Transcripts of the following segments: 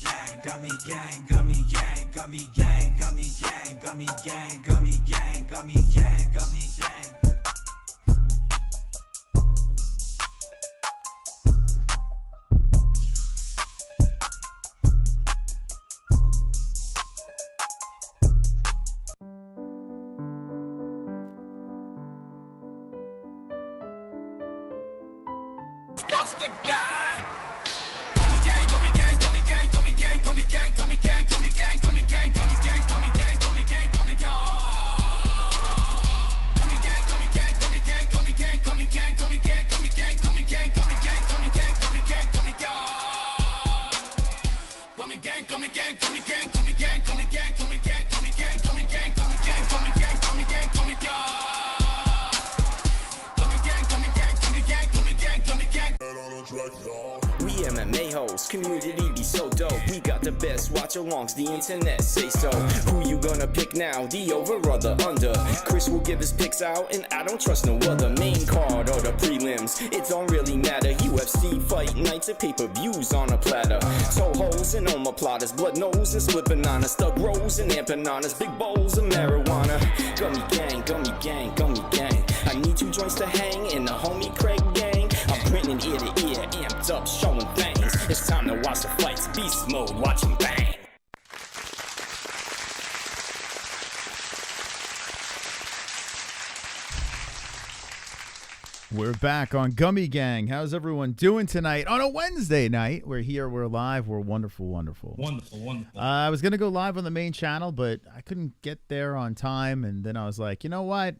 gang, gummy gang, gummy gang, gummy gang, gummy gang, gummy gang, gummy gang, gummy gang, gummy gang. We MMA-HOLES, community be so dope. We got the best watch-alongs, the internet say so. Who you gonna pick now, the over or the under? Chris will give his picks out, and I don't trust no other. Main card or the prelims, it don't really matter. UFC fight nights and pay-per-views on a platter. Toe holes and omoplatas, blood nose and split bananas, thug rolls and empanadas, big bowls of marijuana. Gummy gang, gummy gang, gummy gang. I need 2 joints to hang in the homie Craig gang. I'm grinning ear to ear, amped up, showing things. It's time to watch the fights, beast mode, watch 'em bang. We're back on Gummy Gang. How's everyone doing tonight on a Wednesday night? We're here, we're live, we're wonderful, wonderful. Wonderful, wonderful. I was going to go live on the main channel, but I couldn't get there on time, and then I was like, you know what?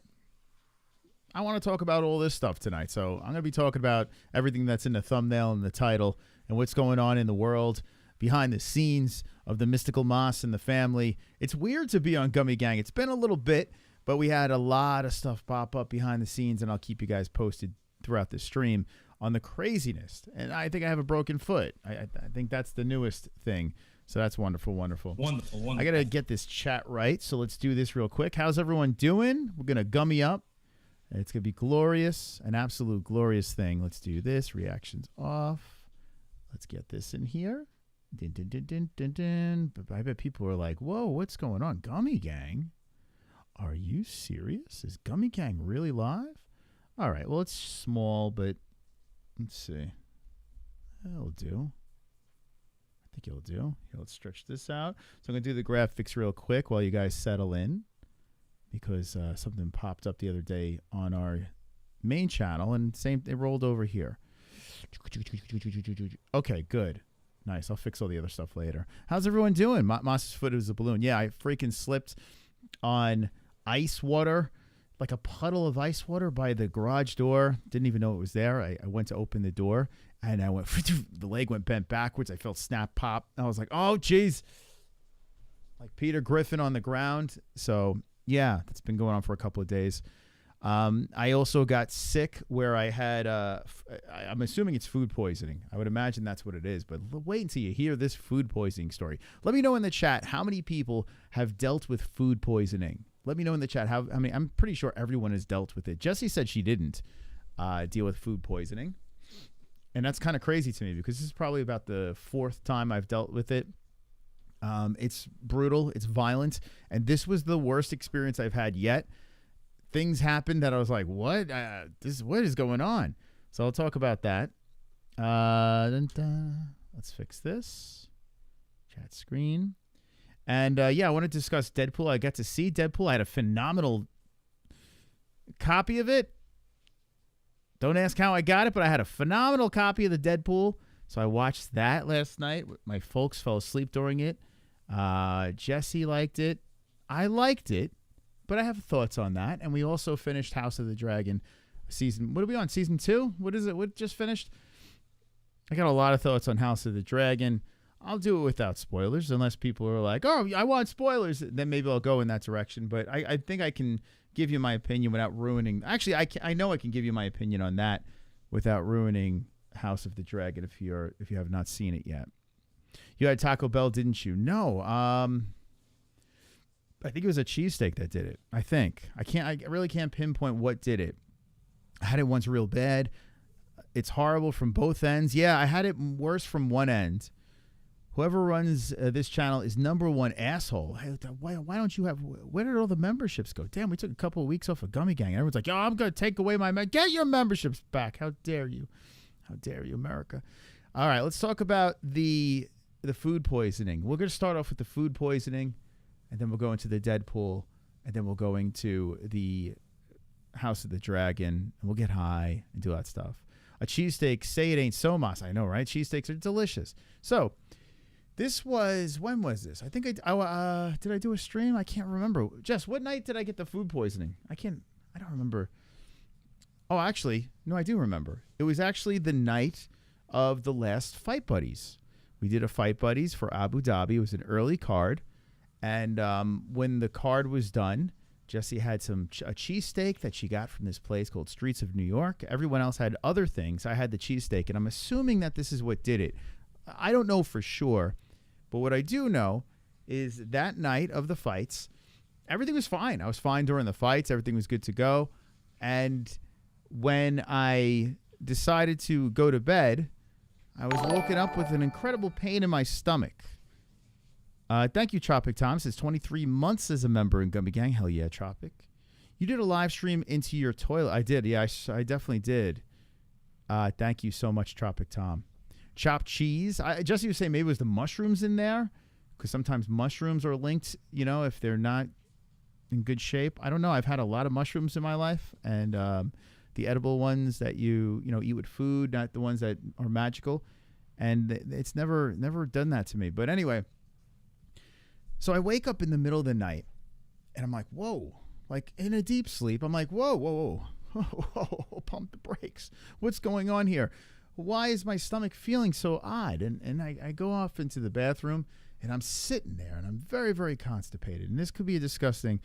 I want to talk about all this stuff tonight, so I'm going to be talking about everything that's in the thumbnail and the title and what's going on in the world behind the scenes of the mystical Moss and the family. It's weird to be on Gummy Gang. It's been a little bit, but we had a lot of stuff pop up behind the scenes, and I'll keep you guys posted throughout the stream on the craziness. And I think I have a broken foot. I think that's the newest thing. So that's wonderful, wonderful. Wonderful, wonderful. I got to get this chat right, so let's do this real quick. How's everyone doing? We're going to gummy up. It's going to be glorious, an absolute glorious thing. Let's do this. Reactions off. Let's get this in here. Din, din, din, din, din, din. But I bet people are like, whoa, what's going on? Gummy Gang? Are you serious? Is Gummy Gang really live? All right, well, it's small, but let's see. That'll do. I think it'll do. Here, let's stretch this out. So I'm going to do the graphics real quick while you guys settle in, because something popped up the other day on our main channel, and it rolled over here. Okay, good. Nice. I'll fix all the other stuff later. How's everyone doing? Moss's foot is a balloon. Yeah, I freaking slipped on ice water, like a puddle of ice water by the garage door. Didn't even know it was there. I went to open the door, and I went, the leg went bent backwards. I felt snap pop. I was like, oh, geez. Like Peter Griffin on the ground. So, yeah, that's been going on for a couple of days. I also got sick where I had, I'm assuming it's food poisoning. I would imagine that's what it is, but wait until you hear this food poisoning story. Let me know in the chat how many people have dealt with food poisoning. Let me know in the chat how, I mean, I'm pretty sure everyone has dealt with it. Jessie said she didn't deal with food poisoning. And that's kind of crazy to me because this is probably about the 4th time I've dealt with it. It's brutal. It's violent. And this was the worst experience I've had yet. Things happened that I was like, what? What is going on? So I'll talk about that. Let's fix this. Chat screen. And, yeah, I want to discuss Deadpool. I got to see Deadpool. I had a phenomenal copy of it. Don't ask how I got it, but I had a phenomenal copy of the Deadpool. So I watched that last night. My folks fell asleep during it. Jesse liked it. I liked it. But I have thoughts on that. And we also finished House of the Dragon season. What are we on? Season 2? What is it? What just finished? I got a lot of thoughts on House of the Dragon. I'll do it without spoilers unless people are like, oh, I want spoilers. Then maybe I'll go in that direction. But I think I can give you my opinion without ruining. Actually, I know I can give you my opinion on that without ruining House of the Dragon if you have not seen it yet. You had Taco Bell, didn't you? No. I think it was a cheesesteak that did it. I think. I really can't pinpoint what did it. I had it once real bad. It's horrible from both ends. Yeah, I had it worse from one end. Whoever runs this channel is #1 asshole. Hey, why don't you have? Where did all the memberships go? Damn, we took a couple of weeks off of Gummy Gang. Everyone's like, yo, I'm gonna take away my get your memberships back. How dare you? How dare you, America? All right, let's talk about the food poisoning. We're gonna start off with the food poisoning, and then we'll go into the Deadpool, and then we'll go into the House of the Dragon, and we'll get high and do that stuff. A cheesesteak, say it ain't so, Mas. I know, right? Cheesesteaks are delicious. So. This was, when was this? I think did I do a stream? I can't remember. Jess, what night did I get the food poisoning? I don't remember. Oh, actually, no, I do remember. It was actually the night of the last Fight Buddies. We did a Fight Buddies for Abu Dhabi. It was an early card. And when the card was done, Jessie had a cheesesteak that she got from this place called Streets of New York. Everyone else had other things. I had the cheesesteak, and I'm assuming that this is what did it. I don't know for sure. But what I do know is that night of the fights, everything was fine. I was fine during the fights. Everything was good to go. And when I decided to go to bed, I was woken up with an incredible pain in my stomach. Thank you, Tropic Tom. Says 23 months as a member in Gummy Gang. Hell yeah, Tropic. You did a live stream into your toilet. I did. Yeah, I definitely did. Thank you so much, Tropic Tom. Chopped cheese. Jesse was saying maybe it was the mushrooms in there, because sometimes mushrooms are linked, you know, if they're not in good shape. I don't know. I've had a lot of mushrooms in my life, and the edible ones that you eat with food, not the ones that are magical, and it's never done that to me. But anyway, so I wake up in the middle of the night, and I'm like, whoa, like in a deep sleep. I'm like, whoa, pump the brakes. What's going on here? Why is my stomach feeling so odd? And I go off into the bathroom, and I'm sitting there, and I'm very, very constipated. And this could be a disgusting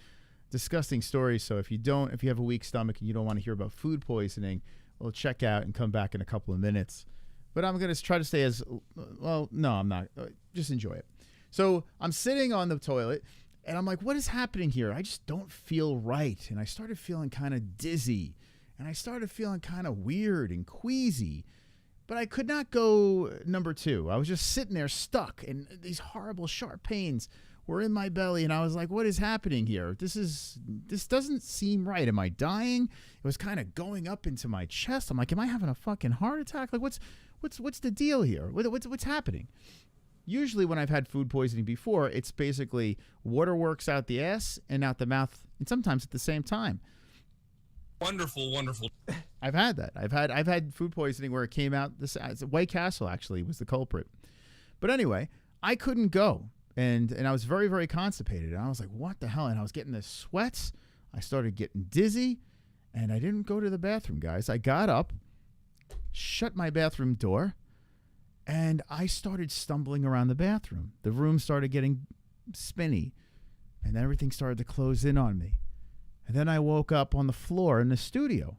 story. So if you have a weak stomach and you don't want to hear about food poisoning, well, check out and come back in a couple of minutes. But I'm going to try to stay as, well, no, I'm not. Just enjoy it. So I'm sitting on the toilet, and I'm like, what is happening here? I just don't feel right. And I started feeling kind of dizzy, and I started feeling kind of weird and queasy. But I could not go #2. I was just sitting there stuck, and these horrible sharp pains were in my belly, and I was like, what is happening here? This doesn't seem right. Am I dying? It was kind of going up into my chest. I'm like, am I having a fucking heart attack? Like, what's the deal here? What's happening? Usually when I've had food poisoning before, it's basically water works out the ass and out the mouth, and sometimes at the same time. Wonderful. I've had that. I've had food poisoning where it came out. White Castle actually was the culprit. But anyway, I couldn't go, and I was very, very constipated. And I was like, what the hell? And I was getting the sweats. I started getting dizzy, and I didn't go to the bathroom, guys. I got up, shut my bathroom door, and I started stumbling around the bathroom. The room started getting spinny, and everything started to close in on me. And then I woke up on the floor in the studio.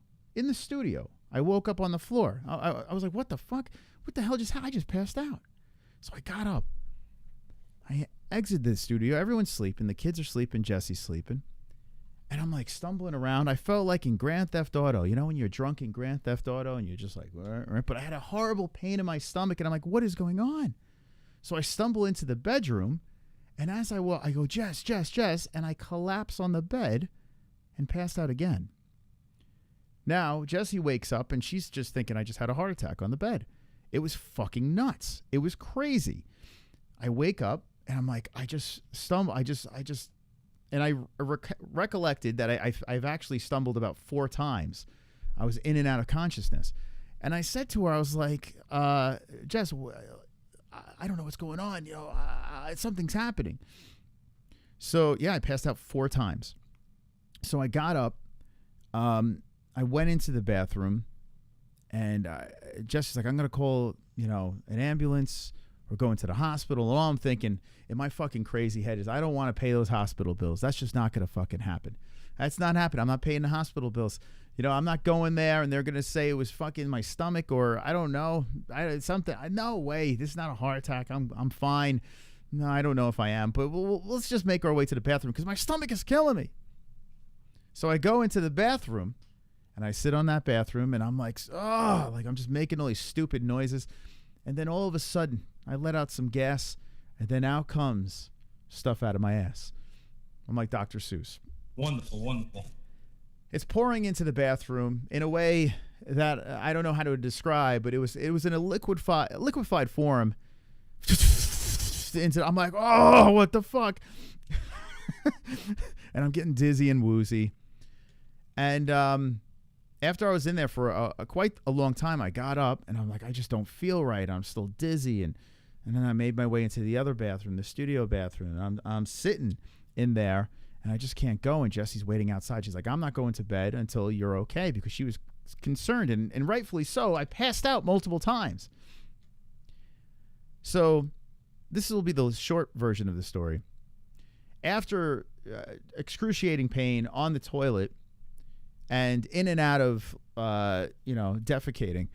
I woke up on the floor. I was like, what the fuck? What the hell just happened? I just passed out. So I got up. I exited the studio. Everyone's sleeping. The kids are sleeping. Jesse's sleeping. And I'm like stumbling around. I felt like in Grand Theft Auto. You know when you're drunk in Grand Theft Auto and you're just like, but I had a horrible pain in my stomach. And I'm like, what is going on? So I stumble into the bedroom. And as I walk, I go, Jess. And I collapse on the bed and passed out again. Now, Jessie wakes up, and she's just thinking I just had a heart attack on the bed. It was fucking nuts. It was crazy. I wake up, and I'm like, I just stumbled. And I recollected that I've actually stumbled about 4 times. I was in and out of consciousness. And I said to her, I was like, Jess, I don't know what's going on. Something's happening. So, yeah, I passed out 4 times. So I got up, I went into the bathroom, and Jesse's like, I'm going to call, an ambulance or go into the hospital. And all I'm thinking in my fucking crazy head is I don't want to pay those hospital bills. That's just not going to fucking happen. That's not happening. I'm not paying the hospital bills. I'm not going there, and they're going to say it was fucking my stomach or I don't know. Something. No way. This is not a heart attack. I'm fine. No, I don't know if I am. But let's just make our way to the bathroom because my stomach is killing me. So I go into the bathroom, and I sit on that bathroom, and I'm like, I'm just making all these stupid noises. And then all of a sudden, I let out some gas, And then out comes stuff out of my ass. I'm like Dr. Seuss. Wonderful, wonderful. It's pouring into the bathroom in a way that I don't know how to describe, but it was in a liquefied form. I'm like, oh, what the fuck? And I'm getting dizzy and woozy. And after I was in there for quite a long time, I got up and I'm like, I just don't feel right. I'm still dizzy. And then I made my way into the other bathroom, the studio bathroom. And I'm sitting in there and I just can't go. And Jesse's waiting outside. She's like, I'm not going to bed until you're okay, because she was concerned, and rightfully so. I passed out multiple times. So this will be the short version of the story. After excruciating pain on the toilet and in and out of, defecating,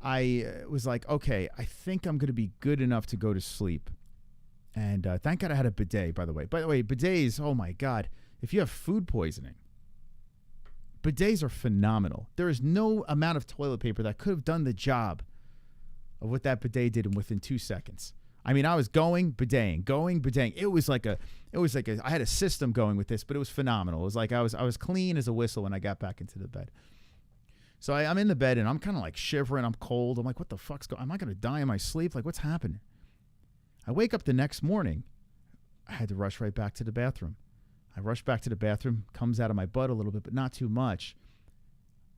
I was like, okay, I think I'm going to be good enough to go to sleep. And thank God I had a bidet, by the way. By the way, bidets, oh my God, if you have food poisoning, bidets are phenomenal. There is no amount of toilet paper that could have done the job of what that bidet did within 2 seconds. I mean, I was going bideting. It was like I had a system going with this, but it was phenomenal. It was like I was clean as a whistle when I got back into the bed. So I'm in the bed and I'm kind of like shivering. I'm cold. I'm like, what the fuck's going on? Am I going to die in my sleep? Like, what's happening? I wake up the next morning. I had to rush right back to the bathroom. I rushed back to the bathroom, comes out of my butt a little bit, but not too much.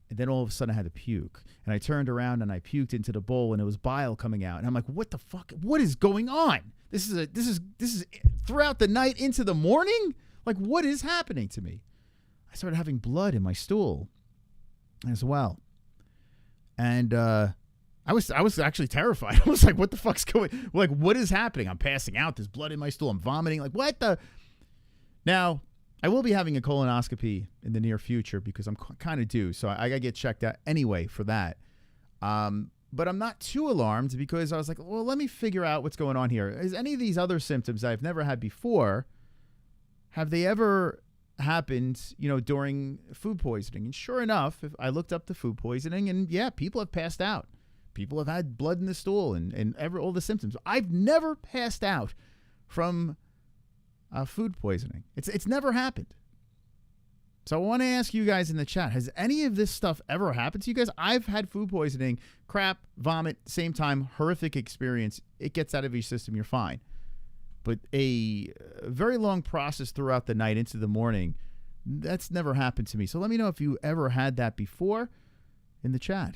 And then all of a sudden I had to puke. And I turned around and I puked into the bowl and it was bile coming out. And I'm like, what the fuck? What is going on? This is throughout the night into the morning? Like, what is happening to me? I started having blood in my stool as well. And I was actually terrified. I was like, what the fuck's going? Like, what is happening? I'm passing out. There's blood in my stool. I'm vomiting. Like, what the? Now, I will be having a colonoscopy in the near future because I'm kind of due. So I got to get checked out anyway for that. But I'm not too alarmed because I was like, well, let me figure out what's going on here. Is any of these other symptoms I've never had before, have they ever happened, during food poisoning? And sure enough, if I looked up the food poisoning, and yeah, people have passed out. People have had blood in the stool and all the symptoms. I've never passed out from food poisoning. It's never happened. So I want to ask you guys in the chat, has any of this stuff ever happened to you guys? I've had food poisoning, crap, vomit, same time, horrific experience. It gets out of your system, you're fine. But a very long process throughout the night into the morning, that's never happened to me. So let me know if you ever had that before in the chat.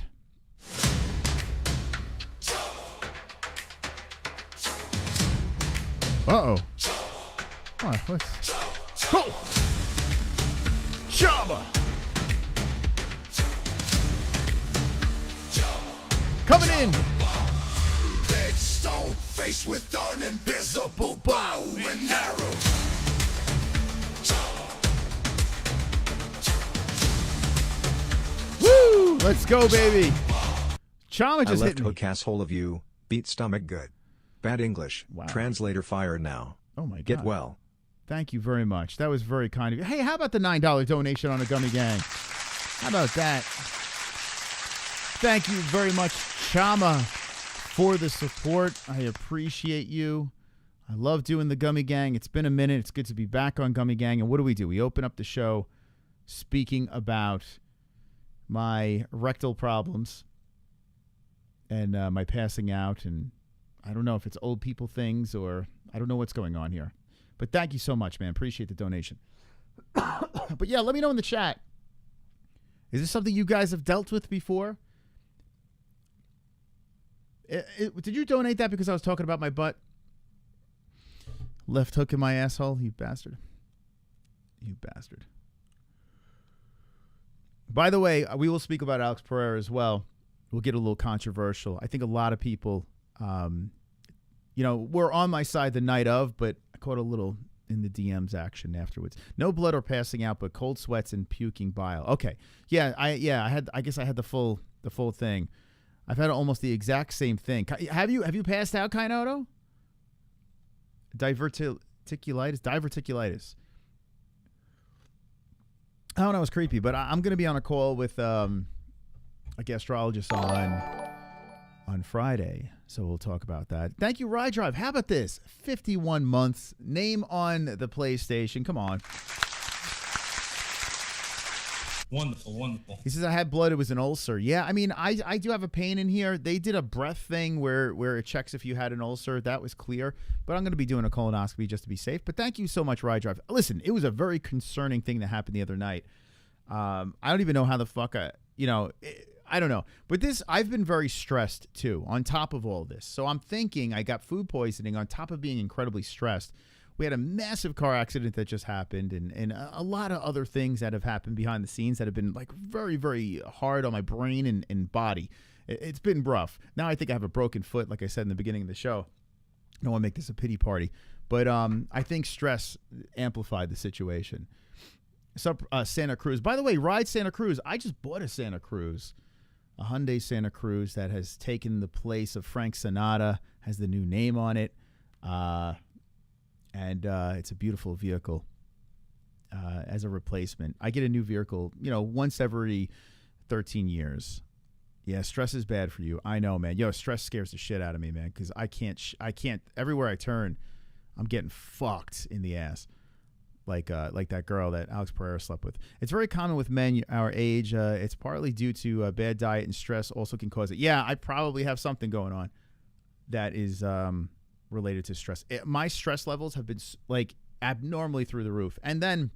Uh-oh. All right, let's go. CHAMA. Coming in. Red stone faced with an invisible bow and arrow. Woo! Let's go, baby. CHAMA just hit left me. hook asshole of you, beat stomach good. Bad English. Wow. Translator fire now. Oh my God. Get well. Thank you very much. That was very kind of you. Hey, how about the $9 donation on a Gummy Gang? How about that? Thank you very much, CHAMA, for the support. I appreciate you. I love doing the Gummy Gang. It's been a minute. It's good to be back on Gummy Gang. And what do? We open up the show speaking about my rectal problems and my passing out. And I don't know if it's old people things or I don't know what's going on here. But thank you so much, man. Appreciate the donation. But yeah, let me know in the chat. Is this something you guys have dealt with before? Did you donate that because I was talking about my butt? Left hook in my asshole, you bastard. You bastard. By the way, we will speak about Alex Pereira as well. We'll get a little controversial. I think a lot of people, were on my side the night of, but I caught a little in the DMs action afterwards. No blood or passing out, but cold sweats and puking bile. Okay. I guess I had the full thing. I've had almost the exact same thing. Have you passed out, Kainoto? Diverticulitis. I don't know, it's creepy, but I'm going to be on a call with a gastrologist on Friday. So we'll talk about that. Thank you, Ride Drive. How about this? 51 months. Name on the PlayStation. Come on. Wonderful, wonderful. He says, I had blood. It was an ulcer. Yeah, I mean, I do have a pain in here. They did a breath thing where it checks if you had an ulcer. That was clear. But I'm going to be doing a colonoscopy just to be safe. But thank you so much, Ride Drive. Listen, it was a very concerning thing that happened the other night. I don't even know how the fuck I don't know. But I've been very stressed, too, on top of all this. So I'm thinking I got food poisoning on top of being incredibly stressed. We had a massive car accident that just happened and a lot of other things that have happened behind the scenes that have been, like, very, very hard on my brain and body. It's been rough. Now I think I have a broken foot, like I said in the beginning of the show. I don't want to make this a pity party. But I think stress amplified the situation. So, Santa Cruz. By the way, Ride Santa Cruz. I just bought a Santa Cruz. A Hyundai Santa Cruz that has taken the place of Frank Sinatra, has the new name on it, and it's a beautiful vehicle as a replacement. I get a new vehicle, once every 13 years. Yeah, stress is bad for you. I know, man. Stress scares the shit out of me, man, because I can't. Everywhere I turn, I'm getting fucked in the ass. Like that girl that Alex Pereira slept with. It's very common with men our age. It's partly due to bad diet and stress also can cause it. Yeah, I probably have something going on that is related to stress. My stress levels have been like abnormally through the roof. And then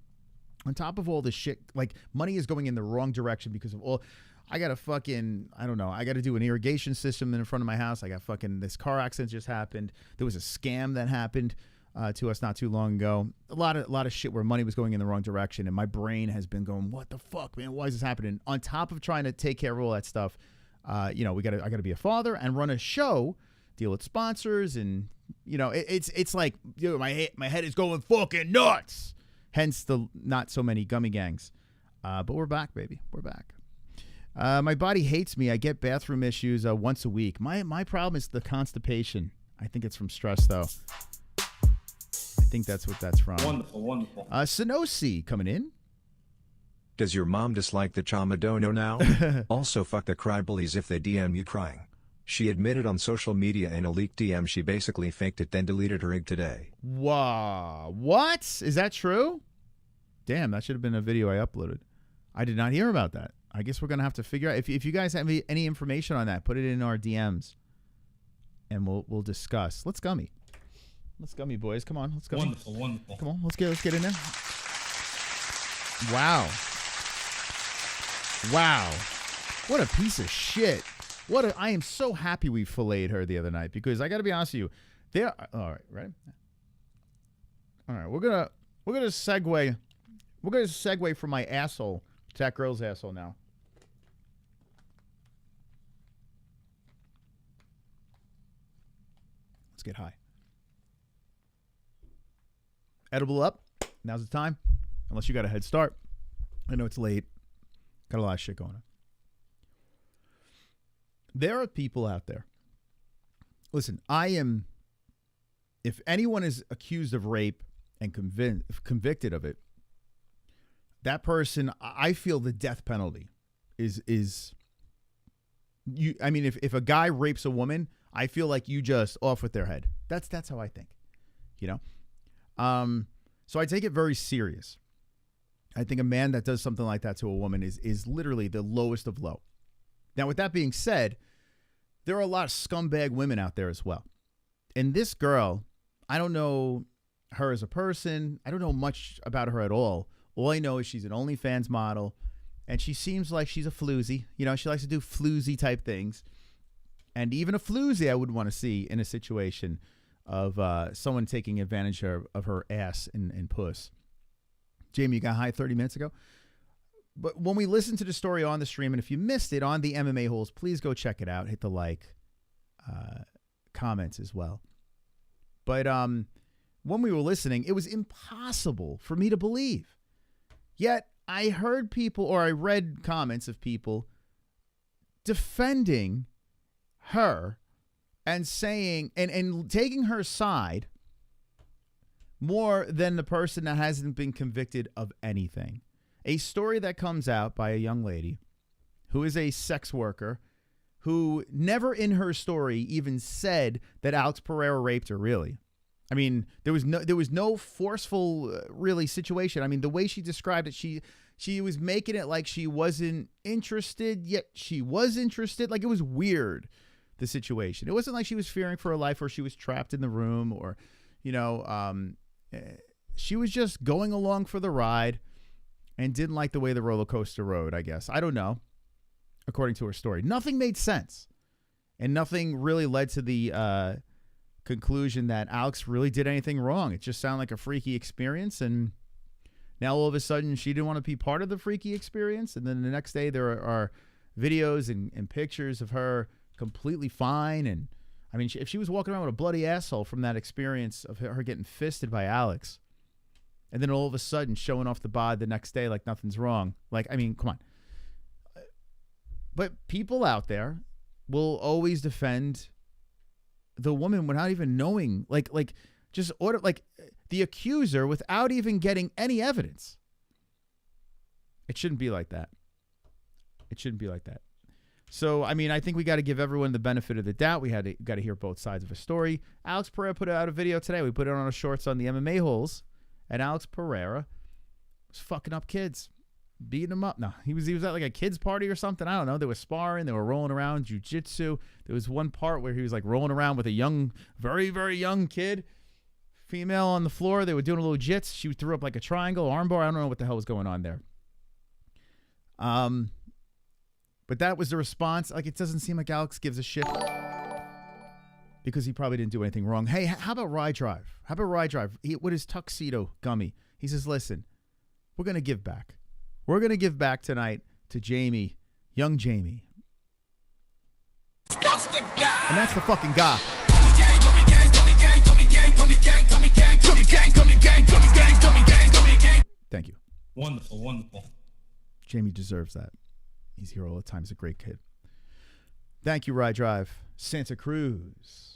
on top of all this shit, like money is going in the wrong direction because of all. I got I got to do an irrigation system in front of my house. I got this car accident just happened. There was a scam that happened to us not too long ago. A lot of shit where money was going in the wrong direction, and my brain has been going, what the fuck, man? Why is this happening? On top of trying to take care of all that stuff, I got to be a father and run a show, deal with sponsors, and it's like my head is going fucking nuts. Hence the not so many gummy gangs. But we're back, baby. We're back. My body hates me. I get bathroom issues once a week. My problem is the constipation. I think it's from stress, though. I think that's what that's from. Wonderful, wonderful. Sonosi coming in. Does your mom dislike the CHAMA dono now? Also fuck the cry bullies if they DM you crying. She admitted on social media in a leaked DM she basically faked it then deleted her egg today. Wow. What? Is that true? Damn, that should have been a video I uploaded. I did not hear about that. I guess we're going to have to figure out. If you guys have any information on that, put it in our DMs. And we'll discuss. Let's Gummy. Let's Gummy, boys. Come on. Let's go. Wonderful, wonderful. Come on. Let's get in there. Wow. Wow. What a piece of shit. I am so happy we filleted her the other night because I got to be honest with you. All right, ready? All right, we're gonna segue. We're gonna segue from my asshole to that girl's asshole now. Let's get high. Edible up. Now's the time. Unless you got a head start. I know it's late. Got a lot of shit going on. There are people out there. Listen, if anyone is accused of rape and convicted of it, that person, I feel the death penalty is you. I mean, if a guy rapes a woman, I feel like you just off with their head. That's how I think, So I take it very serious. I think a man that does something like that to a woman is literally the lowest of low. Now, with that being said, there are a lot of scumbag women out there as well. And this girl, I don't know her as a person. I don't know much about her at all. All I know is she's an OnlyFans model, and she seems like she's a floozy. She likes to do floozy type things. And even a floozy I would want to see in a situation of someone taking advantage of her ass and puss. Jamie, you got high 30 minutes ago. But when we listen to the story on the stream, and if you missed it on the MMA-HOLES, please go check it out. Hit the like, comments as well. But when we were listening, it was impossible for me to believe. Yet I heard people, or I read comments of people defending her and saying, and taking her side more than the person that hasn't been convicted of anything. A story that comes out by a young lady who is a sex worker who never in her story even said that Alex Pereira raped her, really. I mean, there was no forceful really situation. I mean, the way she described it, she was making it like she wasn't interested, yet she was interested. Like, it was weird, the situation. It wasn't like she was fearing for her life or she was trapped in the room or, you know, she was just going along for the ride and didn't like the way the roller coaster rode, I guess. I don't know, according to her story. Nothing made sense. And nothing really led to the conclusion that Alex really did anything wrong. It just sounded like a freaky experience. And now all of a sudden she didn't want to be part of the freaky experience. And then the next day there are videos and pictures of her completely fine. And I mean, if she was walking around with a bloody asshole from that experience of her getting fisted by Alex, and then all of a sudden showing off the bod the next day like nothing's wrong. Like, I mean, come on. But people out there will always defend the woman without even knowing, like just order, like the accuser without even getting any evidence. It shouldn't be like that. It shouldn't be like that. So, I mean, I think we got to give everyone the benefit of the doubt. We got to hear both sides of a story. Alex Pereira put out a video today. We put it on our shorts on the MMA-HOLES. And Alex Pereira was fucking up kids, beating them up. No, he was at like a kids party or something. I don't know. They were sparring. They were rolling around, jiu-jitsu. There was one part where he was like rolling around with a young, very, very young kid, female on the floor. They were doing a little jits. She threw up like a triangle, armbar. I don't know what the hell was going on there. But that was the response. Like, it doesn't seem like Alex gives a shit because he probably didn't do anything wrong. Hey, how about Ride Drive? How about Ride Drive? With his tuxedo, Gummy. He says, listen, we're going to give back. We're going to give back tonight to Jamie, young Jamie. And that's the fucking guy. Thank you. Wonderful, wonderful. Jamie deserves that. He's here all the time. He's a great kid. Thank you, Ride Drive. Santa Cruz.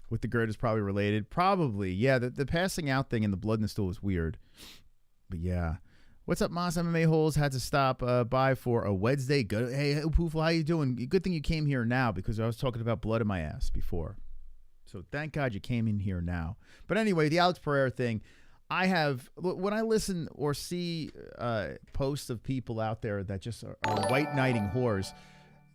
With the GERD is probably related. Probably. Yeah, the passing out thing and the blood in the stool is weird. But yeah. What's up, Moss? MMA-HOLES had to stop by for a Wednesday. Good. Hey, Poofle, how you doing? Good thing you came here now because I was talking about blood in my ass before. So thank God you came in here now. But anyway, the Alex Pereira thing. I have, when I listen or see posts of people out there that just are white knighting whores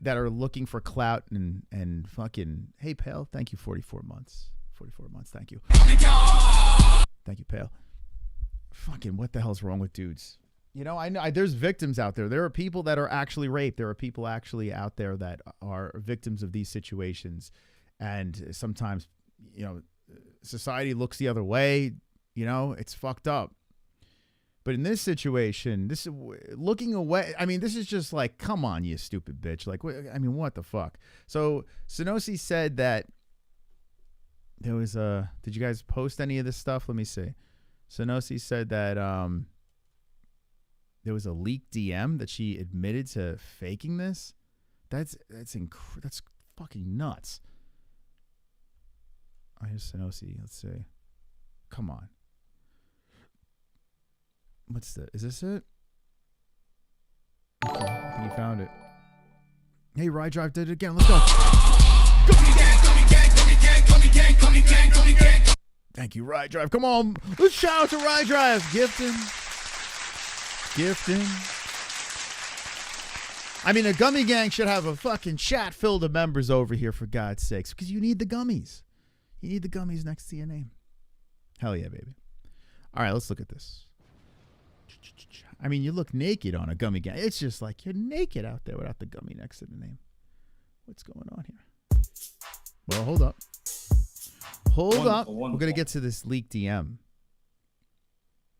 that are looking for clout and fucking, hey, Pale, thank you, 44 months. 44 months, thank you. Thank you, Pale. Fucking, what the hell's wrong with dudes? You know, I know there's victims out there. There are people that are actually raped. There are people actually out there that are victims of these situations. And sometimes, you know, society looks the other way. You know, it's fucked up. But in this situation, this is looking away. I mean, this is just like, come on, you stupid bitch. Like, I mean, what the fuck? So Sonosi said that there was a, did you guys post any of this stuff? Let me see. Sonosi said that there was a leaked DM that she admitted to faking this. That's fucking nuts. Oh, here's Sonosi. Let's see. Come on. What's the? Is this it? Okay, I think you found it. Hey, Ride Drive did it again. Let's go. Thank you, Ride Drive. Come on. Let's shout out to Ride Drive. Gifting. I mean, a gummy gang should have a fucking chat filled of members over here, for God's sakes, because you need the gummies. You need the gummies next to your name. Hell yeah, baby. All right, let's look at this. I mean, you look naked on a gummy gang. It's just like you're naked out there without the gummy next to the name. What's going on here? Well, hold up. Hold up. We're going to get to this leaked DM.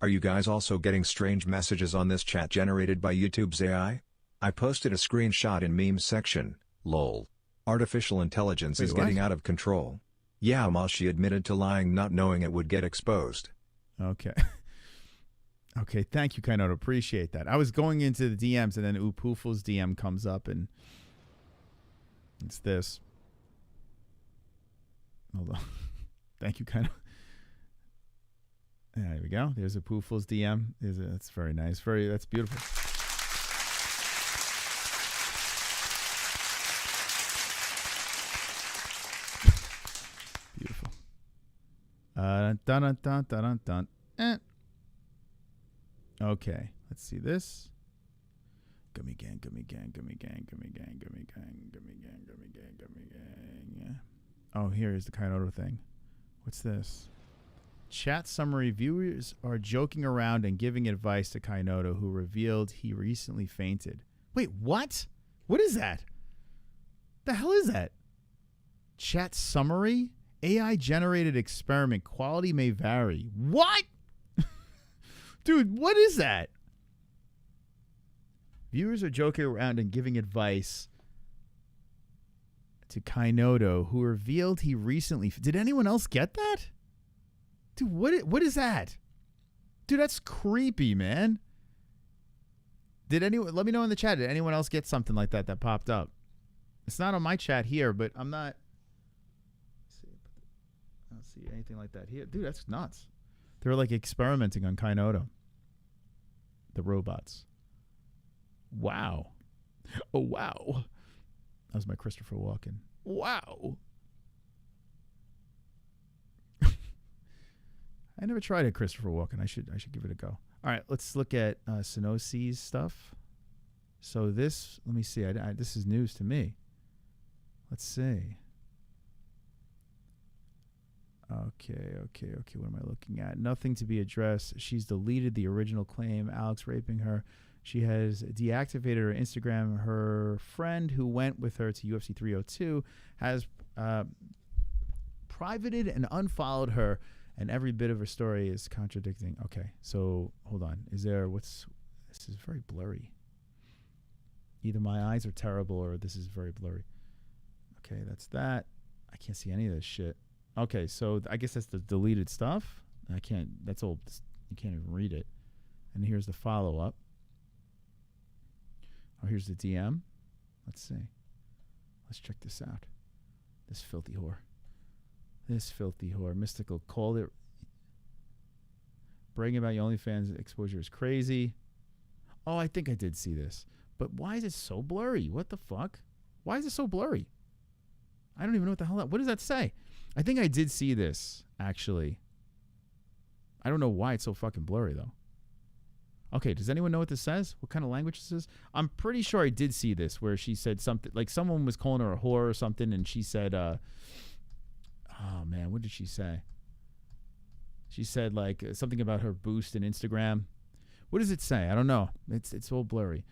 Are you guys also getting strange messages on this chat generated by YouTube's AI? I posted a screenshot in memes section. Lol. Artificial intelligence is getting out of control. Yeah, Ma, she admitted to lying not knowing it would get exposed. Okay. Okay, thank you, Kainoto. Appreciate that. I was going into the DMs, and then Poofle's DM comes up, and it's this. Hold on. Thank you, Kainoto. There we go. There's a Poofle's DM. That's very nice. That's beautiful. dun dun dun dun dun dun. Okay, let's see this. Gummy gang, gummy gang, gummy gang, gummy gang, gummy gang, gummy gang, gummy gang, gummy gang. Oh, here is the Kainoto thing. What's this? Chat summary: viewers are joking around and giving advice to Kainoto, who revealed he recently fainted. Wait, what? What is that? The hell is that? Chat summary: AI generated experiment. Quality may vary. What? Dude, what is that? Viewers are joking around and giving advice to Kainoto, who revealed he recently... Did anyone else get that? Dude, what is that? Dude, that's creepy, man. Did anyone... Let me know in the chat. Did anyone else get something like that popped up? It's not on my chat here, but I'm not... I don't see anything like that here. Dude, that's nuts. They're like experimenting on Kainoto. The robots. Wow. Oh, wow. That was my Christopher Walken. Wow. I never tried a Christopher Walken. I should give it a go. All right, let's look at Synosi's stuff. So this, let me see. This is news to me. Let's see. Okay. What am I looking at? Nothing to be addressed. She's deleted the original claim, Alex raping her. She has deactivated her Instagram. Her friend who went with her to UFC 302 has privated and unfollowed her, and every bit of her story is contradicting. Okay, so hold on. This is very blurry. Either my eyes are terrible or this is very blurry. Okay, that's that. I can't see any of this shit. Okay, so I guess that's the deleted stuff. That's old. You can't even read it. And here's the follow-up. Oh, here's the DM. Let's see. Let's check this out. This filthy whore. Mystical called it. Bragging about your OnlyFans exposure is crazy. Oh, I think I did see this. But why is it so blurry? What the fuck? Why is it so blurry? I don't even know what the hell what does that say? I think I did see this, actually. I don't know why it's so fucking blurry, though. Okay, does anyone know what this says? What kind of language this is? I'm pretty sure I did see this, where she said something, like someone was calling her a whore or something, and she said, oh man, what did she say? She said, like, something about her boost in Instagram. What does it say? I don't know. It's all blurry.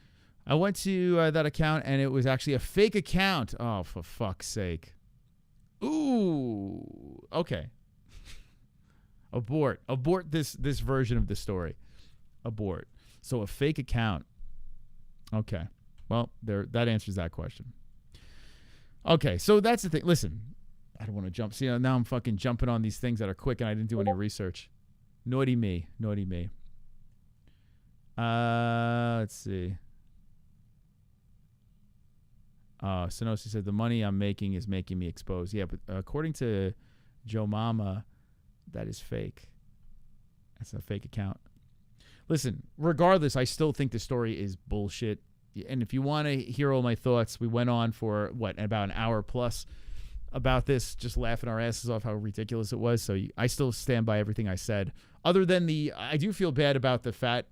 I went to that account, and it was actually a fake account. Oh, for fuck's sake. Ooh. Okay. Abort this version of the story. Abort. So a fake account. Okay. Well, that answers that question. Okay, so that's the thing. Listen, I don't want to jump. See, now I'm fucking jumping on these things that are quick, and I didn't do any research. Naughty me. Let's see. Sonosi said the money I'm making is making me exposed. Yeah, but according to Joe Mama, that is fake. That's a fake account. Listen, regardless, I still think the story is bullshit. And if you want to hear all my thoughts, we went on for, about an hour plus about this, just laughing our asses off how ridiculous it was. So I still stand by everything I said. Other than I do feel bad about the fat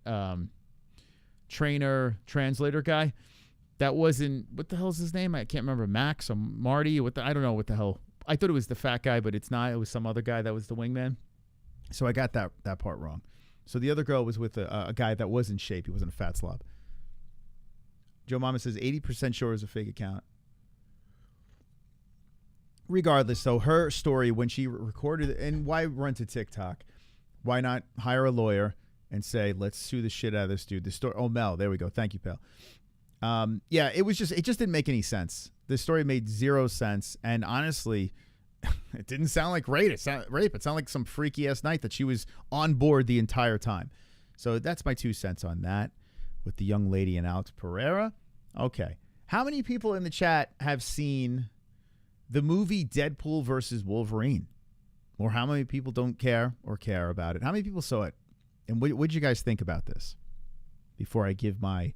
trainer translator guy. That wasn't, what the hell is his name? I can't remember. Max or Marty? I don't know what the hell. I thought it was the fat guy, but it's not. It was some other guy that was the wingman. So I got that part wrong. So the other girl was with a guy that was in shape. He wasn't a fat slob. Joe Mama says 80% sure is a fake account. Regardless, so her story when she recorded it, and why run to TikTok? Why not hire a lawyer and say, let's sue the shit out of this dude? The story. Oh, Mel, there we go. Thank you, pal. Yeah, it just didn't make any sense. The story made zero sense, and honestly, it didn't sound like rape. It sounded like some freaky ass night that she was on board the entire time. So that's my 2 cents on that with the young lady and Alex Pereira. Okay, how many people in the chat have seen the movie Deadpool versus Wolverine, or how many people don't care or care about it? How many people saw it, and what did you guys think about this? Before I give my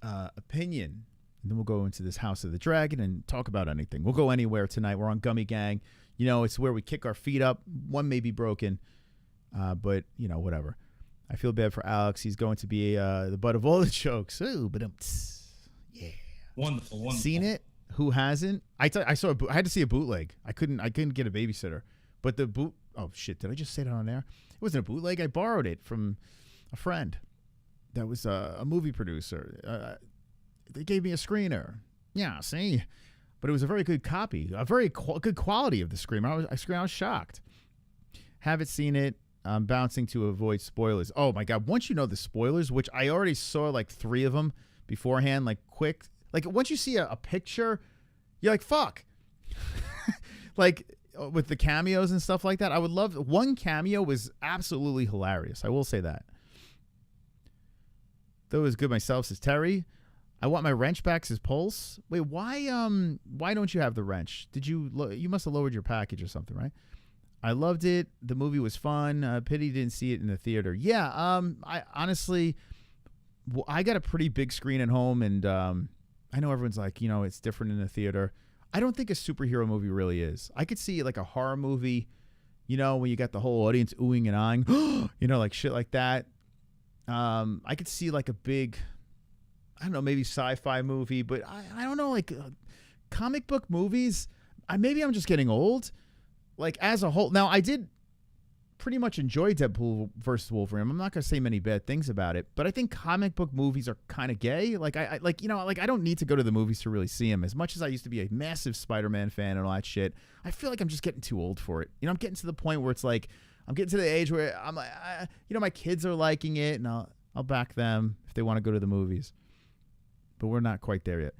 opinion, and then we'll go into this House of the Dragon and talk about anything. We'll go anywhere tonight. We're on Gummy Gang. You know, it's where we kick our feet up. One may be broken, but, you know, whatever. I feel bad for Alex. He's going to be the butt of all the jokes. Ooh, but yeah. Wonderful, wonderful. Seen it? Who hasn't? I saw. I had to see a bootleg. I couldn't get a babysitter. But the boot. Oh shit! Did I just say that on air? It wasn't a bootleg. I borrowed it from a friend. That was a movie producer. They gave me a screener. Yeah, see, but it was a very good copy. A very good quality of the screener. I was shocked. Haven't seen it. I'm bouncing to avoid spoilers. Oh my god! Once you know the spoilers, which I already saw like 3 of them beforehand, like quick. Like once you see a picture, you're like, fuck. Like with the cameos and stuff like that. I would love one cameo was absolutely hilarious. I will say that. That was good myself, says Terry. I want my wrench back, says Pulse. Wait, why don't you have the wrench? Did you must have lowered your package or something, right? I loved it. The movie was fun. Pity didn't see it in the theater. Yeah, I honestly, I got a pretty big screen at home, and I know everyone's like, you know, it's different in the theater. I don't think a superhero movie really is. I could see like a horror movie, you know, when you got the whole audience oohing and eyeing, you know, like shit like that. I could see like a big, I don't know, maybe sci-fi movie, but I don't know, like comic book movies. Maybe I'm just getting old. Like as a whole, now I did pretty much enjoy Deadpool versus Wolverine. I'm not gonna say many bad things about it, but I think comic book movies are kind of gay. Like I like, you know, like I don't need to go to the movies to really see them. As much as I used to be a massive Spider-Man fan and all that shit, I feel like I'm just getting too old for it. You know, I'm getting to the point where it's like I'm getting to the age where I'm like, you know, my kids are liking it, and I'll back them if they want to go to the movies. But we're not quite there yet.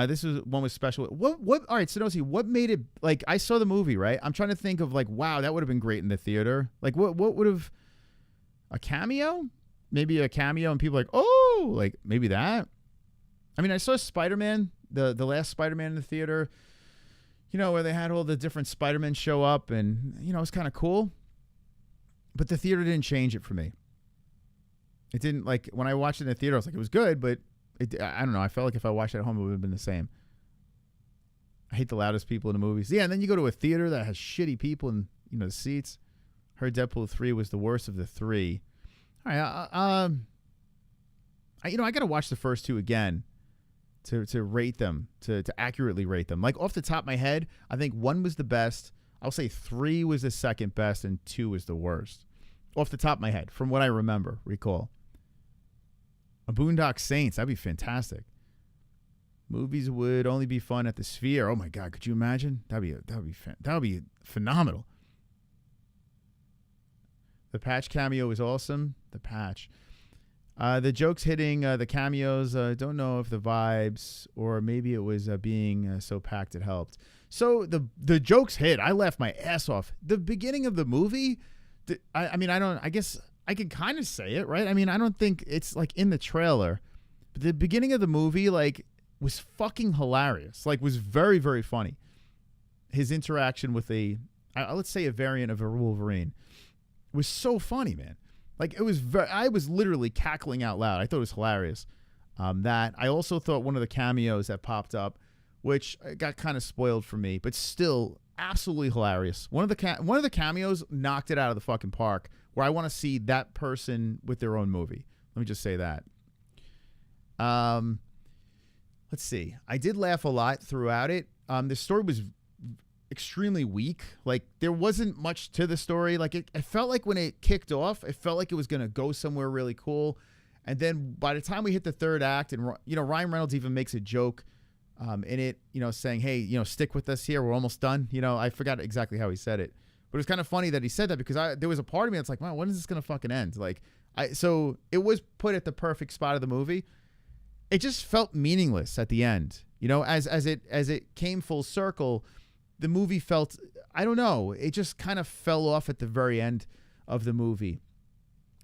This was one was special. What? All right, Sonosi, what made it, like, I saw the movie, right? I'm trying to think of, like, wow, that would have been great in the theater. Like, what would have, a cameo? Maybe a cameo and people like, oh, like, maybe that. I mean, I saw Spider-Man, the last Spider-Man in the theater, you know, where they had all the different Spider-Men show up, and, you know, it was kind of cool. But the theater didn't change it for me. It didn't, like, when I watched it in the theater, I was like, it was good, but I don't know. I felt like if I watched it at home, it would have been the same. I hate the loudest people in the movies. Yeah, and then you go to a theater that has shitty people in, you know, the seats. Heard Deadpool 3 was the worst of the 3. All right, you know, I got to watch the first 2 again to rate them, to accurately rate them. Like off the top of my head, I think 1 was the best. I'll say 3 was the second best, and 2 was the worst. Off the top of my head, from what I recall. A Boondock Saints, that'd be fantastic. Movies would only be fun at the Sphere. Oh my God, could you imagine? That'd be phenomenal. The Patch cameo was awesome. The Patch. The jokes hitting the cameos. Don't know if the vibes or maybe it was being so packed it helped. So the jokes hit. I laughed my ass off. The beginning of the movie. I guess I can kind of say it, right? I mean, I don't think it's like in the trailer, but the beginning of the movie, like, was fucking hilarious. Like, was very, very funny. His interaction with let's say a variant of a Wolverine was so funny, man. Like, it was I was literally cackling out loud. I thought it was hilarious. That I also thought one of the cameos that popped up, which got kind of spoiled for me, but still absolutely hilarious. One of the cameos knocked it out of the fucking park, where I want to see that person with their own movie. Let me just say that. Let's see. I did laugh a lot throughout it. The story was extremely weak. Like, there wasn't much to the story. Like, it felt like when it kicked off, it felt like it was going to go somewhere really cool. And then by the time we hit the third act, and, you know, Ryan Reynolds even makes a joke in it, you know, saying, hey, you know, stick with us here. We're almost done. You know, I forgot exactly how he said it. But it was kind of funny that he said that, because there was a part of me that's like, wow, when is this going to fucking end? Like, so it was put at the perfect spot of the movie. It just felt meaningless at the end. You know, as it came full circle, the movie felt, I don't know, it just kind of fell off at the very end of the movie.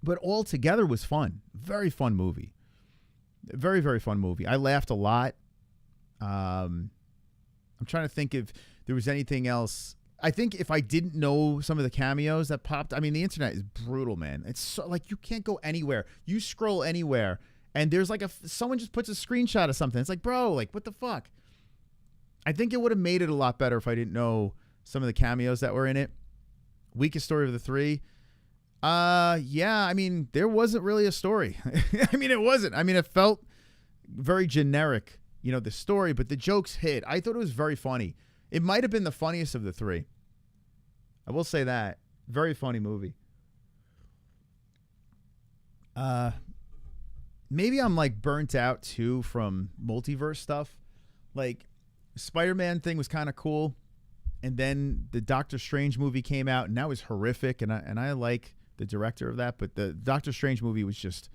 But altogether was fun. Very fun movie. Very, very fun movie. I laughed a lot. I'm trying to think if there was anything else. I think if I didn't know some of the cameos that popped, I mean, the internet is brutal, man. It's so, like, you can't go anywhere. You scroll anywhere, and there's like someone just puts a screenshot of something. It's like, bro, like, what the fuck? I think it would have made it a lot better if I didn't know some of the cameos that were in it. Weakest story of the three. Yeah, I mean, there wasn't really a story. I mean, it wasn't. I mean, it felt very generic, you know, the story, but the jokes hit. I thought it was very funny. It might have been the funniest of the three. I will say that. Very funny movie. Maybe I'm like burnt out too from multiverse stuff. Like Spider-Man thing was kind of cool. And then the Doctor Strange movie came out and that was horrific. And I like the director of that, but the Doctor Strange movie was just,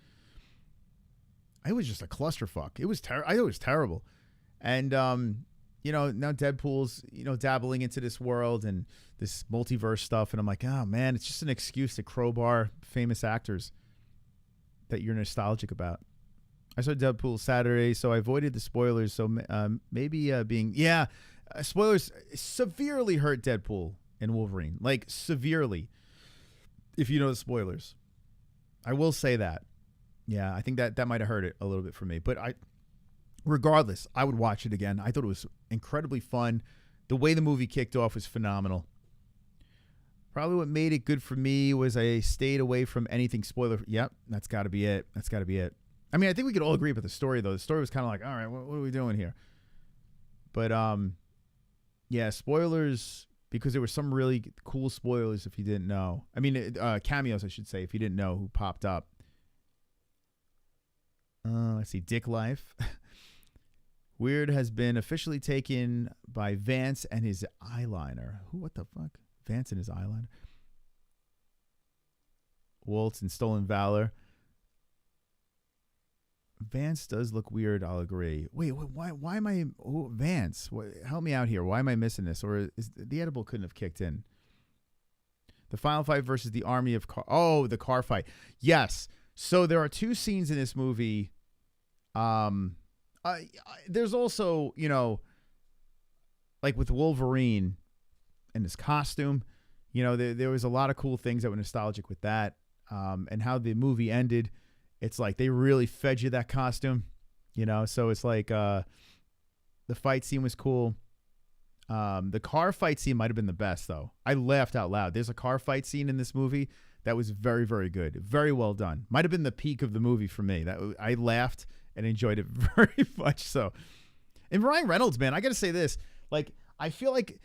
it was just a clusterfuck. It was I thought it was terrible. And, you know, now Deadpool's, you know, dabbling into this world and this multiverse stuff. And I'm like, oh man, it's just an excuse to crowbar famous actors that you're nostalgic about. I saw Deadpool Saturday, so I avoided the spoilers. So maybe spoilers severely hurt Deadpool and Wolverine, like severely. If you know the spoilers, I will say that. Yeah, I think that might have hurt it a little bit for me. But regardless, I would watch it again. I thought it was incredibly fun. The way the movie kicked off was phenomenal. Probably what made it good for me was I stayed away from anything spoiler. Yep, that's got to be it. That's got to be it. I mean, I think we could all agree about the story, though. The story was kind of like, all right, what are we doing here? But, yeah, spoilers, because there were some really cool spoilers if you didn't know. I mean, cameos, I should say, if you didn't know who popped up. Let's see, Dick Life. Weird has been officially taken by Vance and his eyeliner. What the fuck? Vance and his eyeliner. Waltz and Stolen Valor. Vance does look weird, I'll agree. Wait, why am I... Oh, Vance, help me out here. Why am I missing this? Or is the edible couldn't have kicked in? The final fight versus the army of... the car fight. Yes. So there are two scenes in this movie. There's also, you know, like with Wolverine and his costume, you know, there was a lot of cool things that were nostalgic with that. And how the movie ended, it's like they really fed you that costume, you know. So it's like the fight scene was cool. The car fight scene might have been the best, though. I laughed out loud. There's a car fight scene in this movie that was very, very good. Very well done. Might have been the peak of the movie for me. I laughed and enjoyed it very much so. And Ryan Reynolds, man, I got to say this. Like, I feel like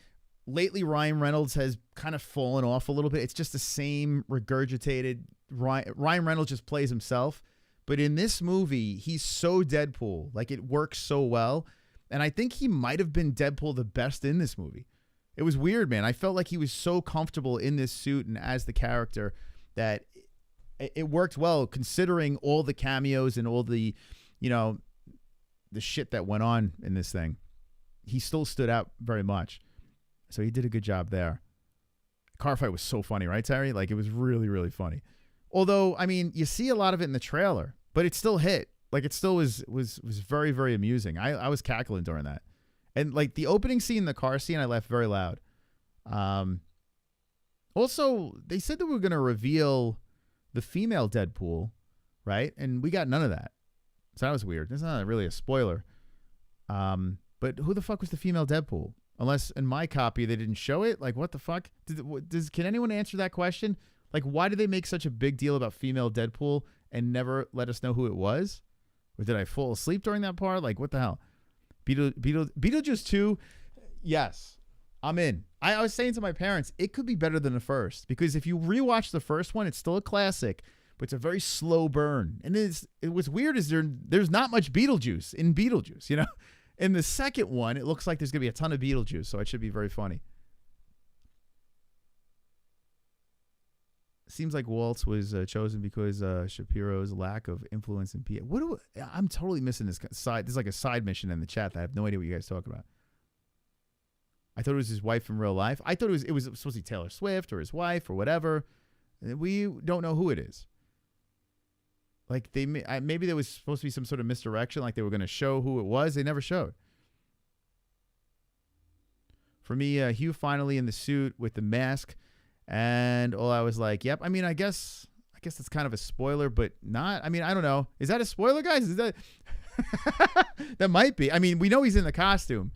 lately Ryan Reynolds has kind of fallen off a little bit. It's just the same regurgitated. Ryan Reynolds just plays himself. But in this movie, he's so Deadpool. Like, it works so well. And I think he might have been Deadpool the best in this movie. It was weird, man. I felt like he was so comfortable in this suit and as the character that it worked well, considering all the cameos and all the, you know, the shit that went on in this thing. He still stood out very much. So he did a good job there. Car fight was so funny, right, Terry? Like, it was really, really funny. Although, I mean, you see a lot of it in the trailer, but it still hit. Like, it still was very, very amusing. I was cackling during that. And, like, the opening scene, the car scene, I laughed very loud. Also, they said that we were going to reveal the female Deadpool, right? And we got none of that. So that was weird. That's not really a spoiler. But who the fuck was the female Deadpool? Unless in my copy they didn't show it. Like, what the fuck? Can anyone answer that question? Like, why did they make such a big deal about female Deadpool and never let us know who it was? Or did I fall asleep during that part? Like, what the hell? Beetlejuice 2, yes, I'm in. I was saying to my parents, it could be better than the first, because if you rewatch the first one, it's still a classic, but it's a very slow burn. And what's weird is there's not much Beetlejuice in Beetlejuice, you know? In the second one, it looks like there's going to be a ton of Beetlejuice, so it should be very funny. Seems like Waltz was chosen because Shapiro's lack of influence in PA. I'm totally missing this side. There's like a side mission in the chat that I have no idea what you guys talk about. I thought it was his wife in real life. I thought it was supposed to be Taylor Swift or his wife or whatever. We don't know who it is. Like, maybe there was supposed to be some sort of misdirection, like they were going to show who it was. They never showed. For me, Hugh finally in the suit with the mask. And I was like, yep. I mean, I guess it's kind of a spoiler, but not. I mean, I don't know. Is that a spoiler, guys? Is that that might be. I mean, we know he's in the costume.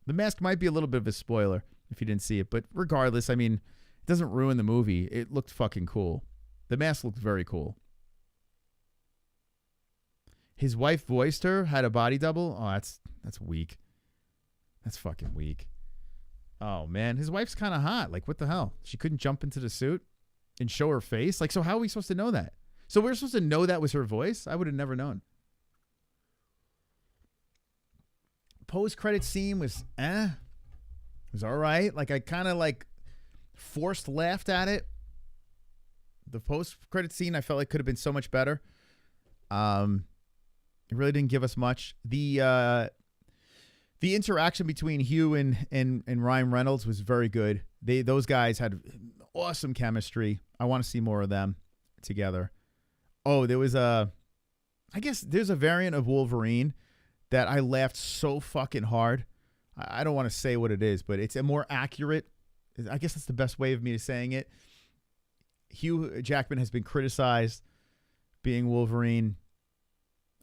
The mask might be a little bit of a spoiler if you didn't see it, but regardless, I mean, it doesn't ruin the movie. It looked fucking cool. The mask looked very cool. His wife voiced her, had a body double. Oh, that's weak. That's fucking weak. Oh, man. His wife's kind of hot. Like, what the hell? She couldn't jump into the suit and show her face? Like, so how are we supposed to know that? So we're supposed to know that was her voice? I would have never known. Post-credit scene was, It was all right. Like, I kind of, like, forced laughed at it. The post-credit scene, I felt like could have been so much better. It really didn't give us much. The interaction between Hugh and Ryan Reynolds was very good. Those guys had awesome chemistry. I want to see more of them together. Oh, there was I guess there's a variant of Wolverine that I laughed so fucking hard. I don't want to say what it is, but it's a more accurate. I guess that's the best way of me saying it. Hugh Jackman has been criticized being Wolverine.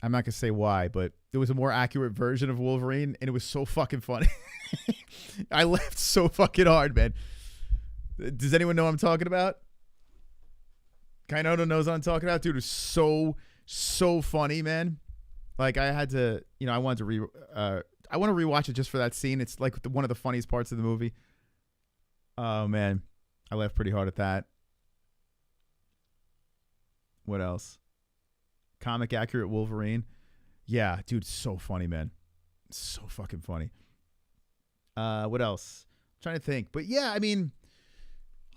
I'm not going to say why, but there was a more accurate version of Wolverine, and it was so fucking funny. I laughed so fucking hard, man. Does anyone know what I'm talking about? Kainoto knows what I'm talking about? Dude, it was so funny, man. Like, I had to, I wanted to I want to rewatch it just for that scene. It's like one of the funniest parts of the movie. Oh, man. I laughed pretty hard at that. What else? Comic accurate Wolverine. Yeah, dude, so funny, man. So fucking funny. What else? I'm trying to think. But yeah, I mean,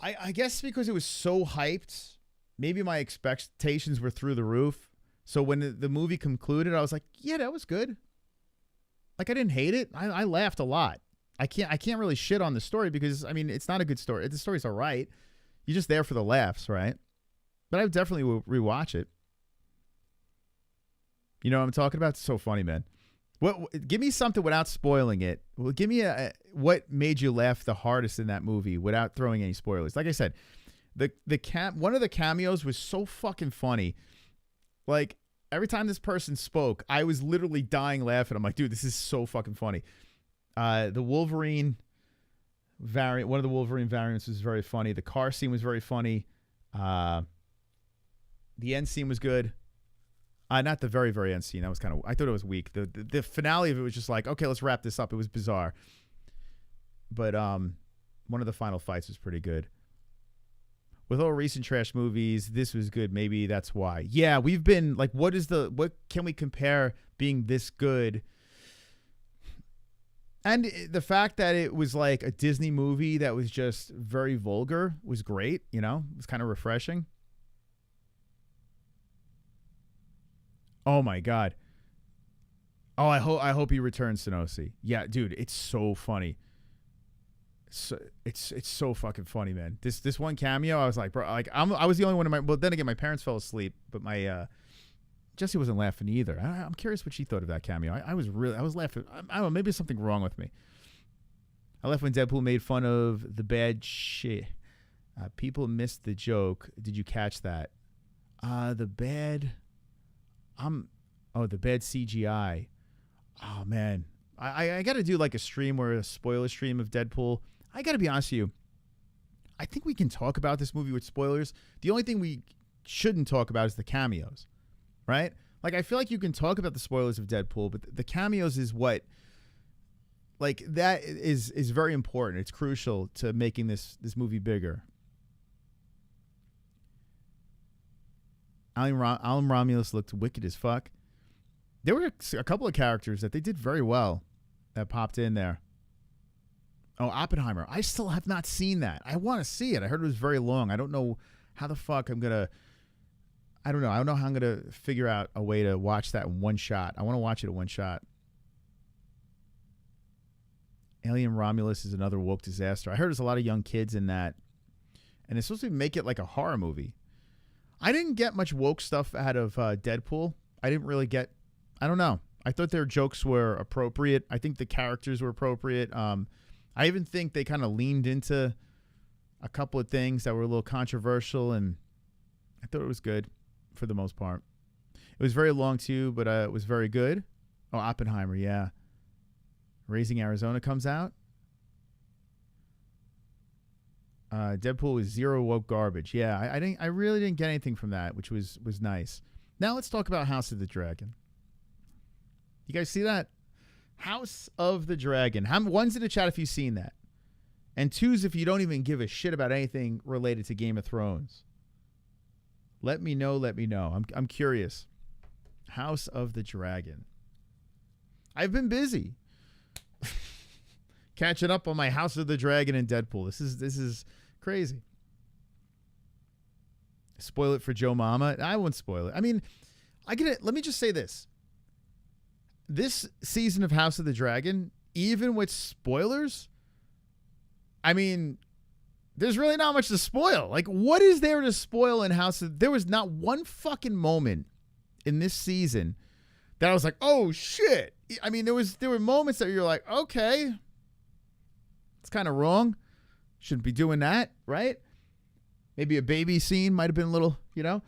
I guess because it was so hyped, maybe my expectations were through the roof. So when the movie concluded, I was like, yeah, that was good. Like, I didn't hate it. I laughed a lot. I can't really shit on the story because, I mean, it's not a good story. The story's all right. You're just there for the laughs, right? But I definitely will rewatch it. You know what I'm talking about? It's so funny, man. Give me something without spoiling it. Well, give me what made you laugh the hardest in that movie without throwing any spoilers. Like I said, one of the cameos was so fucking funny. Like, every time this person spoke, I was literally dying laughing. I'm like, dude, this is so fucking funny. The Wolverine variant, one of the Wolverine variants was very funny. The car scene was very funny. The end scene was good. Not the very, very end scene. That was kind of, I thought it was weak. The finale of it was just like, okay, let's wrap this up. It was bizarre. But one of the final fights was pretty good. With all recent trash movies, this was good. Maybe that's why. Yeah, we've been like, what can we compare being this good? And the fact that it was like a Disney movie that was just very vulgar was great. It was kind of refreshing. Oh my God. Oh, I hope he returns Sonosi. Yeah, dude, it's so funny. It's so fucking funny, man. This one cameo, I was like, bro, like I was the only one in my. Well, then again, my parents fell asleep, but my Jessie wasn't laughing either. I'm curious what she thought of that cameo. I was laughing. I don't know. Maybe there's something wrong with me. I laughed when Deadpool made fun of the bad shit. People missed the joke. Did you catch that? The bad CGI. Oh man, I got to do like a stream or a spoiler stream of Deadpool. I got to be honest with you. I think we can talk about this movie with spoilers. The only thing we shouldn't talk about is the cameos, right? Like, I feel like you can talk about the spoilers of Deadpool, but the cameos is what, like, that is very important. It's crucial to making this movie bigger. Alan Romulus looked wicked as fuck. There were a couple of characters that they did very well that popped in there. Oh, Oppenheimer. I still have not seen that. I want to see it. I heard it was very long. I don't know how the fuck I'm going to... I don't know how I'm going to figure out a way to watch that in one shot. I want to watch it in one shot. Alien Romulus is another woke disaster. I heard there's a lot of young kids in that. And it's supposed to make it like a horror movie. I didn't get much woke stuff out of Deadpool. I didn't really get... I don't know. I thought their jokes were appropriate. I think the characters were appropriate. I even think they kind of leaned into a couple of things that were a little controversial, and I thought it was good for the most part. It was very long too, but it was very good. Oh, Oppenheimer, yeah. Raising Arizona comes out. Deadpool was zero woke garbage. Yeah, I really didn't get anything from that, which was nice. Now let's talk about House of the Dragon. You guys see that? House of the Dragon. One's in the chat if you've seen that. And two's if you don't even give a shit about anything related to Game of Thrones. Let me know. I'm curious. House of the Dragon. I've been busy catching up on my House of the Dragon and Deadpool. This is crazy. Spoil it for Joe Mama. I won't spoil it. I mean, let me just say this. This season of House of the Dragon, even with spoilers, I mean, there's really not much to spoil. Like, what is there to spoil in House of... There was not one fucking moment in this season that I was like, oh, shit. I mean, there were moments that you're like, okay, it's kind of wrong. Shouldn't be doing that, right? Maybe a baby scene might have been a little, you know.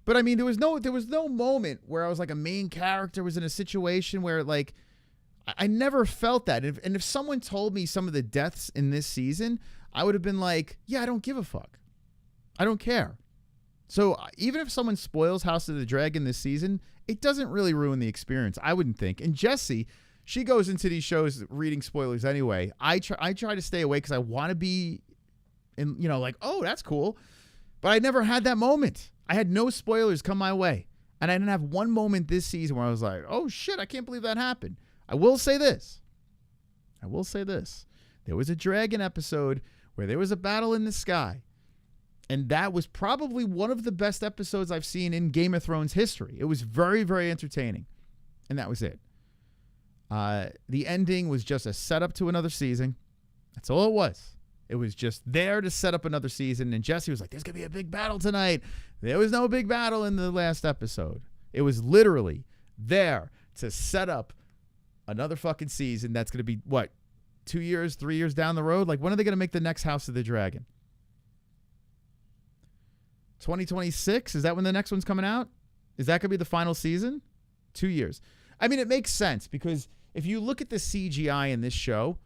But I mean, there was no moment where I was like a main character was in a situation where like I never felt that. And if someone told me some of the deaths in this season, I would have been like, yeah, I don't give a fuck. I don't care. So even if someone spoils House of the Dragon this season, it doesn't really ruin the experience, I wouldn't think. And Jessie, she goes into these shows reading spoilers anyway. I try to stay away because I want to be in, you know, like, oh, that's cool. But I never had that moment. I had no spoilers come my way. And I didn't have one moment this season where I was like, oh, shit, I can't believe that happened. I will say this. There was a dragon episode where there was a battle in the sky. And that was probably one of the best episodes I've seen in Game of Thrones history. It was very, very entertaining. And that was it. The ending was just a setup to another season. That's all it was. It was just there to set up another season. And Jessie was like, there's going to be a big battle tonight. There was no big battle in the last episode. It was literally there to set up another fucking season that's going to be, what, 2 years, 3 years down the road? Like, when are they going to make the next House of the Dragon? 2026? Is that when the next one's coming out? Is that going to be the final season? 2 years. I mean, it makes sense because if you look at the CGI in this show,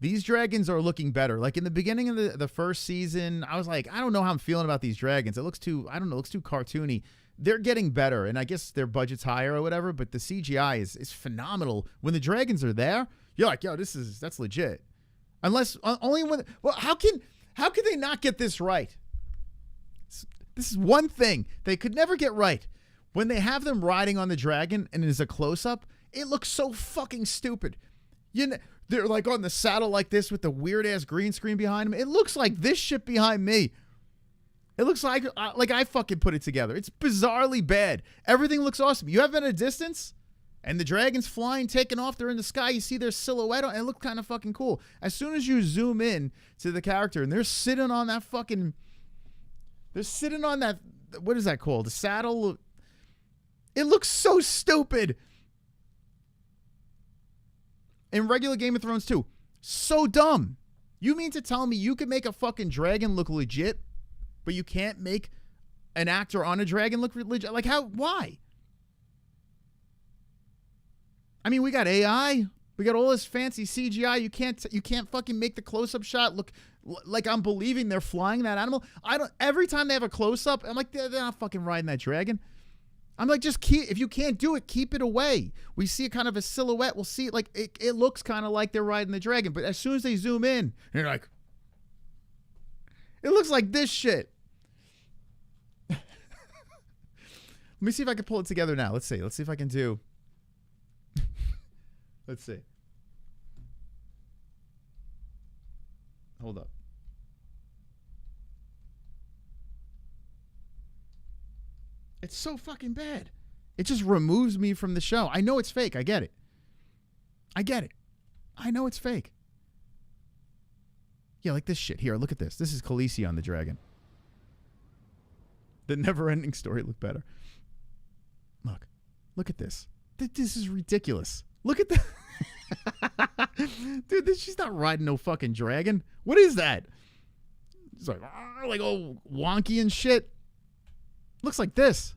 these dragons are looking better. Like in the beginning of the first season, I was like, I don't know how I'm feeling about these dragons. It looks too, I don't know, it looks too cartoony. They're getting better, and I guess their budget's higher or whatever, but the CGI is phenomenal. When the dragons are there, you're like, yo, that's legit. Unless, only when, well, how can they not get this right? This is one thing they could never get right. When they have them riding on the dragon and there's a close-up, it looks so fucking stupid. You know, they're like on the saddle like this with the weird-ass green screen behind them. It looks like this shit behind me. It looks like I fucking put it together. It's bizarrely bad. Everything looks awesome. You have it at a distance, and the dragon's flying, taking off. They're in the sky. You see their silhouette, and it looks kind of fucking cool. As soon as you zoom in to the character, and they're sitting on that fucking... They're sitting on that... What is that called? The saddle? It looks so stupid. In regular Game of Thrones too. So dumb. You mean to tell me you could make a fucking dragon look legit, but you can't make an actor on a dragon look legit? Like how? Why? I mean, we got AI. We got all this fancy CGI. You can't fucking make the close-up shot look like I'm believing they're flying that animal. Every time they have a close-up, I'm like, they're not fucking riding that dragon. I'm like, just if you can't do it, keep it away. We see a kind of a silhouette. We'll see it like it looks kind of like they're riding the dragon. But as soon as they zoom in, you're like, it looks like this shit. Let me see if I can pull it together now. Let's see. Let's see if I can do. Let's see. Hold up. It's so fucking bad. It just removes me from the show. I know it's fake. I get it. I know it's fake. Yeah, like this shit. Here, look at this. This is Khaleesi on the dragon. The never-ending story looked better. Look at this. This is ridiculous. Look at that. Dude, she's not riding no fucking dragon. What is that? It's like all wonky and shit. Looks like this.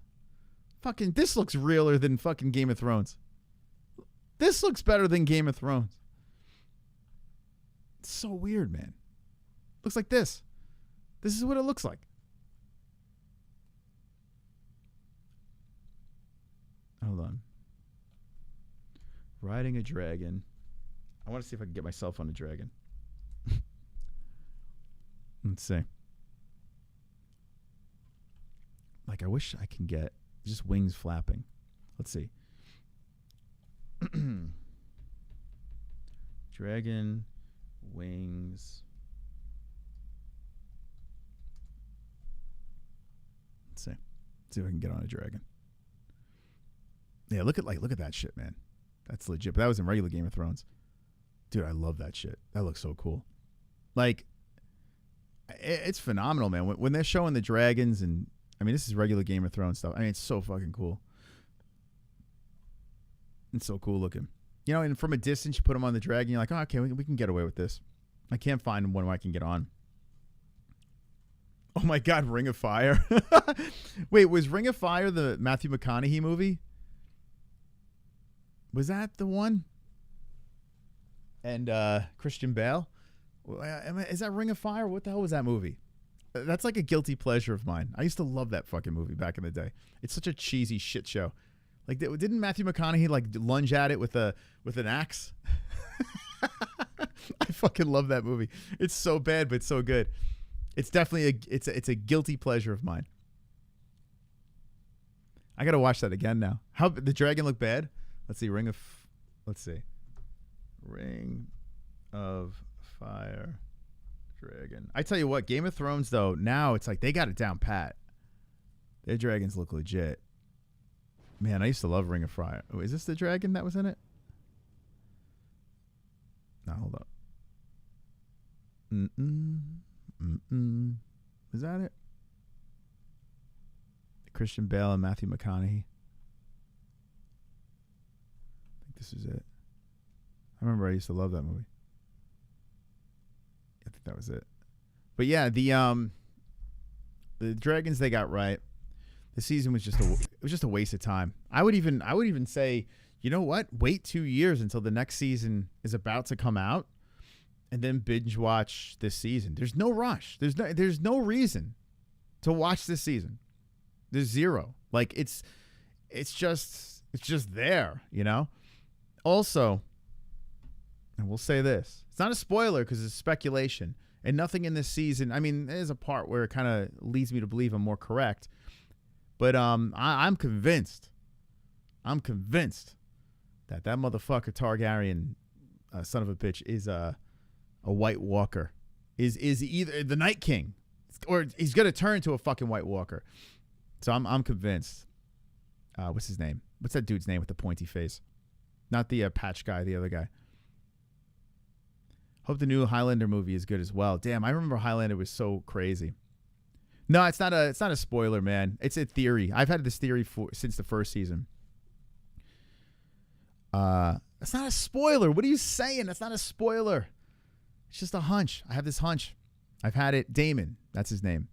Fucking, this looks realer than fucking Game of Thrones. This looks better than Game of Thrones. It's so weird, man. Looks like this. This is what it looks like. Hold on. Riding a dragon. I want to see if I can get myself on a dragon. Let's see. Like, I wish I can get just wings flapping. Let's see. Dragon wings. Let's see. Let's see if I can get on a dragon. Yeah, look at that shit, man. That's legit. But that was in regular Game of Thrones. Dude, I love that shit. That looks so cool. Like, it's phenomenal, man. When they're showing the dragons, and I mean, this is regular Game of Thrones stuff. I mean, it's so fucking cool. It's so cool looking. You know, and from a distance, you put them on the dragon, you're like, oh, okay, we can get away with this. I can't find one where I can get on. Oh my God, Ring of Fire. Wait, was Ring of Fire the Matthew McConaughey movie? Was that the one? And Christian Bale? Is that Ring of Fire? What the hell was that movie? That's like a guilty pleasure of mine. I used to love that fucking movie back in the day. It's such a cheesy shit show. Like, didn't Matthew McConaughey like lunge at it with an axe? I fucking love that movie. It's so bad, but so good. It's definitely it's a guilty pleasure of mine. I gotta watch that again now. How the dragon look bad? Let's see. Ring of Fire dragon. I tell you what, Game of Thrones though, now it's like they got it down pat. Their dragons look legit. Man, I used to love Ring of Fire. Oh, is this the dragon that was in it? No, hold up. Is that it? Christian Bale and Matthew McConaughey. I think this is it. I remember I used to love that movie. I think that was it. But yeah, the dragons they got right. The season was just a waste of time. I would even say, you know what? Wait 2 years until the next season is about to come out, and then binge watch this season. There's no rush. There's no reason to watch this season. There's zero. Like it's just there, you know? Also, and we'll say this. It's not a spoiler because it's speculation. And nothing in this season, I mean, there's a part where it kind of leads me to believe I'm more correct. But I'm convinced. I'm convinced that motherfucker Targaryen, son of a bitch, is a White Walker. Is either the Night King, or he's gonna turn into a fucking White Walker. So I'm convinced. What's his name? What's that dude's name with the pointy face? Not the patch guy, the other guy. Hope the new Highlander movie is good as well. Damn, I remember Highlander was so crazy. No, it's not a spoiler, man. It's a theory. I've had this theory since the first season. That's not a spoiler. What are you saying? That's not a spoiler. It's just a hunch. I have this hunch. I've had it. Damon, that's his name.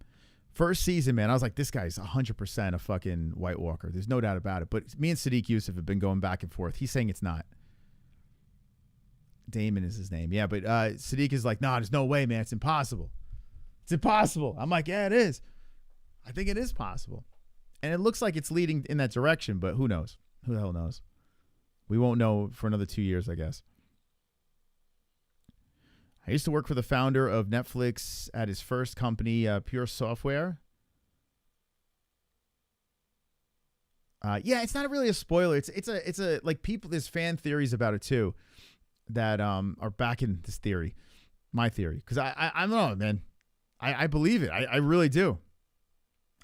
First season, man, I was like, this guy's 100% a fucking White Walker. There's no doubt about it. But me and Sadiq Yusuf have been going back and forth. He's saying it's not. Damon is his name. Yeah, but Sadiq is like, nah, there's no way, man. It's impossible. It's impossible. I'm like, yeah, it is. I think it is possible. And it looks like it's leading in that direction, but who knows? Who the hell knows? We won't know for another 2 years, I guess. I used to work for the founder of Netflix at his first company, Pure Software. Yeah, it's not really a spoiler. It's a like people. There's fan theories about it too, that are backing this theory, my theory, because I don't know, man. I believe it. I really do.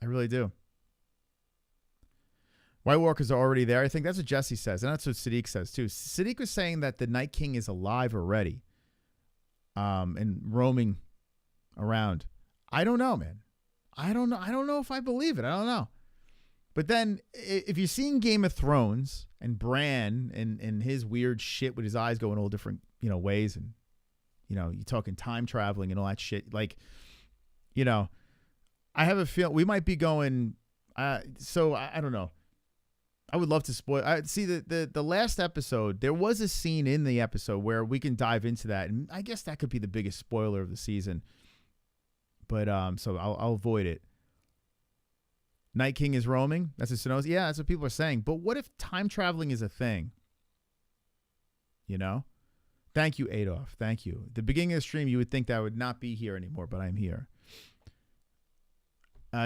I really do. White Walkers are already there. I think that's what Jesse says, and that's what Sadiq says too. Sadiq was saying that the Night King is alive already, and roaming around. I don't know, man. I don't know. I don't know if I believe it. I don't know. But then, if you've seen Game of Thrones and Bran and his weird shit with his eyes going all different, ways, and you're talking time traveling and all that shit, like, I have a feel we might be going. So I don't know. I would love to spoil. I see the last episode. There was a scene in the episode where we can dive into that, and I guess that could be the biggest spoiler of the season. But so I'll avoid it. Night King is roaming. That's what Sonos. Yeah, that's what people are saying. But what if time traveling is a thing? You know? Thank you, Adolf. Thank you. At the beginning of the stream, you would think that I would not be here anymore, but I'm here.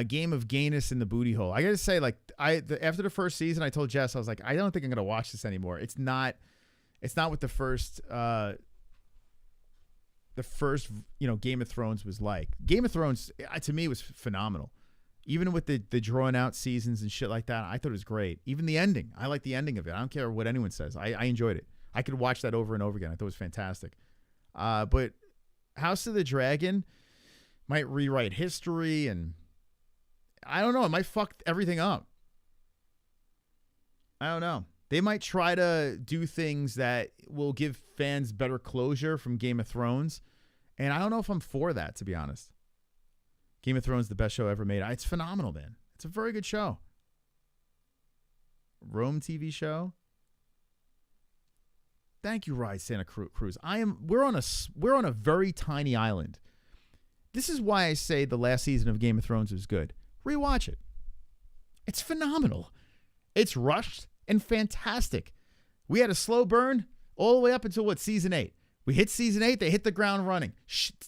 Game of Gayness in the booty hole. I gotta say, like, after the first season, I told Jess, I was like, I don't think I'm gonna watch this anymore. It's not what the first Game of Thrones was like. Game of Thrones to me was phenomenal. Even with the drawn out seasons and shit like that, I thought it was great. Even the ending, I like the ending of it. I don't care what anyone says. I enjoyed it. I could watch that over and over again. I thought it was fantastic. But House of the Dragon might rewrite history, and I don't know. It might fuck everything up. I don't know. They might try to do things that will give fans better closure from Game of Thrones. And I don't know if I'm for that, to be honest. Game of Thrones, the best show ever made. It's phenomenal, man. It's a very good show. Rome TV show. Thank you, Ride Santa Cruz. We're on a very tiny island. This is why I say the last season of Game of Thrones was good. Rewatch it. It's phenomenal. It's rushed and fantastic. We had a slow burn all the way up until season 8. We hit season 8. They hit the ground running.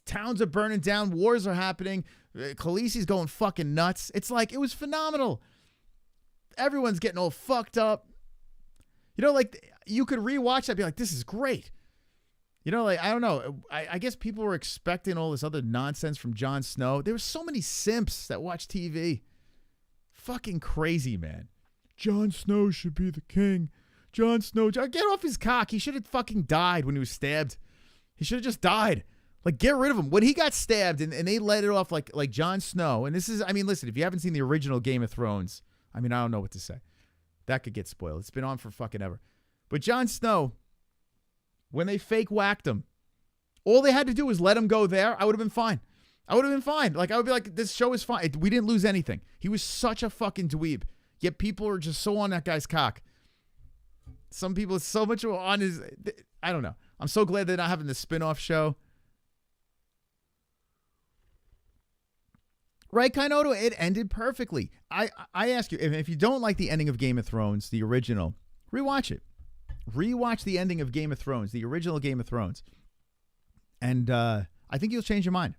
Towns are burning down. Wars are happening. Khaleesi's going fucking nuts. It's like, it was phenomenal. Everyone's getting all fucked up. You know, like, you could rewatch that and be like, this is great. You know, like, I don't know. I guess people were expecting all this other nonsense from Jon Snow. There were so many simps that watch TV. Fucking crazy, man. Jon Snow should be the king. Jon Snow, get off his cock. He should have fucking died when he was stabbed. He should have just died. Like, get rid of him. When he got stabbed and they let it off like Jon Snow, and this is, I mean, listen, if you haven't seen the original Game of Thrones, I mean, I don't know what to say. That could get spoiled. It's been on for fucking ever. But Jon Snow, when they fake whacked him, all they had to do was let him go there. I would have been fine. Like, I would be like, this show is fine. We didn't lose anything. He was such a fucking dweeb. Yet people are just so on that guy's cock. Some people are so much on his... I don't know. I'm so glad they're not having the spin-off show. Right, Kainoto? It ended perfectly. I ask you, if you don't like the ending of Game of Thrones, the original, rewatch it. Rewatch the ending of Game of Thrones, the original Game of Thrones. And I think you'll change your mind.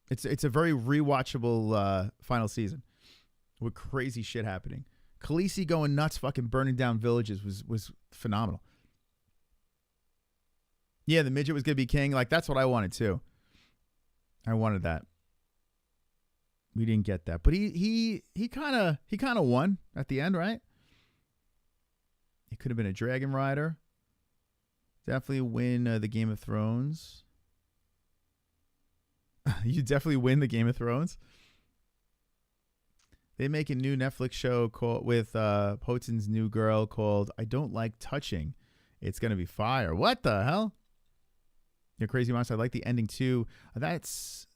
It's a very rewatchable final season with crazy shit happening. Khaleesi going nuts, fucking burning down villages was phenomenal. Yeah, the midget was gonna be king. Like, that's what I wanted too. I wanted that. We didn't get that, but he kind of won at the end, right? He could have been a dragon rider. Definitely win the Game of Thrones. You definitely win the Game of Thrones. They make a new Netflix show with Potin's new girl called I Don't Like Touching. It's going to be fire. What the hell? You're crazy, Moss. I like the ending too. That's...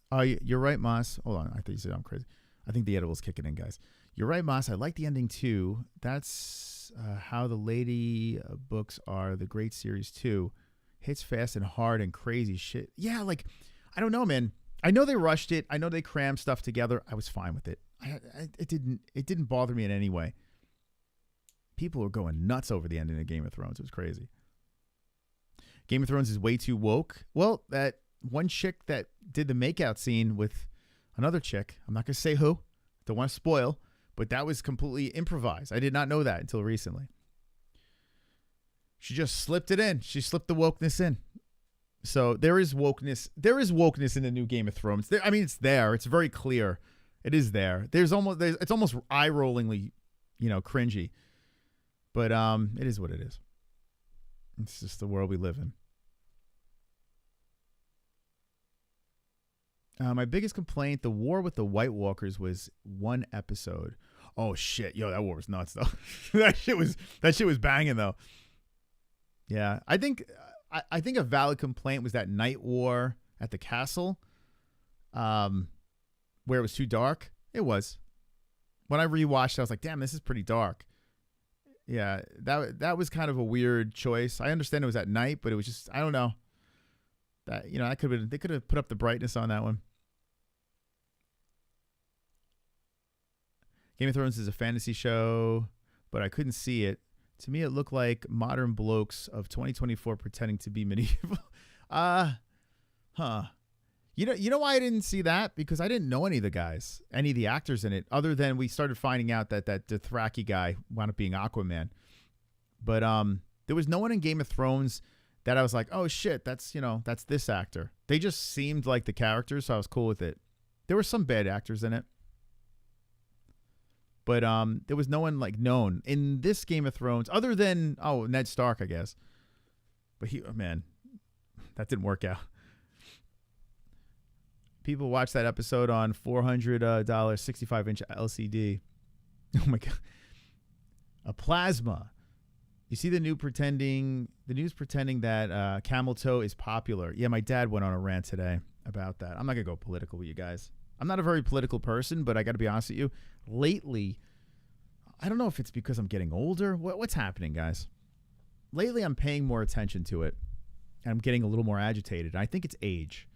you're right, Moss. Hold on. I thought you said I'm crazy. I think the edible's kicking in, guys. You're right, Moss. I like the ending too. That's how the lady books are. The great series too. Hits fast and hard and crazy shit. Yeah, like, I don't know, man. I know they rushed it. I know they crammed stuff together. I was fine with it. It didn't bother me in any way. People were going nuts over the ending of Game of Thrones. It was crazy. Game of Thrones is way too woke. Well, that one chick that did the makeout scene with another chick, I'm not going to say who, don't want to spoil, but that was completely improvised. I did not know that until recently. She just slipped it in. She slipped the wokeness in. So there is wokeness. There is wokeness in the new Game of Thrones. I mean, it's there. It's very clear. It is there. It's almost eye-rollingly, cringy. But it is what it is. It's just the world we live in. My biggest complaint, the war with the White Walkers was one episode. Oh shit, yo, that war was nuts though. that shit was banging though. Yeah, I think a valid complaint was that night war at the castle, where it was too dark. It was. When I rewatched, I was like, damn, this is pretty dark. Yeah, that was kind of a weird choice. I understand it was at night, but it was just, I don't know. That, you know, that could have been, they could have put up the brightness on that one. Game of Thrones is a fantasy show, but I couldn't see it. To me, it looked like modern blokes of 2024 pretending to be medieval. You know why I didn't see that? Because I didn't know any of the guys, any of the actors in it, other than we started finding out that Dothraki guy wound up being Aquaman. But there was no one in Game of Thrones that I was like, oh shit, that's this actor. They just seemed like the characters, so I was cool with it. There were some bad actors in it. But there was no one like known in this Game of Thrones other than Ned Stark, I guess. But man, that didn't work out. People watched that episode on $400 65-inch LCD. Oh my god, a plasma. You see the news pretending that camel toe is popular. Yeah, my dad went on a rant today about that. I'm not gonna go political with you guys. I'm not a very political person, but I got to be honest with you. Lately, I don't know if it's because I'm getting older. What's happening, guys? Lately, I'm paying more attention to it, and I'm getting a little more agitated. I think it's age.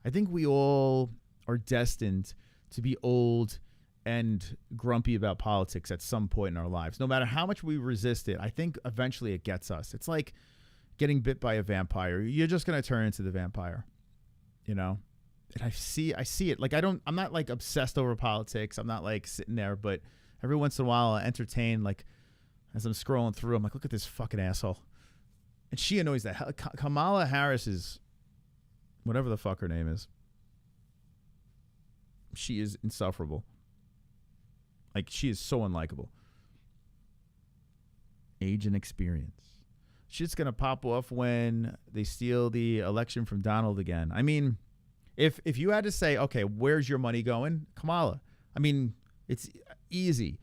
I think we all are destined to be old and grumpy about politics at some point in our lives. No matter how much we resist it, I think eventually it gets us. It's like getting bit by a vampire. You're just going to turn into the vampire, you know? And I see it. Like, I'm not like obsessed over politics. I'm not like sitting there, but every once in a while I entertain, like, as I'm scrolling through, I'm like, look at this fucking asshole. And she annoys the hell. Kamala Harris is, whatever the fuck her name is, she is insufferable. Like, she is so unlikable. Age and experience. Shit's gonna pop off when they steal the election from Donald again. I mean, if you had to say, okay, where's your money going? Kamala. I mean, it's easy.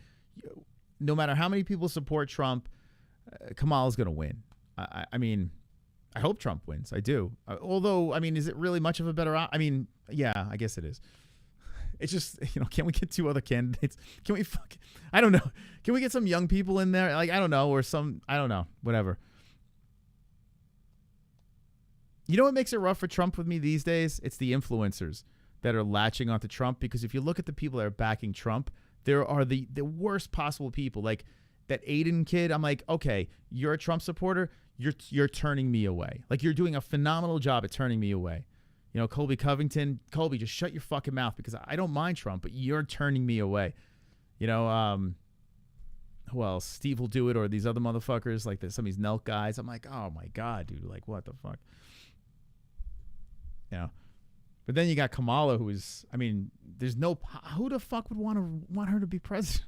No matter how many people support Trump, Kamala's going to win. I mean, I hope Trump wins. I do. Although, I mean, is it really much of a better I mean, yeah, I guess it is. It's just, can we get 2 other candidates? Can we I don't know. Can we get some young people in there? Like, I don't know. Or I don't know. Whatever. You know what makes it rough for Trump with me these days? It's the influencers that are latching onto Trump, because if you look at the people that are backing Trump, there are the worst possible people. Like that Aiden kid, I'm like, okay, you're a Trump supporter, you're turning me away. Like, you're doing a phenomenal job at turning me away. Colby Covington, Colby, just shut your fucking mouth, because I don't mind Trump, but you're turning me away. Who else? Steve will do it, or these other motherfuckers, like some of these Nelk guys. I'm like, oh my God, dude, like, what the fuck? But then you got Kamala, who is, I mean, there's no, who the fuck would want her to be president?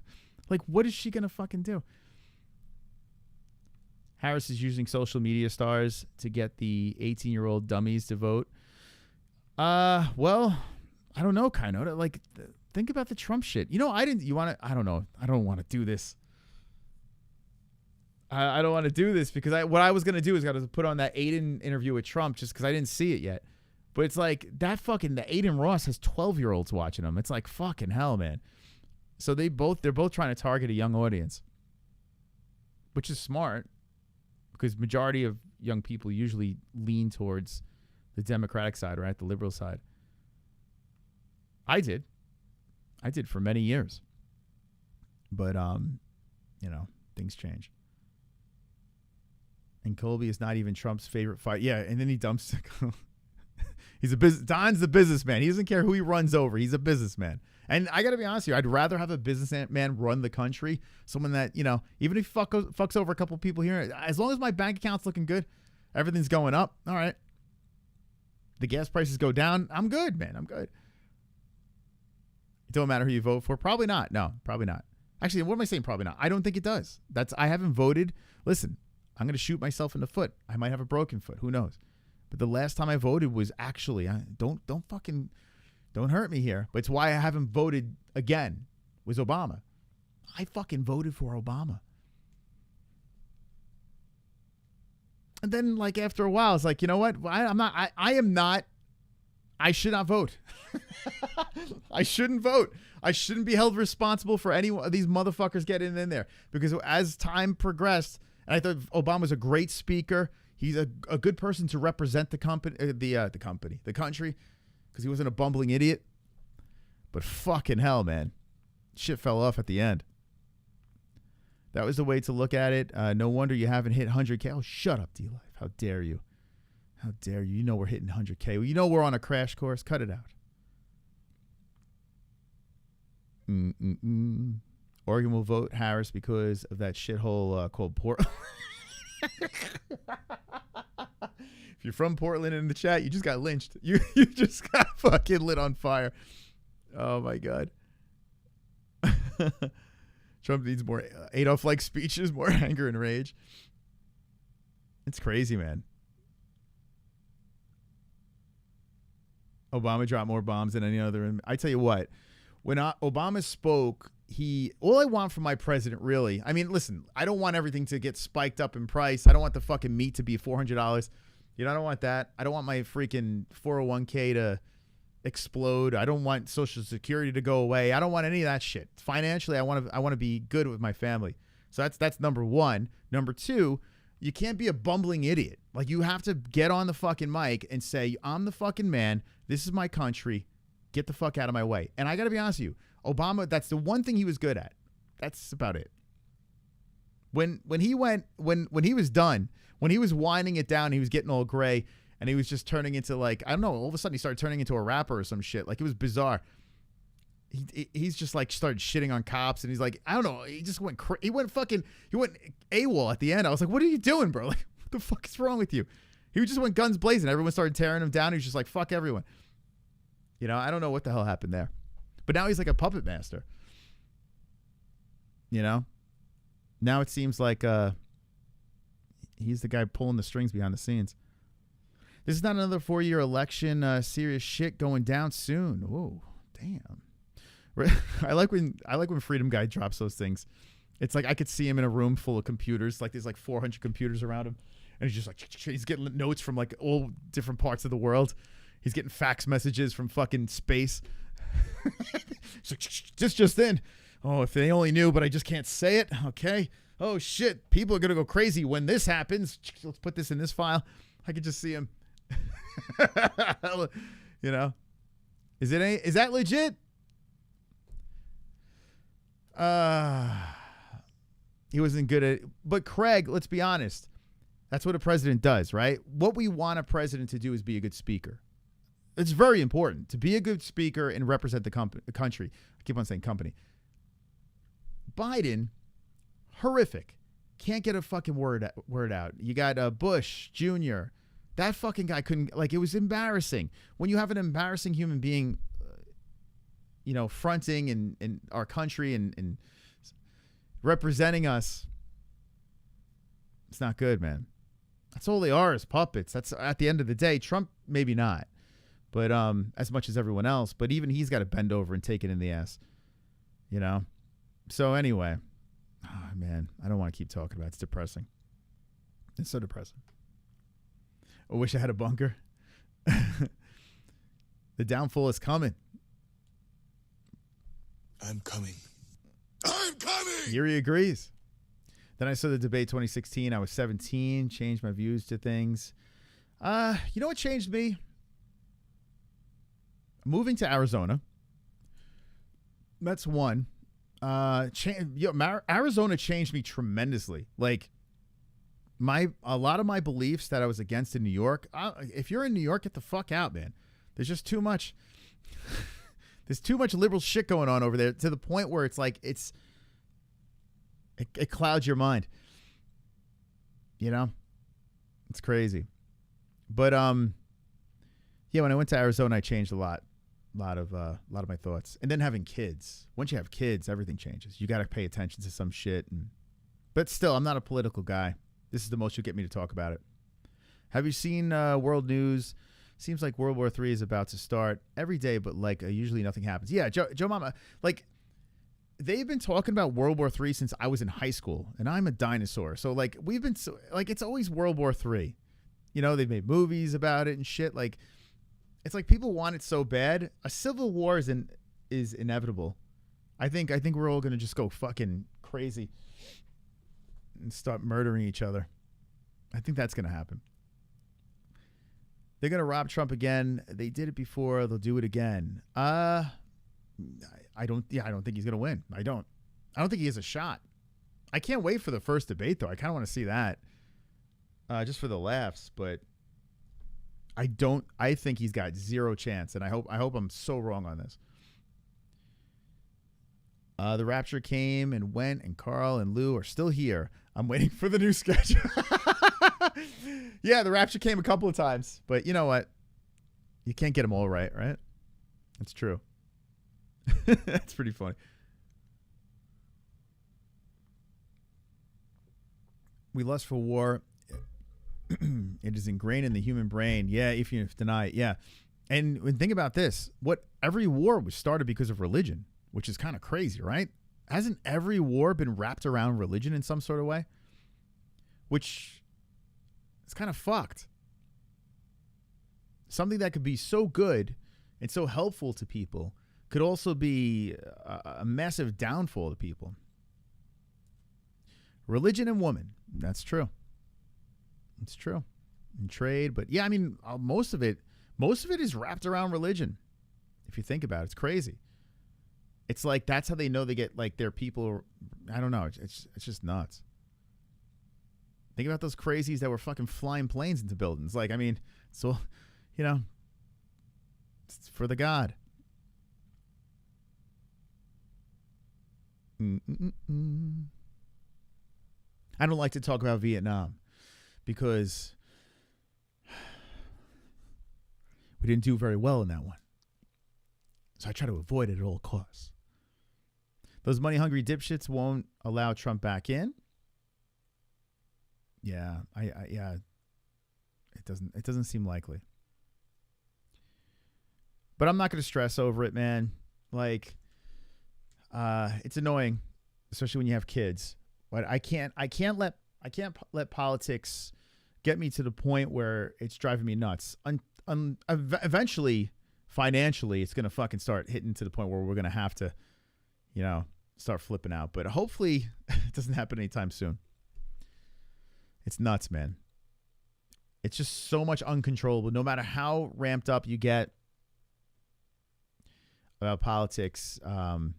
Like, what is she going to fucking do? Harris is using social media stars to get the 18-year-old dummies to vote. Well, I don't know, kind of. Like, think about the Trump shit. I don't know. I don't want to do this. I don't want to do this, because what I was going to do is got to put on that Aiden interview with Trump, just because I didn't see it yet. But it's like the Aiden Ross has 12-year-olds watching him. It's like, fucking hell, man. So they're both trying to target a young audience, which is smart, because majority of young people usually lean towards the Democratic side, right? The liberal side. I did for many years. But, things change. And Colby is not even Trump's favorite fight. Yeah, and then he dumps Don's the businessman. He doesn't care who he runs over. He's a businessman. And I got to be honest with you, I'd rather have a businessman run the country, someone that, even if he fucks over a couple people here, as long as my bank account's looking good, everything's going up, all right. The gas prices go down, I'm good, man. I'm good. It don't matter who you vote for. Probably not. No, probably not. Actually, what am I saying? Probably not. I don't think it does. I haven't voted. Listen, I'm going to shoot myself in the foot. I might have a broken foot. Who knows? But the last time I voted was actually, don't hurt me here. But it's why I haven't voted again, was Obama. I fucking voted for Obama. And then, like, after a while, it's like, you know what? I should not vote. I shouldn't vote. I shouldn't be held responsible for any of these motherfuckers getting in there, because as time progressed, and I thought Obama was a great speaker. He's a good person to represent the company, the country, because he wasn't a bumbling idiot. But fucking hell, man, shit fell off at the end. That was the way to look at it. No wonder you haven't hit 100K. Oh, shut up, D-Life. How dare you? How dare you? You know we're hitting 100K. Well, you know we're on a crash course. Cut it out. Oregon will vote Harris because of that shithole called Portland. If you're from Portland in the chat, you just got lynched. You just got fucking lit on fire. Oh, my God. Trump needs more Adolf-like speeches, more anger and rage. It's crazy, man. Obama dropped more bombs than any other. I tell you what, when Obama spoke, all I want from my president, really, I mean, listen, I don't want everything to get spiked up in price. I don't want the fucking meat to be $400. You know, I don't want that. I don't want my freaking 401k to explode. I don't want Social Security to go away. I don't want any of that shit. Financially, I want to be good with my family. So that's number one. Number two, you can't be a bumbling idiot. Like, you have to get on the fucking mic and say, I'm the fucking man. This is my country. Get the fuck out of my way. And I got to be honest with you, Obama, that's the one thing he was good at. That's about it. When he was done, when he was winding it down, he was getting all gray, and he was just turning into, like, I don't know, all of a sudden he started turning into a rapper or some shit. Like, it was bizarre. He's just, like, started shitting on cops, and he's like, I don't know, he just went he went AWOL at the end. I was like, what are you doing, bro? Like, what the fuck is wrong with you? He just went guns blazing. Everyone started tearing him down. He was just like, fuck everyone. You know, I don't know what the hell happened there. But now he's like a puppet master. You know? Now it seems like he's the guy pulling the strings behind the scenes. This is not another 4-year election. Serious shit going down soon. Oh, damn. I like when Freedom Guy drops those things. It's like I could see him in a room full of computers. Like, there's like 400 computers around him. And he's just like, he's getting notes from like all different parts of the world. He's getting fax messages from fucking space. It's like, just in. Oh, if they only knew, but I just can't say it. Okay. Oh, shit. People are going to go crazy when this happens. Let's put this in this file. I could just see him. You know? Is that legit? He wasn't good at it. But Craig, let's be honest. That's what a president does, right? What we want a president to do is be a good speaker. It's very important to be a good speaker and represent the country. I keep on saying company. Biden, horrific. Can't get a fucking word out. You got Bush Jr. That fucking guy couldn't, like, it was embarrassing. When you have an embarrassing human being, you know, fronting in our country and representing us, it's not good, man. That's all they are, is puppets. That's, at the end of the day. Trump, maybe not. But as much as everyone else. But even he's got to bend over and take it in the ass. You know? So anyway. Oh, man. I don't want to keep talking about it. It's depressing. It's so depressing. I wish I had a bunker. The downfall is coming. I'm coming. I'm coming! Yuri agrees. Then I saw the debate 2016. I was 17. Changed my views to things. You know what changed me? Moving to Arizona. That's one. Arizona changed me tremendously. Like, a lot of my beliefs that I was against in New York. If you're in New York, get the fuck out, man. There's just too much. There's too much liberal shit going on over there, to the point where it's like it clouds your mind. You know, it's crazy. But yeah, when I went to Arizona, I changed a lot of my thoughts. And then having kids. Once you have kids, everything changes. You got to pay attention to some shit. But still, I'm not a political guy. This is the most you'll get me to talk about it. Have you seen world news? Seems like World War III is about to start every day, but like usually nothing happens. Yeah, Joe Mama, like, they've been talking about World War III since I was in high school, and I'm a dinosaur. So like it's always World War III. You know, they've made movies about it and shit. Like, it's like people want it so bad. A civil war is inevitable. I think we're all gonna just go fucking crazy and start murdering each other. I think that's gonna happen. They're gonna rob Trump again. They did it before. They'll do it again. I don't think he's gonna win. I don't think he has a shot. I can't wait for the first debate though. I kind of want to see that, just for the laughs. But I think he's got zero chance, and I hope I'm so wrong on this. The rapture came and went, and Carl and Lou are still here. I'm waiting for the new schedule. Yeah, the rapture came a couple of times, but you know what? You can't get them all right, right? That's true. That's pretty funny. We lust for war. It is ingrained in the human brain. Yeah, if you deny it. Yeah. And think about this. Every war was started because of religion, which is kind of crazy, right? Hasn't every war been wrapped around religion in some sort of way? Which is kind of fucked. Something that could be so good and so helpful to people could also be a massive downfall to people. Religion and woman. That's true. It's true. And trade, but yeah, I mean, most of it is wrapped around religion. If you think about it, it's crazy. It's like that's how they know they get like their people. I don't know. It's just nuts. Think about those crazies that were fucking flying planes into buildings. Like, I mean, so you know, it's for the God. I don't like to talk about Vietnam because we didn't do very well in that one. So I try to avoid it at all costs. Those money-hungry dipshits won't allow Trump back in. Yeah, yeah. It doesn't seem likely. But I'm not going to stress over it, man. Like, it's annoying, especially when you have kids. But I can't let politics get me to the point where it's driving me nuts. Eventually, financially, it's going to fucking start hitting to the point where we're going to have to, you know, start flipping out. But hopefully it doesn't happen anytime soon. It's nuts, man. It's just so much uncontrollable. No matter how ramped up you get about politics, there's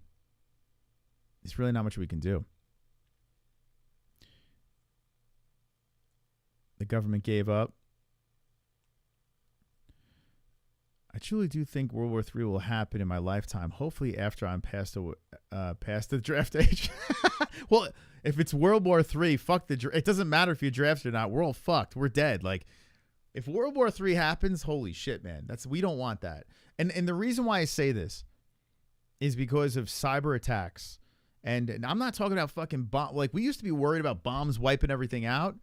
really not much we can do. The government gave up. I truly do think World War III will happen in my lifetime. Hopefully after I'm past the draft age. Well, if it's World War III, fuck the draft. It doesn't matter if you're drafted or not. We're all fucked. We're dead. Like, if World War III happens, holy shit, man. We don't want that. And the reason why I say this is because of cyber attacks. And I'm not talking about fucking bomb. Like, we used to be worried about bombs wiping everything out.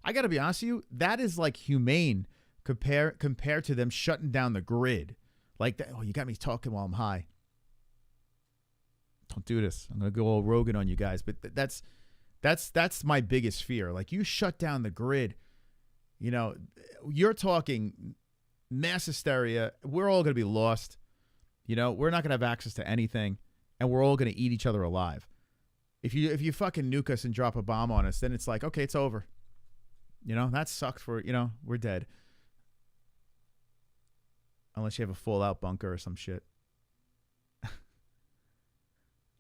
I got to be honest with you, that is like humane compared to them shutting down the grid. Like that. Oh, you got me talking while I'm high. Don't do this. I'm going to go all Rogan on you guys. But that's my biggest fear. Like, you shut down the grid, you know, you're talking mass hysteria. We're all going to be lost. You know, we're not going to have access to anything, and we're all going to eat each other alive. If you fucking nuke us and drop a bomb on us, then it's like, okay, it's over. You know, that sucks for, you know, we're dead. Unless you have a fallout bunker or some shit.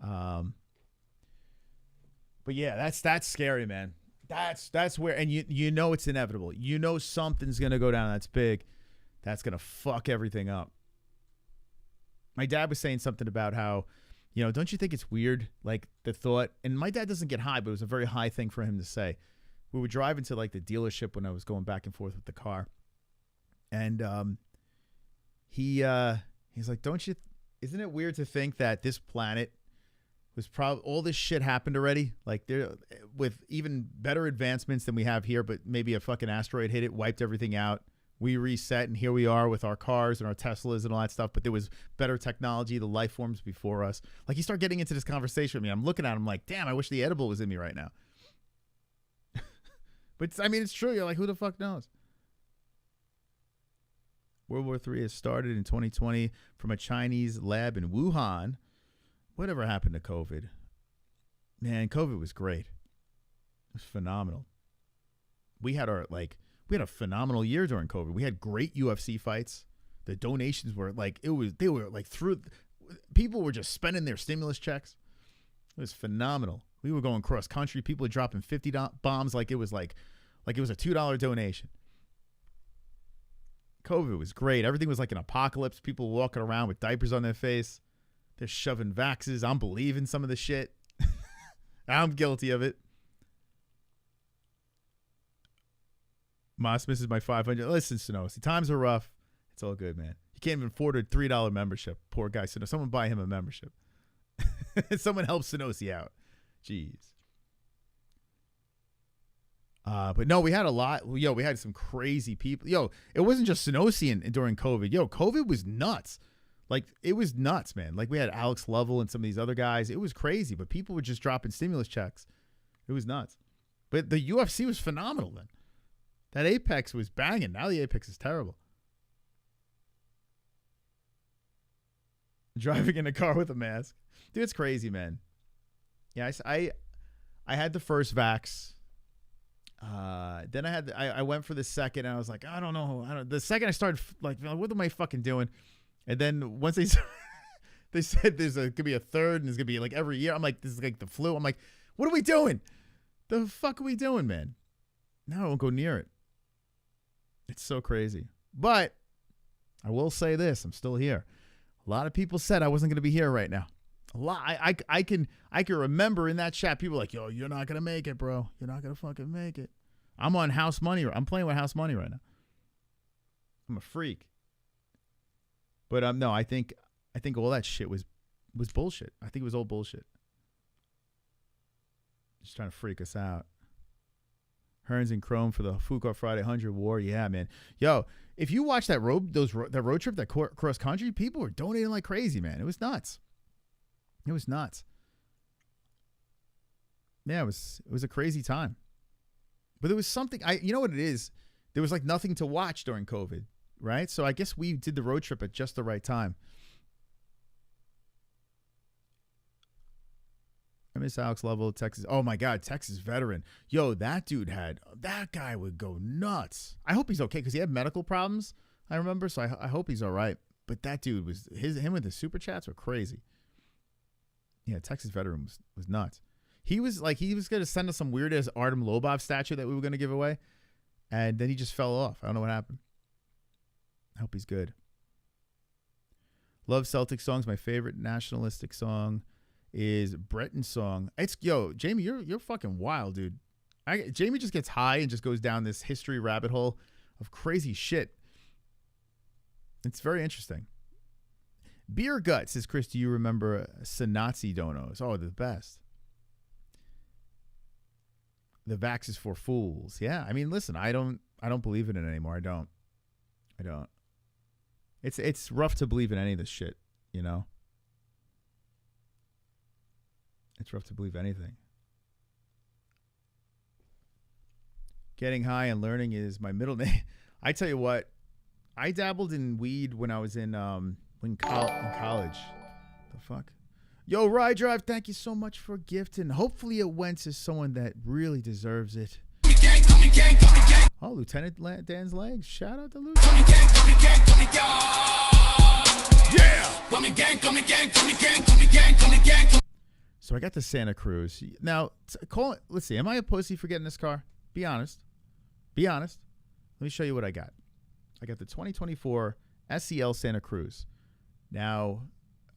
But yeah, that's scary, man. That's where, and you know it's inevitable. You know something's gonna go down that's big, that's gonna fuck everything up. My dad was saying something about how, you know, don't you think it's weird, like the thought, and my dad doesn't get high, but it was a very high thing for him to say. We were driving to like the dealership when I was going back and forth with the car, and he's like, isn't it weird to think that this planet was probably, all this shit happened already, like there, with even better advancements than we have here, but maybe a fucking asteroid hit it, wiped everything out, we reset, and here we are with our cars and our Teslas and all that stuff, but there was better technology, the life forms before us. Like, you start getting into this conversation with me, I'm looking at him like, damn, I wish the edible was in me right now. But I mean, it's true. You're like, who the fuck knows? World War III has started in 2020 from a Chinese lab in Wuhan. whatever happened to COVID? Man, COVID was great. It was phenomenal. We had a phenomenal year during COVID. We had great UFC fights. The donations were people were just spending their stimulus checks. It was phenomenal. We were going cross country. People were dropping 50 bombs like it was a $2 donation. COVID was great. Everything was like an apocalypse. People walking around with diapers on their face. They're shoving vaxes. I'm believing some of the shit. I'm guilty of it. Moss misses my 500. Listen, Sonosi, times are rough. It's all good, man. You can't even afford a $3 membership. Poor guy. So someone buy him a membership. Someone help Sonosi out. Jeez. But no, we had a lot. Yo, we had some crazy people. Yo, it wasn't just Sonosi during COVID. Yo, COVID was nuts. Like, it was nuts, man. Like, we had Alex Lovell and some of these other guys. It was crazy, but people were just dropping stimulus checks. It was nuts. But the UFC was phenomenal then. That Apex was banging. Now the Apex is terrible. Driving in a car with a mask. Dude, it's crazy, man. Yeah, I had the first vax. Then I went for the second, and I was like, I don't know. The second I started, like, what am I fucking doing? And then once they said could be a third, and there's going to be like every year. I'm like, this is like the flu. I'm like, what are we doing? The fuck are we doing, man? Now I won't go near it. It's so crazy. But I will say this. I'm still here. A lot of people said I wasn't going to be here right now. A lot. I can remember in that chat, people were like, yo, you're not going to make it, bro. You're not going to fucking make it. I'm on house money. I'm playing with house money right now. I'm a freak. But no, I think all that shit was bullshit. I think it was all bullshit. Just trying to freak us out. Hearns and Chrome for the Fuqua Friday 100 war. Yeah, man. Yo, if you watch that road trip, that cross country, people were donating like crazy, man. It was nuts. It was nuts. Yeah, it was a crazy time. But there was something, you know what it is? There was like nothing to watch during COVID, right? So I guess we did the road trip at just the right time. I miss Alex Lovell, Texas. Oh my God, Texas veteran. Yo, that guy would go nuts. I hope he's okay because he had medical problems, I remember. So I hope he's all right. But that dude him with the super chats were crazy. Yeah, Texas veteran was nuts. He was going to send us some weird ass Artem Lobov statue that we were going to give away. And then he just fell off. I don't know what happened. I hope he's good. Love Celtic songs. My favorite nationalistic song is Breton's song. Jamie, you're fucking wild, dude. Jamie just gets high and just goes down this history rabbit hole of crazy shit. It's very interesting. Beer Gut says, Chris, do you remember Sanatsi donos? Oh, the best. The vax is for fools. Yeah, I mean, listen, I don't believe in it anymore. I don't. It's rough to believe in any of this shit, you know? It's rough to believe anything. Getting high and learning is my middle name. I tell you what, I dabbled in weed when I was in college. The fuck? Yo, Ride Drive, thank you so much for gifting. Hopefully it went to someone that really deserves it. Oh, Lieutenant Dan's legs. Shout out to Lieutenant. Yeah! So I got to Santa Cruz. Now, let's see. Am I a pussy for getting this car? Be honest. Let me show you what I got. I got the 2024 SEL Santa Cruz. Now,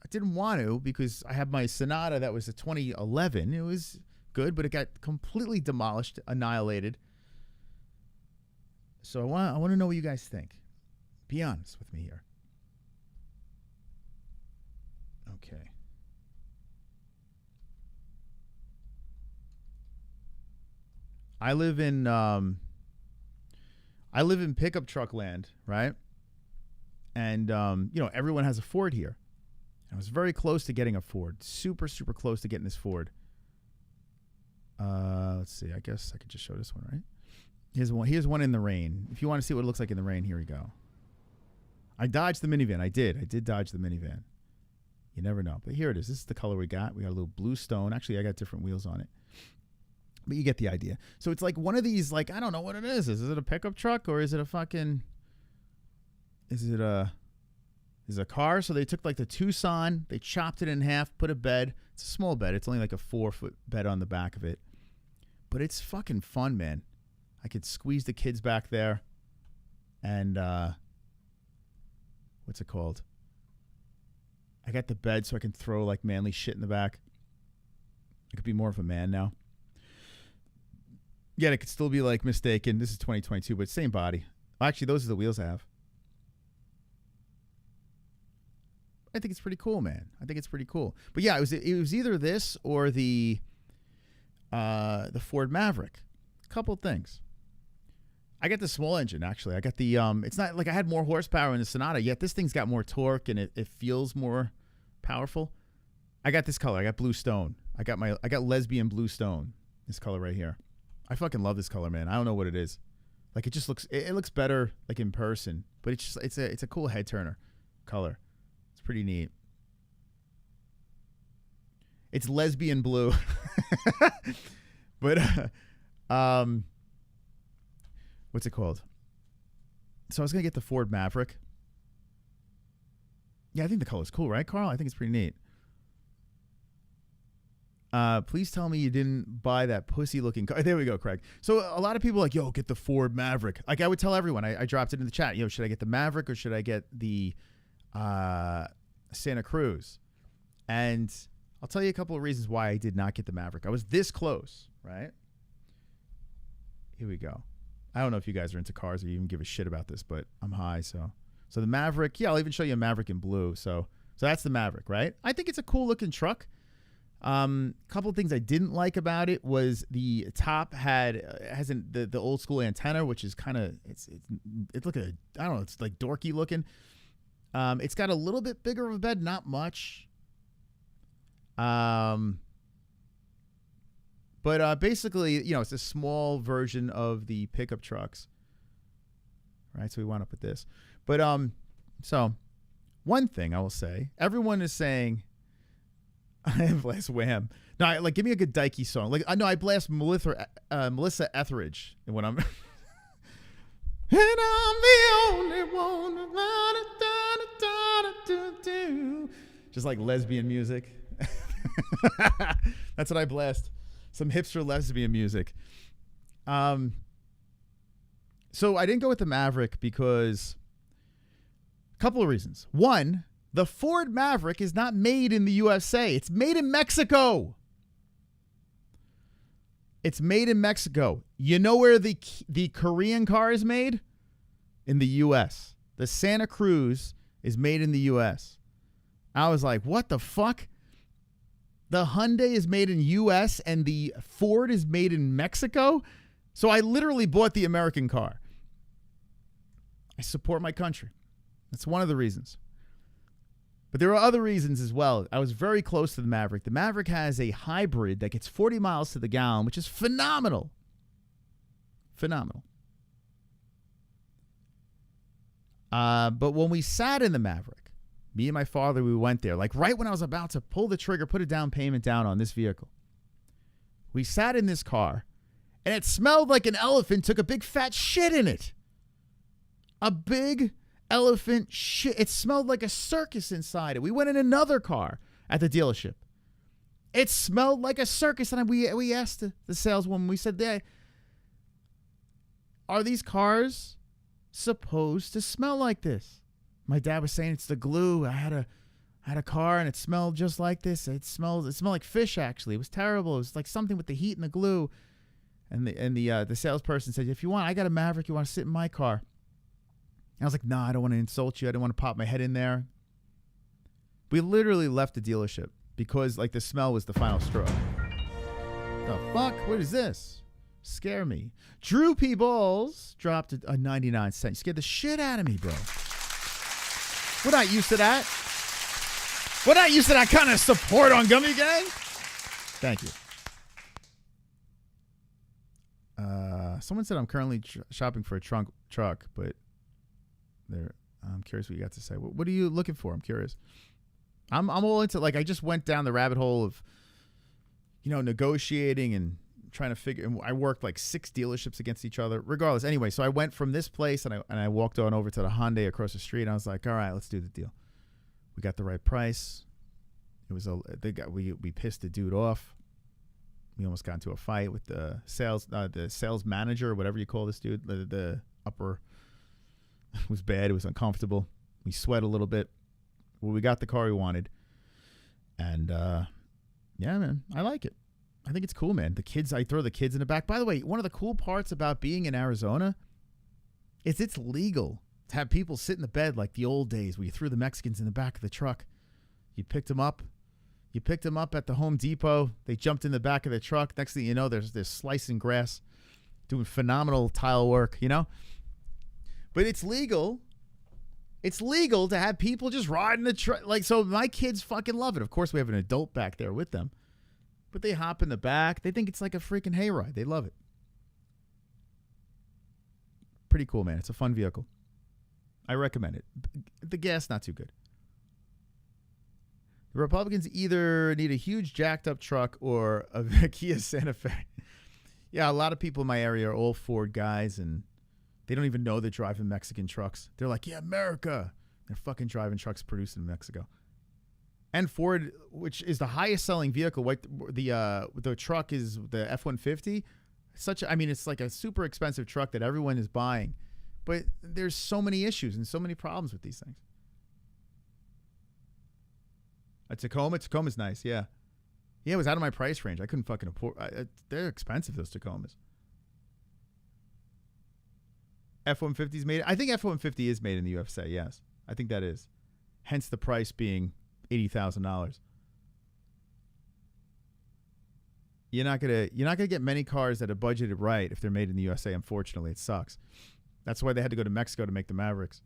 I didn't want to because I had my Sonata that was a 2011. It was good, but it got completely demolished, annihilated. So I want to know what you guys think. Be honest with me here. Okay. I live in pickup truck land, right? And everyone has a Ford here. I was very close to getting a Ford. Super, super close to getting this Ford. Let's see. I guess I could just show this one, right? Here's one in the rain. If you want to see what it looks like in the rain, here we go. I dodged the minivan. I did dodge the minivan. You never know. But here it is. This is the color we got. We got a little blue stone. Actually, I got different wheels on it. But you get the idea. So it's like one of these, like, I don't know what it is. Is it a pickup truck or is it a fucking, is it a car? So they took like the Tucson, they chopped it in half, put a bed. It's a small bed. It's only like a 4-foot bed on the back of it. But it's fucking fun, man. I could squeeze the kids back there. And, what's it called? I got the bed so I can throw like manly shit in the back. I could be more of a man now. Yeah, it could still be like mistaken. This is 2022, but same body. Actually, those are the wheels I have. I think it's pretty cool, man. I think it's pretty cool. But yeah, it was either this or the Ford Maverick. A couple things. I got the small engine, actually. I got the it's not like I had more horsepower in the Sonata, yet this thing's got more torque and it feels more powerful. I got this color. I got blue stone. I got lesbian blue stone. This color right here. I fucking love this color, man. I don't know what it is. Like, it just looks it looks better like in person, but it's a cool head turner color. It's pretty neat. It's lesbian blue. But what's it called? So I was going to get the Ford Maverick. Yeah, I think the color's cool, right, Carl? I think it's pretty neat. Please tell me you didn't buy that pussy-looking car. There we go, Craig. So a lot of people are like, yo, get the Ford Maverick. Like, I would tell everyone. I dropped it in the chat. Yo, should I get the Maverick or should I get the Santa Cruz? And I'll tell you a couple of reasons why I did not get the Maverick. I was this close, right? Here we go. I don't know if you guys are into cars or you even give a shit about this, but I'm high, so the Maverick, yeah, I'll even show you a Maverick in blue. So that's the Maverick, right? I think it's a cool looking truck. Couple of things I didn't like about it was the top hasn't the old school antenna, which is kind of it's look at I don't know, it's like dorky looking. It's got a little bit bigger of a bed, not much. But basically, you know, it's a small version of the pickup trucks. Right? So we wound up with this. But so one thing I will say, everyone is saying I blast Wham. No, like give me a good Dikey song. Like I know I blast Melissa Etheridge when I'm and I'm the only one. Just like lesbian music. That's what I blast. Some hipster lesbian music. So I didn't go with the Maverick because a couple of reasons. One, the Ford Maverick is not made in the USA. It's made in Mexico. It's made in Mexico. You know where the Korean car is made? In the U.S. The Santa Cruz is made in the U.S. I was like, what the fuck? The Hyundai is made in U.S. and the Ford is made in Mexico? So I literally bought the American car. I support my country. That's one of the reasons. But there are other reasons as well. I was very close to the Maverick. The Maverick has a hybrid that gets 40 miles to the gallon, which is phenomenal. Phenomenal. But when we sat in the Maverick, me and my father, we went there. Like right when I was about to pull the trigger, put a down payment down on this vehicle. We sat in this car, and it smelled like an elephant took a big fat shit in it. A big elephant shit. It smelled like a circus inside it. We went in another car at the dealership. It smelled like a circus. And we asked the saleswoman, we said, are these cars supposed to smell like this? My dad was saying it's the glue. I had a car and it smelled just like this. It smelled like fish, actually. It was terrible. It was like something with the heat and the glue. And the salesperson said, if you want, I got a Maverick. You want to sit in my car? And I was like, nah, I don't want to insult you. I didn't want to pop my head in there. We literally left the dealership because like the smell was the final straw. The fuck? What is this? Scare me. Drew P. Balls dropped a 99 cent. You scared the shit out of me, bro. We're not used to that. We're not used to that kind of support on Gummy Gang. Thank you. Someone said I'm currently shopping for a truck, but I'm curious what you got to say. What are you looking for? I'm curious. I'm all into, like, I just went down the rabbit hole of, negotiating and trying to figure. And I worked like 6 dealerships against each other. Regardless, anyway. So I went from this place and I walked on over to the Hyundai across the street. And I was like, all right, let's do the deal. We got the right price. It was we pissed the dude off. We almost got into a fight with the sales manager or whatever you call this dude. The upper. It was bad. It was uncomfortable. We sweat a little bit. Well, we got the car we wanted. And yeah, man, I like it. I think it's cool, man. The kids, I throw the kids in the back. By the way, one of the cool parts about being in Arizona is it's legal to have people sit in the bed like the old days where you threw the Mexicans in the back of the truck. You picked them up. You picked them up at the Home Depot. They jumped in the back of the truck. Next thing you know, there's slicing grass, doing phenomenal tile work, But it's legal. It's legal to have people just riding the truck. Like, so my kids fucking love it. Of course, we have an adult back there with them. But they hop in the back. They think it's like a freaking hayride. They love it. Pretty cool, man. It's a fun vehicle. I recommend it. The gas, not too good. The Republicans either need a huge jacked up truck or a Kia Santa Fe. Yeah, a lot of people in my area are all Ford guys, and they don't even know they're driving Mexican trucks. They're like, yeah, America. They're fucking driving trucks produced in Mexico. And Ford, which is the highest selling vehicle, the truck is the F-150. It's like a super expensive truck that everyone is buying. But there's so many issues and so many problems with these things. A Tacoma's nice, yeah. Yeah, it was out of my price range. I couldn't fucking afford. They're expensive, those Tacomas. F-150's made. I think F-150 is made in the USA. Yes, I think that is. Hence the price being $80,000. You're not gonna get many cars that are budgeted right if they're made in the USA. Unfortunately, it sucks. That's why they had to go to Mexico to make the Mavericks.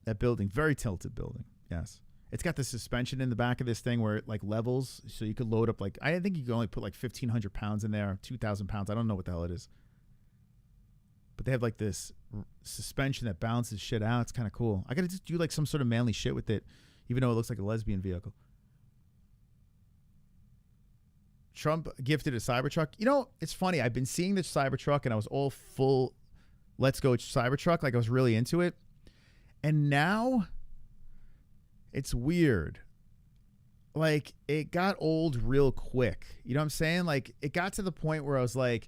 That building, very tilted building. Yes. It's got the suspension in the back of this thing where it like levels, so you could load up like, I think you can only put like 1,500 pounds in there, 2,000 pounds. I don't know what the hell it is. But they have like this suspension that balances shit out. It's kind of cool. I got to just do like some sort of manly shit with it, even though it looks like a lesbian vehicle. Trump gifted a Cybertruck. It's funny. I've been seeing this Cybertruck and I was all full, let's go Cybertruck. Like I was really into it. And now it's weird. Like it got old real quick. You know what I'm saying? Like it got to the point where I was like,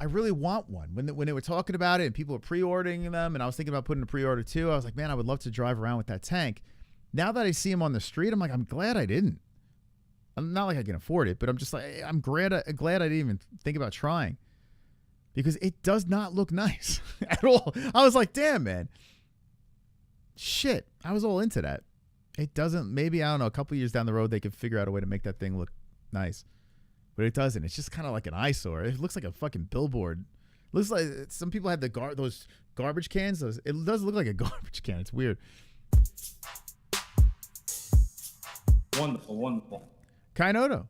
I really want one. When they were talking about it and people were pre-ordering them and I was thinking about putting a pre-order too, I was like, man, I would love to drive around with that tank. Now that I see him on the street, I'm like, I'm glad I didn't. I'm not like I can afford it, but I'm just like, I'm glad I didn't even think about trying because it does not look nice at all. I was like, damn, man. Shit. I was all into that. It doesn't, maybe, I don't know, a couple years down the road, they could figure out a way to make that thing look nice. But it doesn't. It's just kind of like an eyesore. It looks like a fucking billboard. It looks like some people had those garbage cans. It does look like a garbage can. It's weird. Wonderful, wonderful. Kainoto.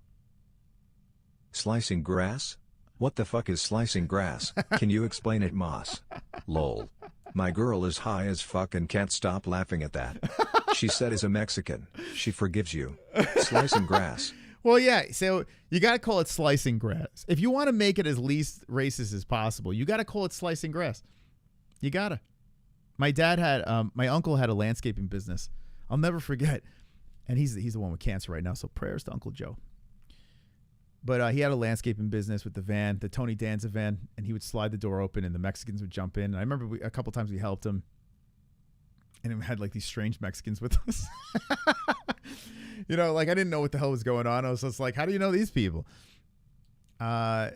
Slicing grass? What the fuck is slicing grass? Can you explain it, Moss? Lol. My girl is high as fuck and can't stop laughing at that. She said as a Mexican, she forgives you. Slicing grass. Well, yeah, so you got to call it slicing grass. If you want to make it as least racist as possible, you got to call it slicing grass. You got to. My uncle had a landscaping business. I'll never forget. And he's the one with cancer right now, so prayers to Uncle Joe. But he had a landscaping business with the van, the Tony Danza van, and he would slide the door open and the Mexicans would jump in. And I remember a couple times we helped him. And we had like these strange Mexicans with us. Like I didn't know what the hell was going on. I was just like, how do you know these people? Yeah,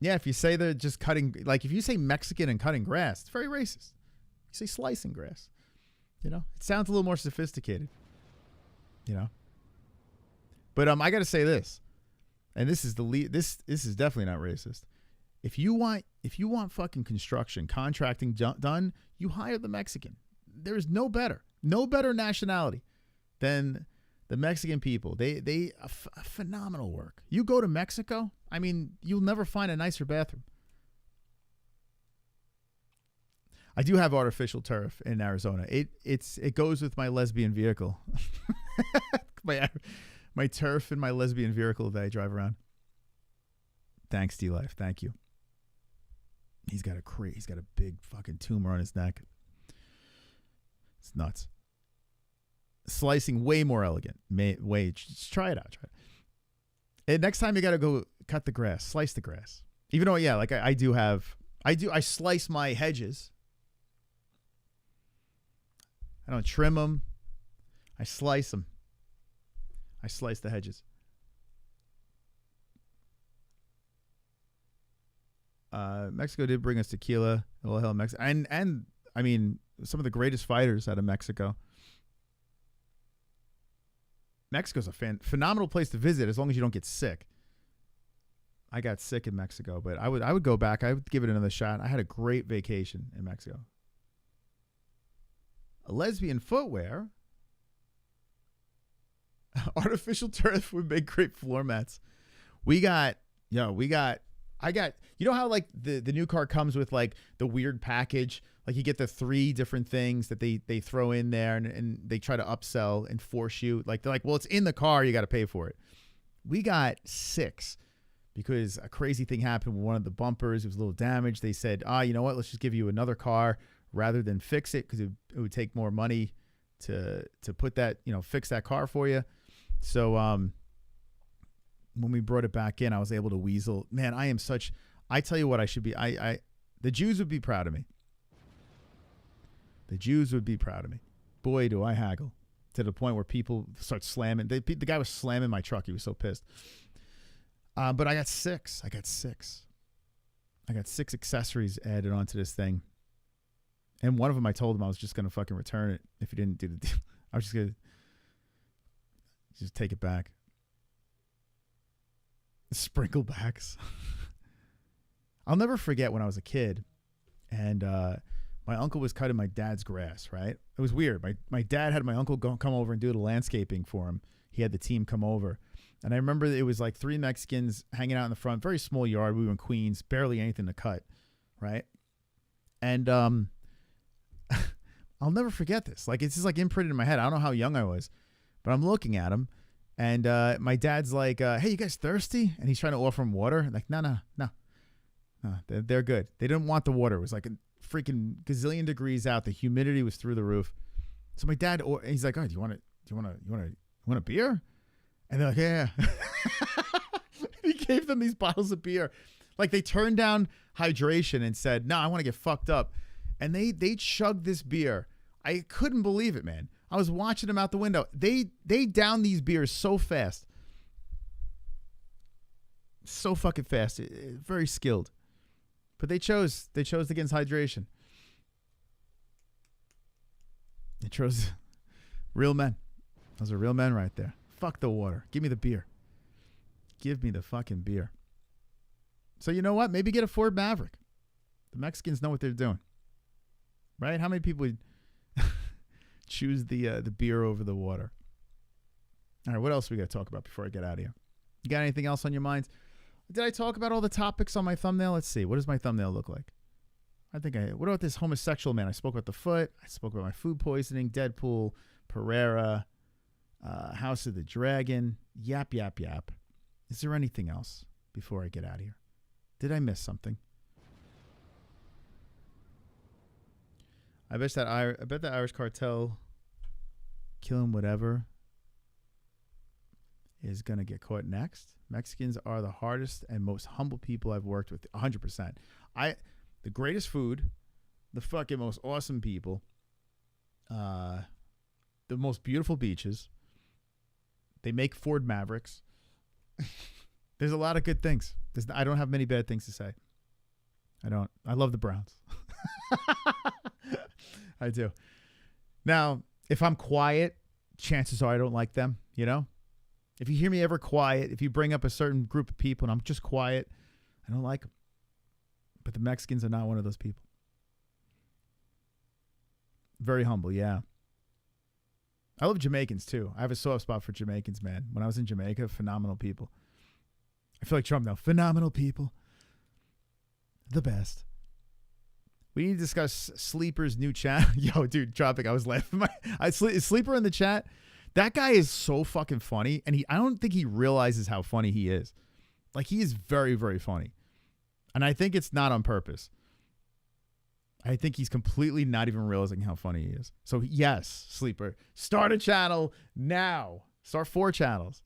if you say they're just cutting, like if you say Mexican and cutting grass, it's very racist. You say slicing grass, it sounds a little more sophisticated, But I got to say this, and this is this is definitely not racist. If you want fucking construction, contracting done, you hire the Mexican. There is no better nationality than the Mexican people. They phenomenal work. You go to Mexico, I mean, you'll never find a nicer bathroom. I do have artificial turf in Arizona. It goes with my lesbian vehicle. my turf and my lesbian vehicle that I drive around. Thanks, D-Life. Thank you. He's got a big fucking tumor on his neck. It's nuts. Slicing way more elegant. Just try it out. Try it. And next time you got to go cut the grass, slice the grass. Even though, yeah, like I slice my hedges. I don't trim them. I slice them. I slice the hedges. Mexico did bring us tequila. Oh, hell, Mexico. And I mean, some of the greatest fighters out of Mexico. Mexico's a phenomenal place to visit as long as you don't get sick. I got sick in Mexico, but I would go back. I would give it another shot. I had a great vacation in Mexico. Lesbian footwear. Artificial turf would make great floor mats. I got, you know how like the new car comes with like the weird package, like you get the 3 different things that they throw in there and they try to upsell and force you. Like they're like, well, it's in the car, you got to pay for it. We got 6 because a crazy thing happened with one of the bumpers. It was a little damaged. They said, you know what? Let's just give you another car rather than fix it because it would take more money to put that, fix that car for you. So when we brought it back in, I was able to weasel. Man, I tell you what, I should be. The Jews would be proud of me. The Jews would be proud of me. Boy, do I haggle to the point where people start slamming. The guy was slamming my truck. He was so pissed. But I got 6. I got 6 accessories added onto this thing. And one of them, I told him I was just going to fucking return it if he didn't do the deal. I was just going to just take it back. Sprinklebacks. I'll never forget when I was a kid and my uncle was cutting my dad's grass, right? It was weird. My dad had my uncle come over and do the landscaping for him. He had the team come over. And I remember it was like 3 Mexicans hanging out in the front, very small yard. We were in Queens, barely anything to cut, right? And I'll never forget this. Like, it's just like imprinted in my head. I don't know how young I was, but I'm looking at him. And my dad's like, hey, you guys thirsty? And he's trying to offer him water. I'm like, no. They're good. They didn't want the water. It was like a freaking gazillion degrees out. The humidity was through the roof. So my dad, he's like, oh, do you want a beer? And they're like, yeah. He gave them these bottles of beer. Like they turned down hydration and said, no, I want to get fucked up. And they chugged this beer. I couldn't believe it, man. I was watching them out the window. They downed these beers so fast. So fucking fast. Very skilled. But they chose against hydration. They chose real men. Those are real men right there. Fuck the water. Give me the beer. Give me the fucking beer. So you know what? Maybe get a Ford Maverick. The Mexicans know what they're doing. Right? How many people would choose the beer over the water? All right, what else we got to talk about before I get out of here? You got anything else on your minds? Did I talk about all the topics on my thumbnail? Let's see. What does my thumbnail look like? What about this homosexual man? I spoke about the foot. I spoke about my food poisoning, Deadpool, Pereira, House of the Dragon, yap. Is there anything else before I get out of here? Did I miss something? I bet that Irish cartel, killing whatever, is going to get caught next. Mexicans are the hardest and most humble people I've worked with, 100%. The greatest food, the fucking most awesome people, the most beautiful beaches. They make Ford Mavericks. There's a lot of good things. I don't have many bad things to say. I don't. I love the Browns. I do. Now, if I'm quiet, chances are I don't like them, you know? If you hear me ever quiet, if you bring up a certain group of people and I'm just quiet, I don't like them. But the Mexicans are not one of those people. Very humble, yeah. I love Jamaicans, too. I have a soft spot for Jamaicans, man. When I was in Jamaica, phenomenal people. I feel like Trump now. Phenomenal people. The best. We need to discuss Sleeper's new chat. Yo, dude, dropping. I was laughing. Is Sleeper in the chat? That guy is so fucking funny, and I don't think he realizes how funny he is. Like, he is very, very funny. And I think it's not on purpose. I think he's completely not even realizing how funny he is. So, yes, Sleeper, start a channel now. Start 4 channels.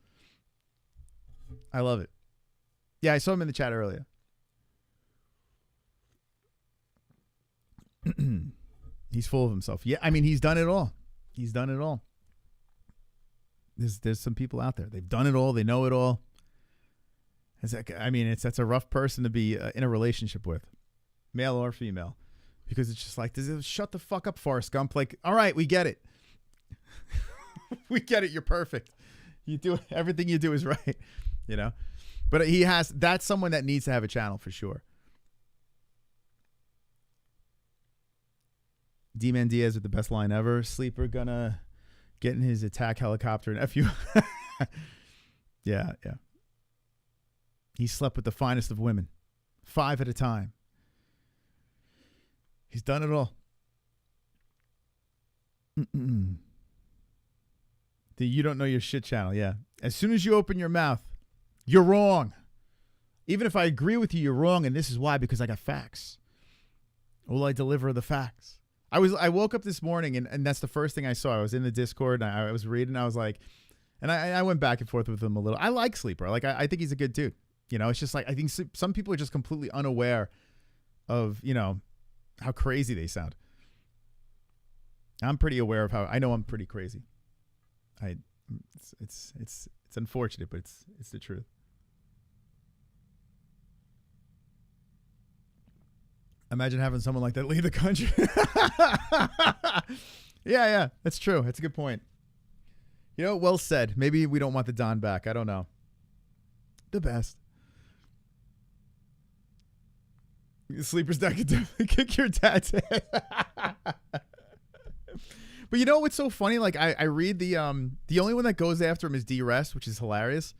I love it. Yeah, I saw him in the chat earlier. He's full of himself. Yeah, I mean, he's done it all. He's done it all. There's some people out there. They've done it all. They know it all. That's a rough person to be in a relationship with, male or female, because it's just like, shut the fuck up, Forrest Gump. Like, all right, we get it. We get it. You're perfect. You do everything you do is right, you know. But that's someone that needs to have a channel for sure. D-Man Diaz with the best line ever. Sleeper gonna get in his attack helicopter and F you. Yeah. He slept with the finest of women. 5 at a time. He's done it all. The You Don't Know Your Shit channel, yeah. As soon as you open your mouth, you're wrong. Even if I agree with you, you're wrong, and this is why, because I got facts. Will I deliver the facts? I woke up this morning, and that's the first thing I saw. I was in the Discord, and I was reading, I was like, and I went back and forth with him a little. I like Sleeper. Like, I think he's a good dude. You know, it's just like, I think some people are just completely unaware of, you know, how crazy they sound. I'm pretty aware of I know I'm pretty crazy. It's unfortunate, but it's the truth. Imagine having someone like that leave the country. Yeah, that's true. That's a good point. You know, well said. Maybe we don't want the Don back. I don't know. The best. Sleeper's deck could definitely kick your dad's head. But you know what's so funny? Like, I read the only one that goes after him is D-Rest, which is hilarious.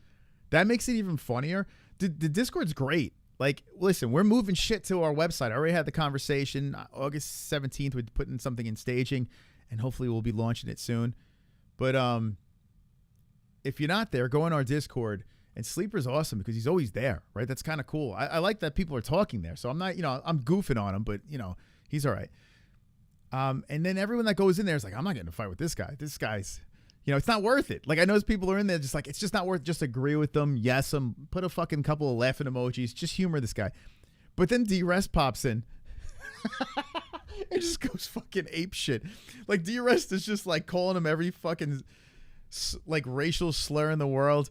That makes it even funnier. The Discord's great. Like, listen, we're moving shit to our website. I already had the conversation. August 17th, we're putting something in staging, and hopefully we'll be launching it soon. But if you're not there, go on our Discord. And Sleeper's awesome because he's always there, right? That's kind of cool. I like that people are talking there. So I'm not, you know, I'm goofing on him, but, you know, he's all right. And then everyone that goes in there is like, I'm not getting in a fight with this guy. This guy's, you know, it's not worth it. Like, I know people are in there just like, it's just not worth it. Just agree with them. Yes, put a fucking couple of laughing emojis. Just humor this guy. But then D-Rest pops in. It just goes fucking ape shit. Like, D-Rest is just like calling him every fucking like racial slur in the world.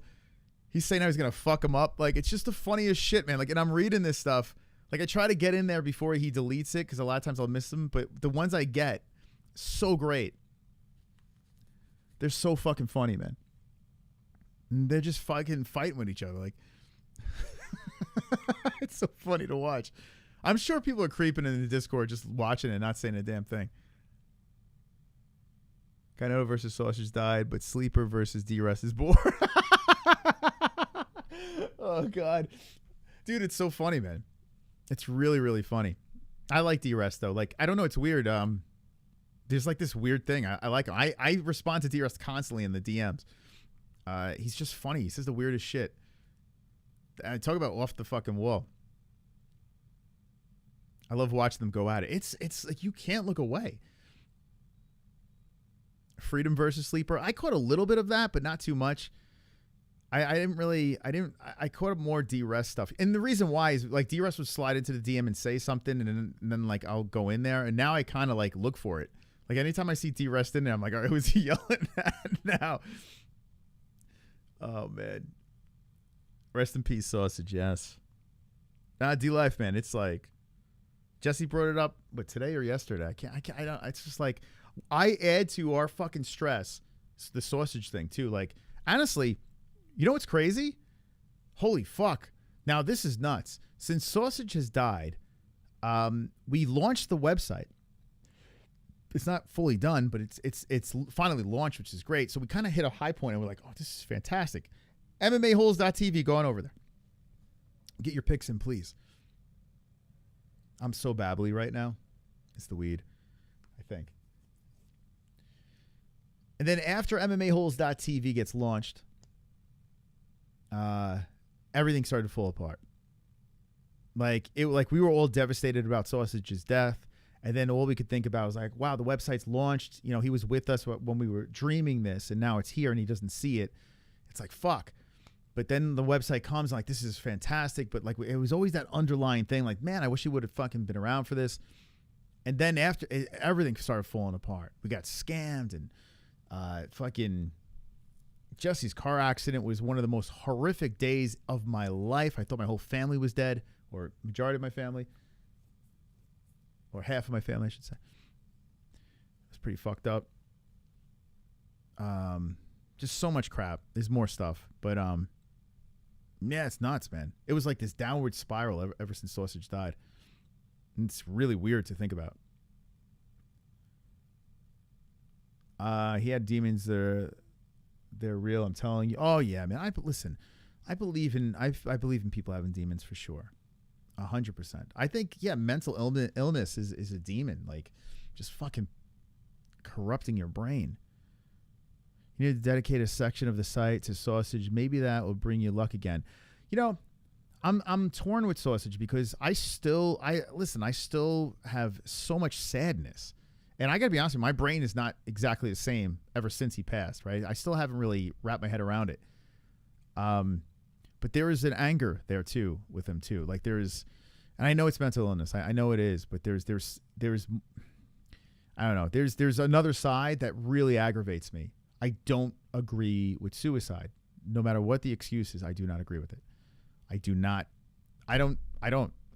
He's saying how he's going to fuck him up. Like, it's just the funniest shit, man. Like, and I'm reading this stuff. Like, I try to get in there before he deletes it because a lot of times I'll miss them. But the ones I get, so great. They're so fucking funny, man. And they're just fucking fighting with each other. Like, it's so funny to watch. I'm sure people are creeping in the Discord just watching it and not saying a damn thing. Canelo versus Sausage died, but Sleeper versus D-Rest is bored. Oh, God. Dude, it's so funny, man. It's really, really funny. I like D-Rest, though. Like, I don't know. It's weird. There's like this weird thing. I like him. I respond to D-Rest constantly in the DMs. He's just funny. He says the weirdest shit. Talk about off the fucking wall. I love watching them go at it. It's like you can't look away. Freedom versus Sleeper. I caught a little bit of that, but not too much. I caught up more D-Rest stuff. And the reason why is like D-Rest would slide into the DM and say something and then like I'll go in there and now I kind of like look for it. Like anytime I see D-Rest in there, I'm like, all right, who's he yelling at now? Oh man. Rest in peace, Sausage, yes. Nah, D-Life, man. It's like Jesse brought it up, but today or yesterday. I don't, it's just like I add to our fucking stress the Sausage thing too. Like, honestly, you know what's crazy? Holy fuck. Now, this is nuts. Since Sausage has died, we launched the website. It's not fully done, but it's finally launched, which is great. So we kind of hit a high point, and we're like, oh, this is fantastic. MMA-HOLES.tv, go on over there. Get your picks in, please. I'm so babbly right now. It's the weed, I think. And then after MMA-HOLES.tv gets launched, everything started to fall apart. Like we were all devastated about Sausage's death, and then all we could think about was like, wow, the website's launched. You know, he was with us when we were dreaming this, and now it's here, and he doesn't see it. It's like, fuck. But then the website comes, like, this is fantastic. But like, it was always that underlying thing, like, man, I wish he would have fucking been around for this. And then after everything started falling apart, we got scammed, and fucking Jesse's car accident was one of the most horrific days of my life. I thought my whole family was dead, or majority of my family, or half of my family, I should say. It was pretty fucked up. Just so much crap. There's more stuff, but yeah, it's nuts, man. It was like this downward spiral ever since Sausage died. And it's really weird to think about. He had demons. They're real. I'm telling you. Oh yeah, man. I believe in people having demons for sure. 100%. I think, yeah, mental illness is a demon, like just fucking corrupting your brain. You need to dedicate a section of the site to Sausage. Maybe that will bring you luck again. You know, I'm torn with Sausage because I still have so much sadness. And I got to be honest with you, my brain is not exactly the same ever since he passed, right? I still haven't really wrapped my head around it. But there is an anger there too with him too. Like and I know it's mental illness. I know it is, but there's I don't know. There's another side that really aggravates me. I don't agree with suicide. No matter what the excuse is, I do not agree with it. I don't.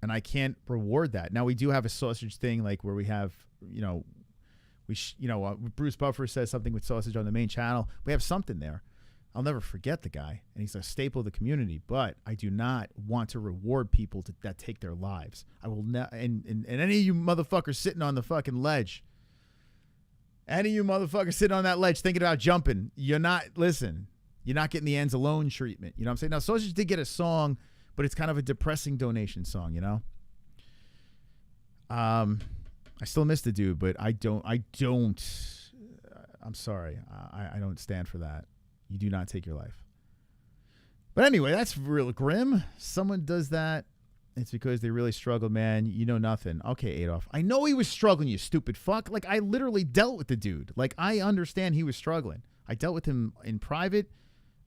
And I can't reward that. Now we do have a Sausage thing, like where we have, Bruce Buffer says something with Sausage on the main channel. We have something there. I'll never forget the guy, and he's a staple of the community, but I do not want to reward people that take their lives. I will not, and any of you motherfuckers sitting on the fucking ledge, any of you motherfuckers sitting on that ledge thinking about jumping, you're not getting the ANZALONE treatment. You know what I'm saying? Now, Sausage did get a song, but it's kind of a depressing donation song, you know? I still miss the dude, but I'm sorry. I don't stand for that. You do not take your life. But anyway, that's real grim. Someone does that, it's because they really struggled, man. You know nothing. Okay, Adolf. I know he was struggling, you stupid fuck. Like, I literally dealt with the dude. Like, I understand he was struggling. I dealt with him in private,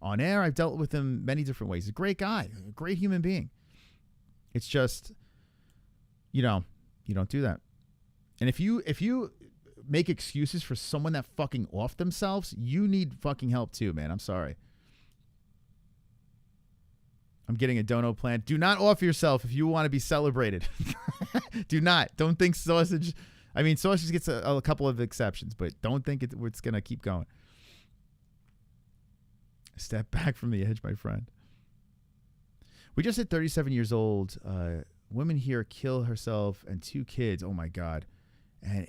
on air. I've dealt with him many different ways. He's a great guy, a great human being. It's just, you don't do that. And if you make excuses for someone that fucking off themselves, you need fucking help too, man. I'm sorry. I'm getting a dono plan. Do not off yourself if you want to be celebrated. Do not. Don't think Sausage. I mean, Sausage gets a couple of exceptions, but don't think it's going to keep going. Step back from the edge, my friend. We just hit 37 years old. Women here kill herself and 2 kids. Oh, my God. And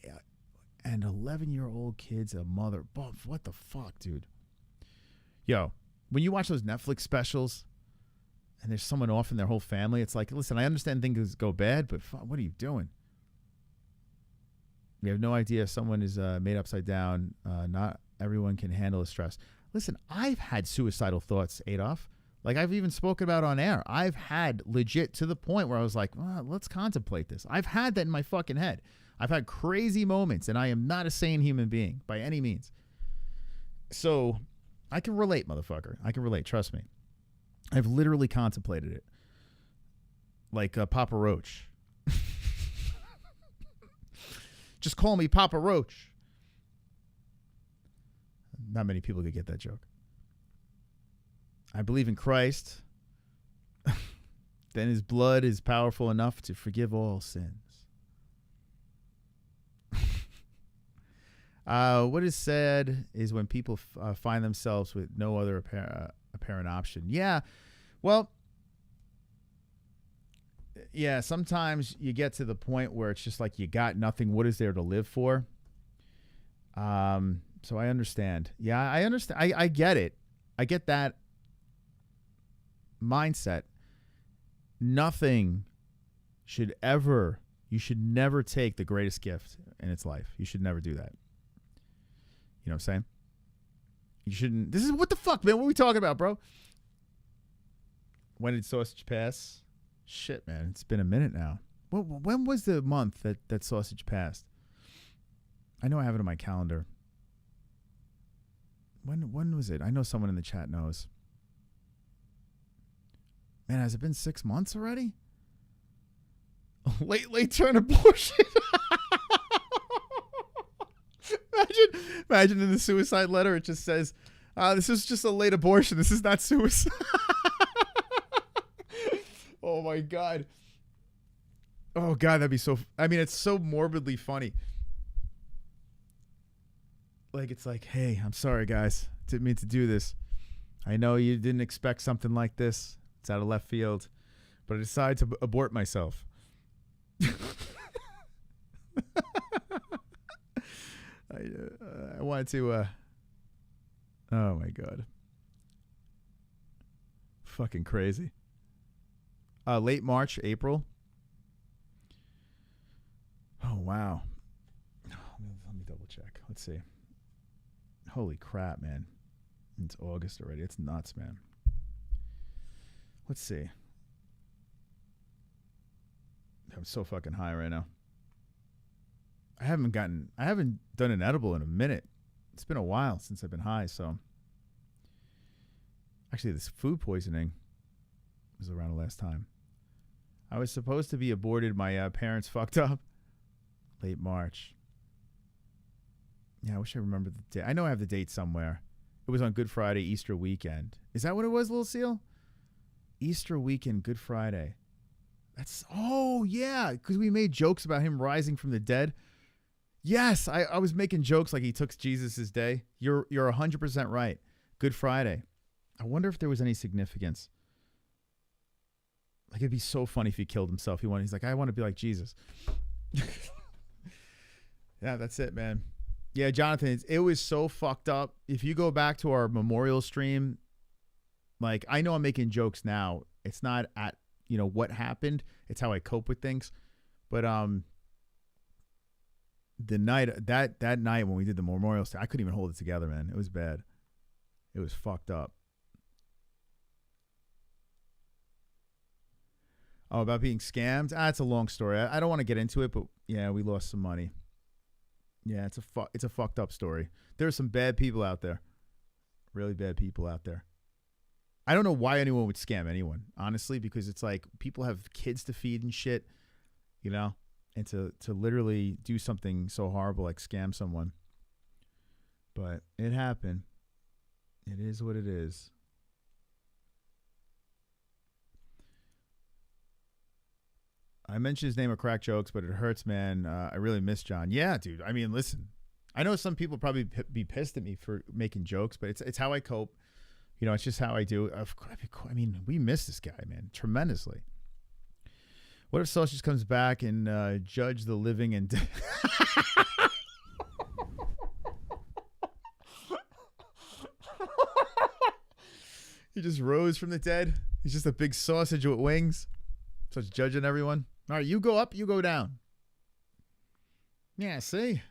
11-year-old kid's a mother. What the fuck, dude? Yo, when you watch those Netflix specials and there's someone off in their whole family, it's like, listen, I understand things go bad, but what are you doing? You have no idea if someone is made upside down. Not everyone can handle the stress. Listen, I've had suicidal thoughts, Adolf. Like, I've even spoken about on air. I've had legit to the point where I was like, let's contemplate this. I've had that in my fucking head. I've had crazy moments, and I am not a sane human being by any means. So I can relate, motherfucker. I can relate. Trust me. I've literally contemplated it. Like Papa Roach. Just call me Papa Roach. Not many people could get that joke. I believe in Christ. Then his blood is powerful enough to forgive all sins. What is sad is when people find themselves with no other apparent option. Yeah, well, yeah, sometimes you get to the point where it's just like you got nothing. What is there to live for? So I understand. Yeah, I understand. I get it. I get that mindset. Nothing should ever You should never take the greatest gift in its life. You should never do that. You know what I'm saying? You shouldn't. This is what the fuck, man? What are we talking about, bro? When did sausage pass? Shit, man. It's been a minute now. When was the month that sausage passed? I know I have it on my calendar. When was it? I know someone in the chat knows. Man, has it been 6 months already? Late term abortion. Imagine in the suicide letter it just says, this is just a late abortion. This is not suicide. Oh my God. Oh God, that'd be so, I mean, it's so morbidly funny. Like, it's like, hey, I'm sorry, guys. Didn't mean to do this. I know you didn't expect something like this. It's out of left field. But I decided to abort myself. I wanted to, oh my God. Fucking crazy. Late March, April. Oh, wow. Let me double check. Let's see. Holy crap, man. It's August already. It's nuts, man. Let's see. I'm so fucking high right now. I haven't done an edible in a minute. It's been a while since I've been high, so. Actually, this food poisoning was around the last time. I was supposed to be aborted. My parents fucked up. Late March. Yeah, I wish I remembered the date. I know I have the date somewhere. It was on Good Friday, Easter weekend. Is that what it was, Little Seal? Easter weekend, Good Friday. That's, oh, yeah, because we made jokes about him rising from the dead. Yes, I was making jokes like he took Jesus' day. You're 100% right. Good Friday. I wonder if there was any significance. Like, it'd be so funny if he killed himself. He's like, I want to be like Jesus. Yeah, that's it, man. Yeah, Jonathan, it was so fucked up. If you go back to our memorial stream, like, I know I'm making jokes now. It's not at, you know, what happened. It's how I cope with things. But the night, that night when we did the memorial stream, I couldn't even hold it together, man. It was bad. It was fucked up. Oh, about being scammed? It's a long story. I don't want to get into it, but yeah, we lost some money. Yeah, it's a fucked up story. There are some bad people out there. Really bad people out there. I don't know why anyone would scam anyone, honestly, because it's like people have kids to feed and shit, you know, and to literally do something so horrible like scam someone. But it happened. It is what it is. I mentioned his name of crack jokes, but it hurts, man. I really miss John. Yeah, dude. I mean, listen. I know some people probably be pissed at me for making jokes, but it's how I cope. You know, it's just how I do. I mean, we miss this guy, man, tremendously. What if Sausage comes back and judge the living and dead? He just rose from the dead. He's just a big sausage with wings. Starts judging everyone. All right, you go up, you go down. Yeah, see?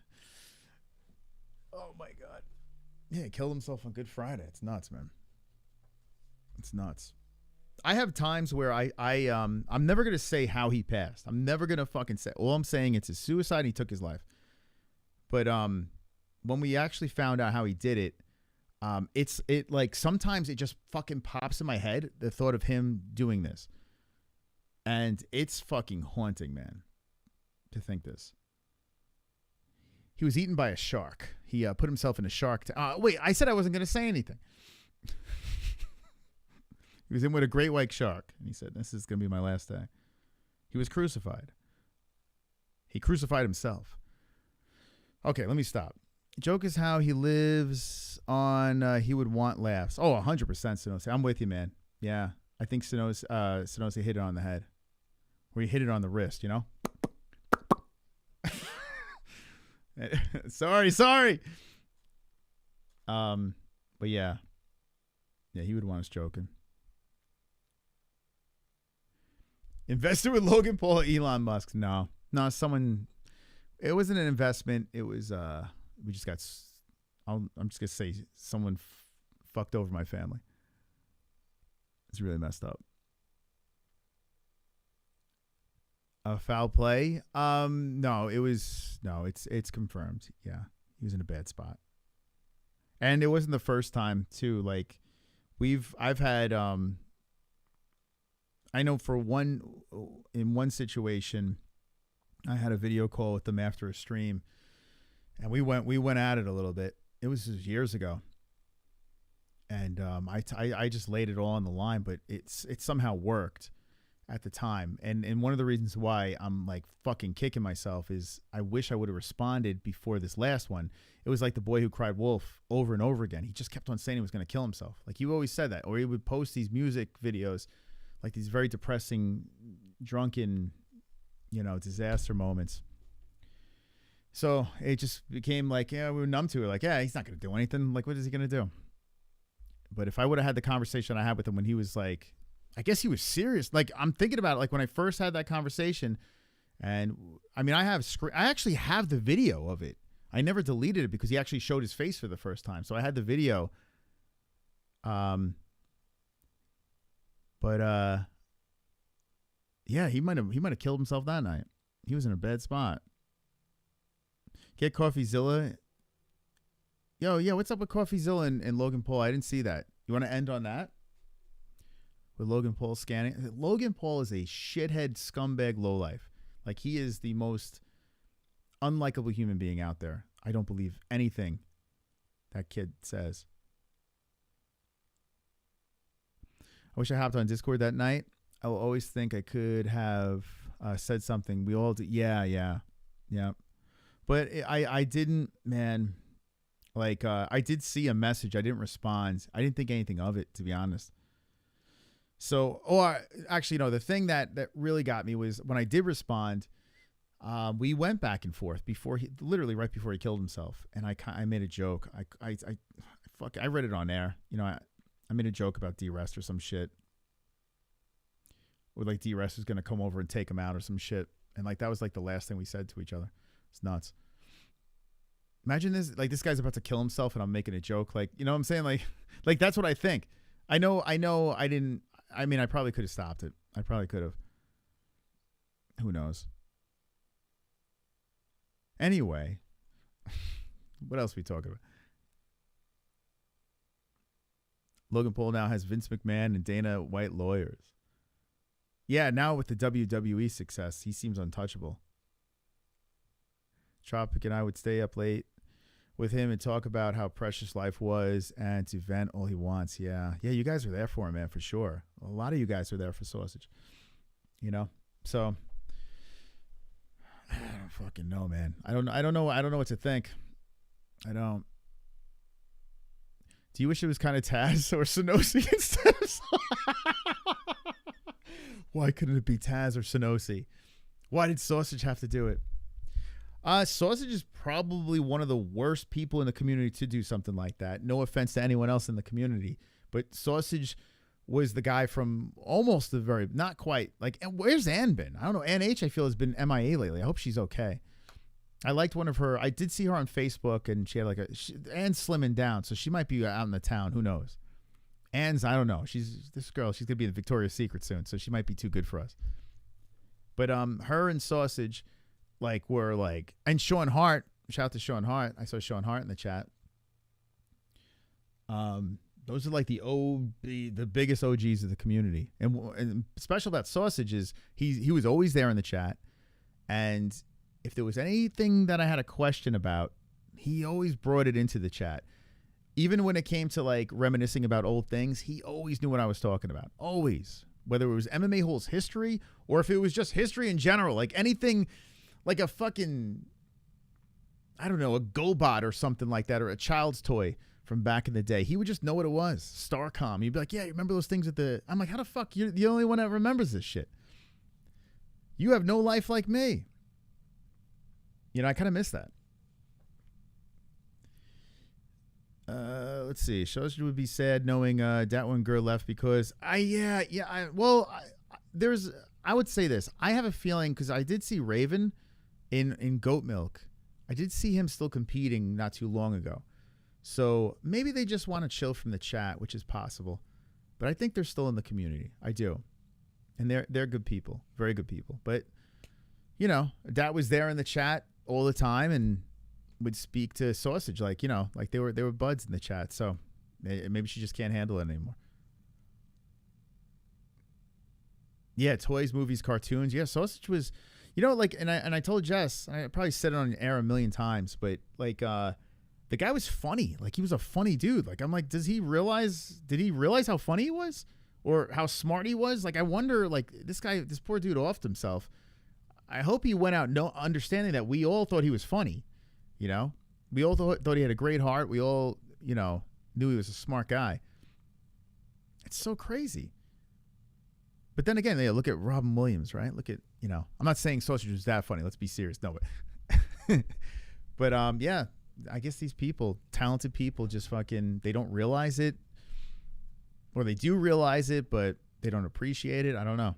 Oh, my God. Yeah, he killed himself on Good Friday. It's nuts, man. It's nuts. I have times where I'm never going to say how he passed. I'm never going to fucking say. All I'm saying it's a suicide and he took his life. But when we actually found out how he did it, it like sometimes it just fucking pops in my head, the thought of him doing this. And it's fucking haunting, man, to think this. He was eaten by a shark. He put himself in a shark. Wait, I said I wasn't going to say anything. He was in with a great white shark. And he said, this is going to be my last day. He was crucified. He crucified himself. Okay, let me stop. Joke is how he lives on he would want laughs. Oh, 100% Sonosi. I'm with you, man. Yeah, I think Sonosi hit it on the head. Where he hit it on the wrist, you know? Sorry. But yeah. Yeah, he would want us joking. Invested with Logan Paul or Elon Musk? No, No, someone. It wasn't an investment. It was. We just got. I'm just gonna say someone fucked over my family. It's really messed up. A foul play? No, it was no. It's confirmed. Yeah, he was in a bad spot, and it wasn't the first time too. Like, I've had. I know in one situation, I had a video call with them after a stream, and we went at it a little bit. It was years ago, and I just laid it all on the line, but it somehow worked at the time. And one of the reasons why I'm like fucking kicking myself is I wish I would have responded before this last one. It was like the boy who cried wolf over and over again. He just kept on saying he was going to kill himself. Like, he always said that, or he would post these music videos, like these very depressing, drunken, disaster moments. So it just became like, we were numb to it. Like, he's not going to do anything. Like, what is he going to do? But if I would have had the conversation I had with him when he was like, I guess he was serious. Like, I'm thinking about it. Like, when I first had that conversation, and I mean, I actually have the video of it. I never deleted it because he actually showed his face for the first time. So I had the video. But yeah, he might have killed himself that night. He was in a bad spot. Get CoffeeZilla. Yo, yeah, what's up with CoffeeZilla and Logan Paul? I didn't see that. You want to end on that? With Logan Paul scanning? Logan Paul is a shithead scumbag lowlife. Like, he is the most unlikable human being out there. I don't believe anything that kid says. I wish I hopped on Discord that night. I will always think I could have said something. We all do. Yeah. But I didn't, man. Like, I did see a message. I didn't respond. I didn't think anything of it, to be honest. So, actually, no, the thing that really got me was when I did respond, we went back and forth literally right before he killed himself. And I made a joke. I read it on air. I made a joke about D-Rest or some shit. Or like D-Rest was going to come over and take him out or some shit. And like, that was like the last thing we said to each other. It's nuts. Imagine this, like, this guy's about to kill himself and I'm making a joke. Like, you know what I'm saying? Like that's what I think. I know I didn't, I mean, I probably could have stopped it. I probably could have. Who knows? Anyway, what else are we talking about? Logan Paul now has Vince McMahon and Dana White lawyers. Yeah, now with the WWE success, he seems untouchable. Tropic and I would stay up late with him and talk about how precious life was and to vent all he wants. Yeah, you guys are there for him, man, for sure. A lot of you guys are there for Sausage. So I don't fucking know, man. I don't know what to think. I don't. Do you wish it was kind of Taz or Sonosi instead of Why couldn't it be Taz or Sonosi? Why did Sausage have to do it? Sausage is probably one of the worst people in the community to do something like that. No offense to anyone else in the community, but Sausage was the guy from almost the very, not quite, like, where's Ann been? I don't know. Ann H, I feel, has been MIA lately. I hope she's okay. I liked one of her. I did see her on Facebook, and she had like Ann's slimming down, so she might be out in the town. Who knows? Ann's, I don't know. This girl. She's gonna be in Victoria's Secret soon, so she might be too good for us. But her and Sausage, like, were like, and Sean Hart. Shout out to Sean Hart. I saw Sean Hart in the chat. Those are like the biggest OGs of the community, and special about Sausage is he was always there in the chat, and if there was anything that I had a question about, he always brought it into the chat. Even when it came to like reminiscing about old things, he always knew what I was talking about. Always. Whether it was MMA-HOLES history or if it was just history in general, like anything, like a fucking, I don't know, a GoBot or something like that, or a child's toy from back in the day. He would just know what it was. Starcom. He'd be like, yeah, you remember those things at the, I'm like, how the fuck? You're the only one that remembers this shit. You have no life like me. I kind of miss that. Let's see. Shows would be sad knowing that one girl left because I would say this. I have a feeling because I did see Raven in goat milk. I did see him still competing not too long ago. So maybe they just want to chill from the chat, which is possible. But I think they're still in the community. I do. And they're good people. Very good people. But, you know, Dad was there in the chat all the time and would speak to Sausage like, you know, like they were buds in the chat. So maybe she just can't handle it anymore. Yeah, toys, movies, cartoons. Yeah, Sausage was, you know, like, and I told Jess, I probably said it on air a million times, but like, the guy was funny. Like, he was a funny dude. Like, I'm like, did he realize how funny he was or how smart he was? Like, I wonder, like, this poor dude offed himself. I hope he went out understanding that we all thought he was funny. You know, we all thought he had a great heart. We all, you know, knew he was a smart guy. It's so crazy. But then again, they look at Robin Williams, right? Look at, you know, I'm not saying Sausage was that funny. Let's be serious. No, but, but yeah, I guess these people, talented people, just fucking, they don't realize it, or they do realize it, but they don't appreciate it. I don't know.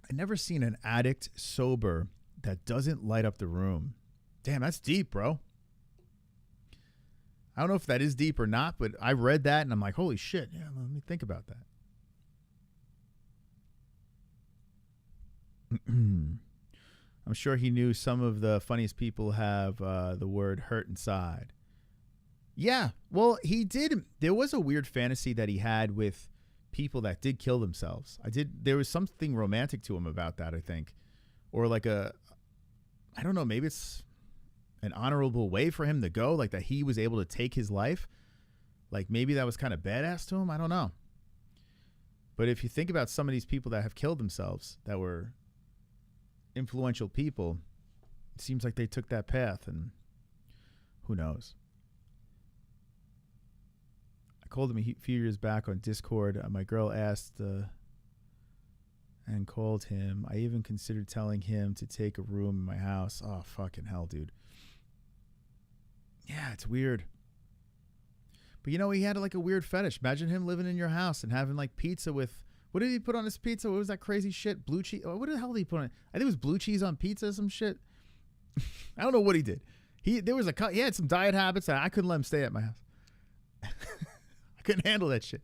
I've never seen an addict sober that doesn't light up the room. Damn, that's deep, bro. I don't know if that is deep or not, but I read that and I'm like, holy shit. Yeah, let me think about that. I'm sure he knew some of the funniest people have the word hurt inside. Yeah, well, he did. There was a weird fantasy that he had with people that did kill themselves. There was something romantic to him about that, I think. Or like I don't know, maybe it's an honorable way for him to go, like that he was able to take his life. Like maybe that was kind of badass to him. I don't know. But if you think about some of these people that have killed themselves that were influential people, it seems like they took that path, and who knows. I called him a few years back on Discord. My girl asked and called him. I even considered telling him to take a room in my house. Oh, fucking hell, dude. Yeah, it's weird. But you know, he had like a weird fetish. Imagine him living in your house and having like pizza with, what did he put on his pizza? What was that crazy shit? Blue cheese? What the hell did he put on it? I think it was blue cheese on pizza or some shit. I don't know what he did. He had some diet habits that I couldn't let him stay at my house. I couldn't handle that shit.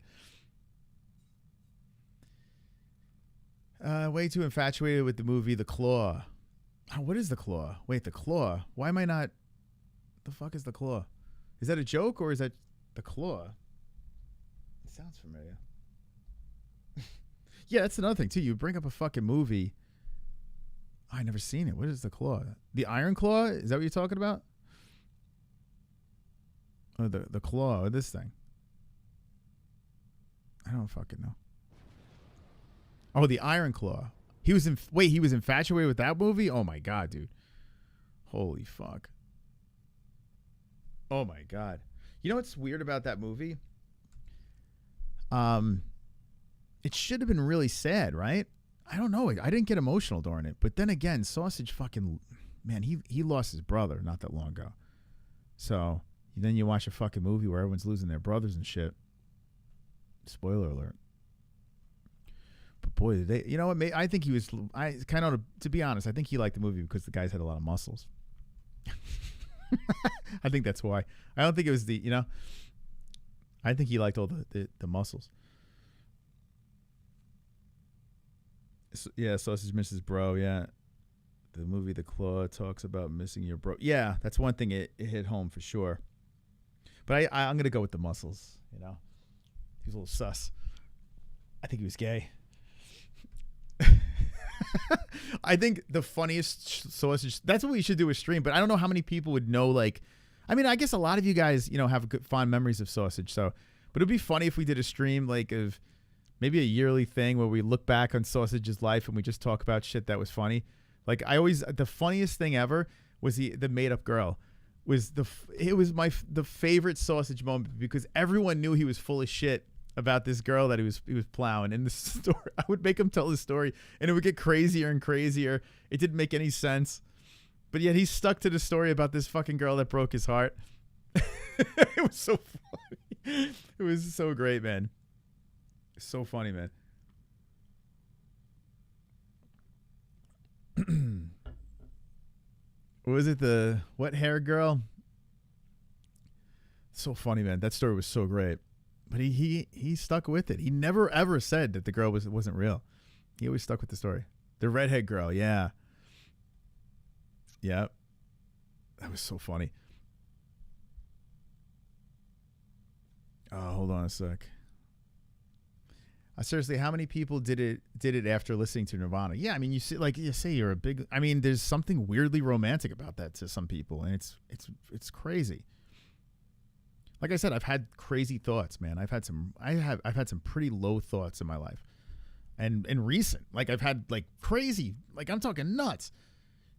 Way too infatuated with the movie The Claw. Oh, what is The Claw? Wait, The Claw? Why am I not... The fuck is The Claw? Is that a joke or is that The Claw? It sounds familiar. Yeah, that's another thing too. You bring up a fucking movie. I never seen it. What is The Claw? The Iron Claw? Is that what you're talking about? Or the Claw or this thing? I don't fucking know. Oh, the Iron Claw. He was infatuated with that movie? Oh my god, dude. Holy fuck. Oh my god. You know what's weird about that movie? It should have been really sad, right? I don't know. I didn't get emotional during it. But then again, Sausage fucking, man, he lost his brother not that long ago. So then you watch a fucking movie where everyone's losing their brothers and shit. Spoiler alert. But boy, you know what? I think he was, to be honest, I think he liked the movie because the guys had a lot of muscles. I think that's why. I don't think it was I think he liked all the muscles. So, yeah, Sausage misses bro. Yeah, the movie The Claw talks about missing your bro. Yeah, that's one thing it hit home for sure. But I'm gonna go with the muscles. You know, he's a little sus. I think he was gay. I think the funniest Sausage. That's what we should do a stream. But I don't know how many people would know. Like, I mean, I guess a lot of you guys, have good fond memories of Sausage. So, but it'd be funny if we did a stream like of maybe a yearly thing where we look back on Sausage's life and we just talk about shit that was funny. Like the funniest thing ever was the made up girl. It was the favorite Sausage moment because everyone knew he was full of shit about this girl that he was plowing. In the story, I would make him tell the story and it would get crazier and crazier. It didn't make any sense. But yet he stuck to the story about this fucking girl that broke his heart. It was so funny. It was so great, man. So funny, man. What was it? The what hair girl? So funny, man. That story was so great. But he stuck with it. He never ever said that the girl wasn't real. He always stuck with the story. The redhead girl, yeah. Yeah. That was so funny. Hold on a sec. Seriously, how many people did it after listening to Nirvana? Yeah, I mean, you see, like you say, you're a big. I mean, there's something weirdly romantic about that to some people, and it's crazy. Like I said, I've had crazy thoughts, man. I've had some pretty low thoughts in my life, and recent. Like I've had like crazy, like I'm talking nuts,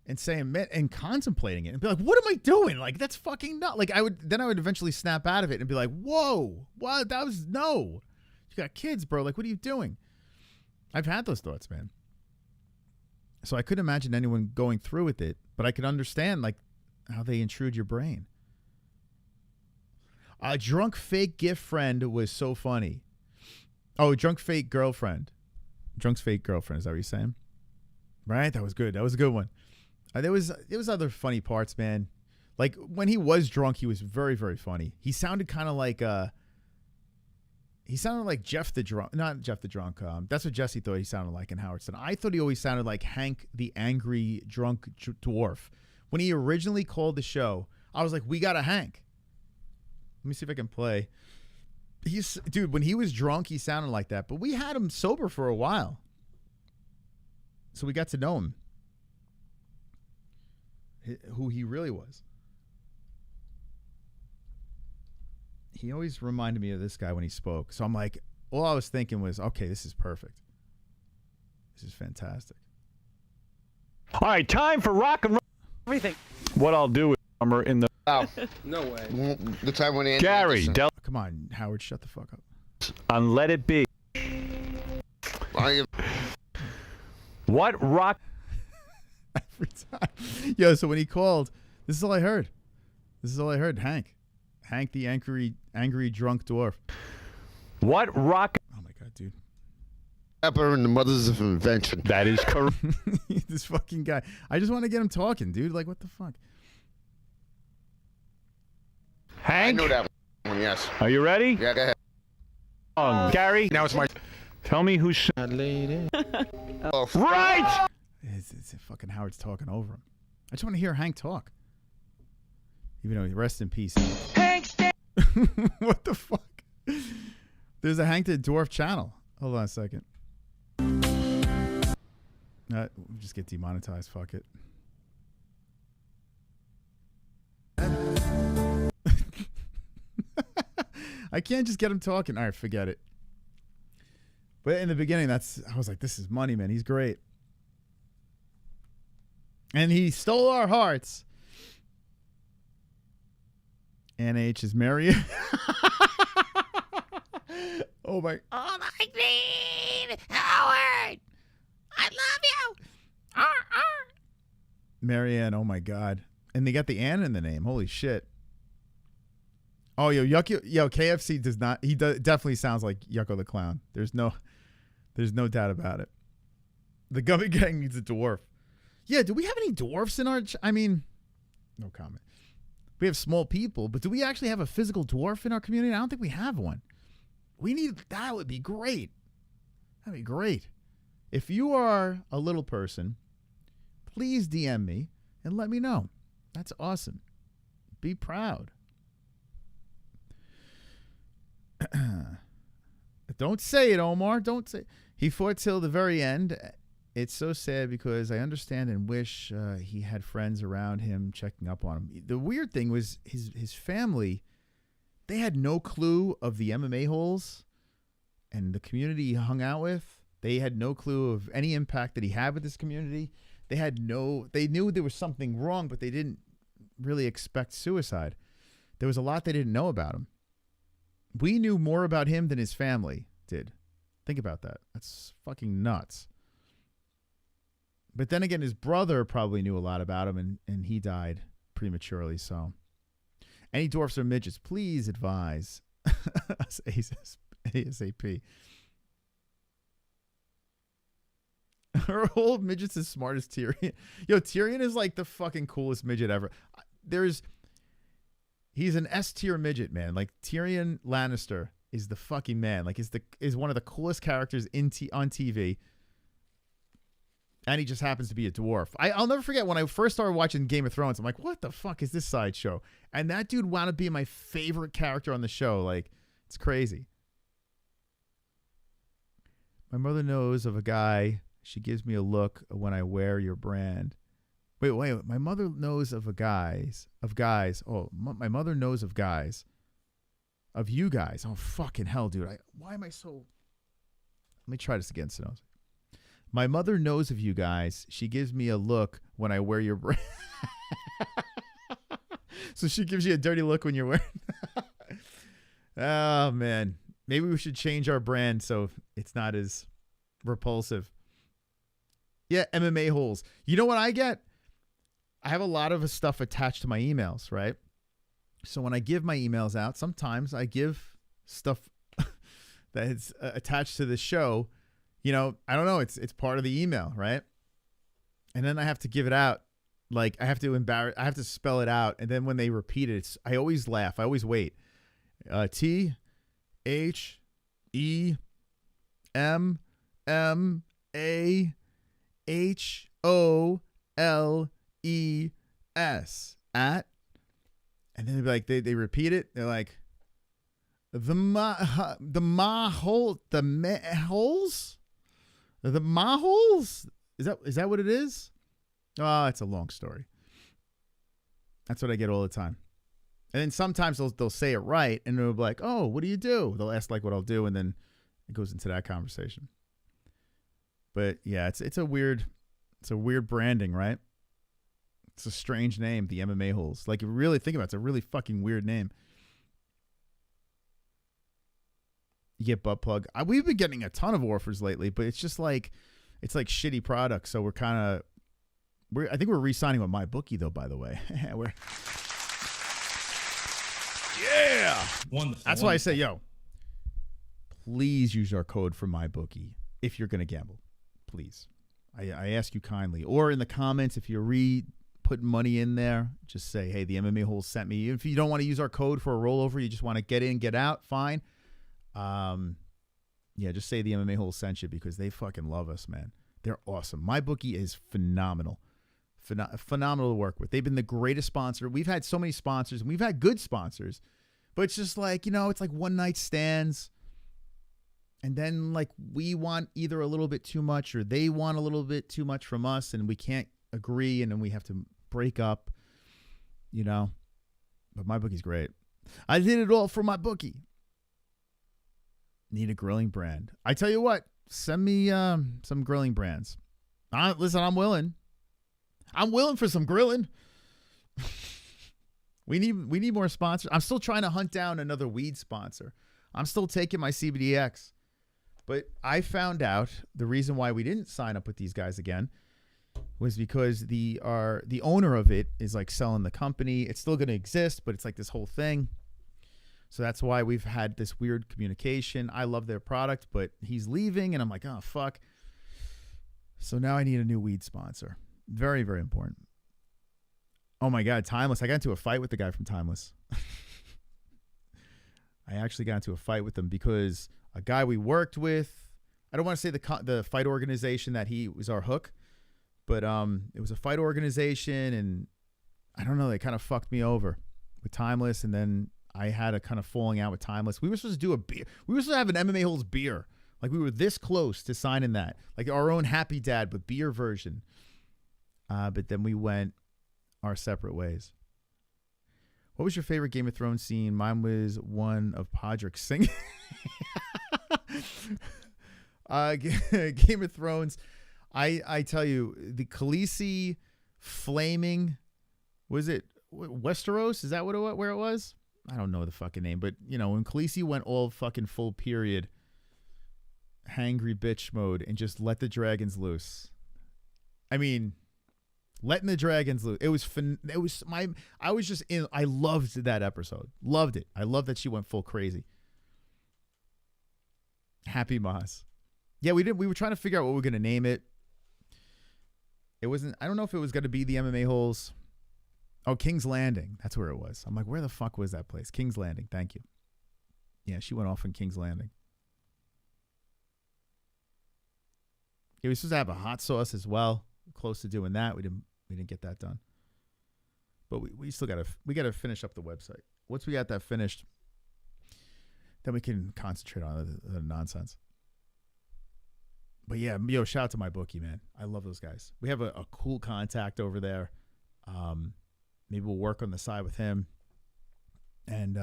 and saying and contemplating it and be like, what am I doing? Like that's fucking nuts. Like I would eventually snap out of it and be like, whoa, what? That was no. You got kids, bro. Like, what are you doing? I've had those thoughts, man. So I couldn't imagine anyone going through with it, but I could understand like how they intrude your brain. A drunk fake gift friend was so funny. Oh, drunk fake girlfriend. Drunk's fake girlfriend. Is that what you're saying? Right? That was good. That was a good one. There was other funny parts, man. Like when he was drunk, he was very, very funny. He sounded kind of like Jeff the Drunk. Not Jeff the Drunk. That's what Jesse thought he sounded like in Howardson. I thought he always sounded like Hank the Angry Drunk Dwarf. When he originally called the show, I was like, we got a Hank. Let me see if I can play. Dude, when he was drunk, he sounded like that. But we had him sober for a while. So we got to know him. Who he really was. He always reminded me of this guy when he spoke. So I'm like, all I was thinking was, okay, this is perfect. This is fantastic. All right, time for rock and roll. Everything. What I'll do is I'm in the. Oh, no way. The time when Andy Gary, Come on, Howard, shut the fuck up. on Let It Be. What rock? Every time. Yo, so when he called, this is all I heard. Hank the angry drunk dwarf. What rock? Oh my god, dude. Pepper and the mothers of invention. That is correct. This fucking guy. I just want to get him talking, dude. Like, what the fuck? Hank, I know that one, yes. are you ready? Yeah, go ahead. Gary, Now it's my... tell me who's. Oh, Right! It's fucking Howard's talking over him. I just want to hear Hank talk. Even though he rest in peace. Hank, What the fuck? There's a Hank the Dwarf channel. Hold on a second. We'll just get demonetized. Fuck it. I can't just get him talking. All right, forget it. But in the beginning, I was like, this is money, man. He's great. And he stole our hearts. NH is Marion. Oh my God, Howard. I love you. Marianne, oh my God. And they got the Ann in the name. Holy shit. Oh, KFC does not. He definitely sounds like Yucko the Clown. There's no doubt about it. The Gummy Gang needs a dwarf. Yeah, do we have any dwarfs in our? I mean, no comment. We have small people, but do we actually have a physical dwarf in our community? I don't think we have one. We need that. Would be great. That'd be great. If you are a little person, please DM me and let me know. That's awesome. Be proud. Don't say it, Omar. Don't say. He fought till the very end. It's so sad because I understand and wish he had friends around him checking up on him. The weird thing was his family, they had no clue of the MMA-HOLES and the community he hung out with. They had no clue of any impact that he had with this community. They knew there was something wrong, but they didn't really expect suicide. There was a lot they didn't know about him. We knew more about him than his family did. Think about that. That's fucking nuts. But then again, his brother probably knew a lot about him, and he died prematurely. So, any dwarfs or midgets, please advise us ASAP. Her whole midget's as smart as Tyrion. Yo, Tyrion is like the fucking coolest midget ever. He's an S tier midget, man. Like Tyrion Lannister is the fucking man. Like is one of the coolest characters on TV. And he just happens to be a dwarf. I'll never forget when I first started watching Game of Thrones. I'm like, what the fuck is this sideshow? And that dude wound up being my favorite character on the show. Like, it's crazy. My mother knows of a guy. She gives me a look when I wear your brand. Wait. My mother knows of guys. Oh, my mother knows of guys. Of you guys. Oh, fucking hell, dude. Why am I so... Let me try this again, Sonos. My mother knows of you guys. She gives me a look when I wear your brand. So she gives you a dirty look when you're wearing... Oh, man. Maybe we should change our brand so it's not as repulsive. Yeah, MMA-HOLES. You know what I get? I have a lot of stuff attached to my emails, right? So when I give my emails out, sometimes I give stuff that is attached to the show. You know, I don't know. It's part of the email, right? And then I have to give it out. Like I have to spell it out. And then when they repeat it, I always laugh. I always wait. THEMMAHOLES at, and then they'd be like, they repeat it. They're like, the maholes. Is that what it is? Oh, it's a long story. That's what I get all the time. And then sometimes they'll say it right, and they'll be like, "Oh, what do you do?" They'll ask like what I'll do, and then it goes into that conversation. But yeah, it's a weird branding, right? It's a strange name, the MMA-HOLES. Like, if you really think about it, it's a really fucking weird name. You get butt plug. We've been getting a ton of offers lately, but it's just like, it's like shitty products. So I think we're re-signing with MyBookie though, by the way. Yeah. Wonderful. That's why I say, yo, please use our code for MyBookie if you're going to gamble. Please. I ask you kindly. Or in the comments, if you're putting money in there, just say, hey, the MMA-HOLES sent me. If you don't want to use our code for a rollover, you just want to get in, get out, fine. Yeah, just say the MMA-HOLES sent you because they fucking love us, man. They're awesome. MyBookie is phenomenal. Phenomenal to work with. They've been the greatest sponsor. We've had so many sponsors, and we've had good sponsors. But it's just like, it's like one night stands. And then like we want either a little bit too much or they want a little bit too much from us, and we can't agree, and then we have to break up, But MyBookie's great. I did it all for MyBookie. Need a grilling brand. I tell you what, send me some grilling brands. Listen, I'm willing. I'm willing for some grilling. We need more sponsors. I'm still trying to hunt down another weed sponsor. I'm still taking my CBDX. But I found out the reason why we didn't sign up with these guys again was because the owner of it is like selling the company. It's still going to exist, but it's like this whole thing. So that's why we've had this weird communication. I love their product, but he's leaving, and I'm like, oh, fuck. So now I need a new weed sponsor. Very, very important. Oh, my God, Timeless. I got into a fight with the guy from Timeless. I actually got into a fight with him because a guy we worked with, I don't want to say the fight organization that he was our hook, but it was a fight organization, and I don't know, they kind of fucked me over with Timeless, and then I had a kind of falling out with Timeless. We were supposed to do a beer. We were supposed to have an MMA-HOLES beer. Like, we were this close to signing that. Like, our own Happy Dad, but beer version. But then we went our separate ways. What was your favorite Game of Thrones scene? Mine was one of Podrick singing. Game of Thrones. I tell you, the Khaleesi flaming, was it Westeros? Is that where it was? I don't know the fucking name, but when Khaleesi went all fucking full period, hangry bitch mode, and just let the dragons loose. I mean, letting the dragons loose. It was I loved that episode. Loved it. I love that she went full crazy. Happy Moss. Yeah, we were trying to figure out what we were going to name it. It wasn't. I don't know if it was going to be the MMA holes. Oh, King's Landing. That's where it was. I'm like, where the fuck was that place? King's Landing. Thank you. Yeah, she went off in King's Landing. Yeah, we supposed to have a hot sauce as well. Close to doing that. We didn't get that done. But we still gotta finish up the website. Once we got that finished, then we can concentrate on the nonsense. But yeah, yo, shout out to my bookie, man. I love those guys. We have a cool contact over there. Maybe we'll work on the side with him. And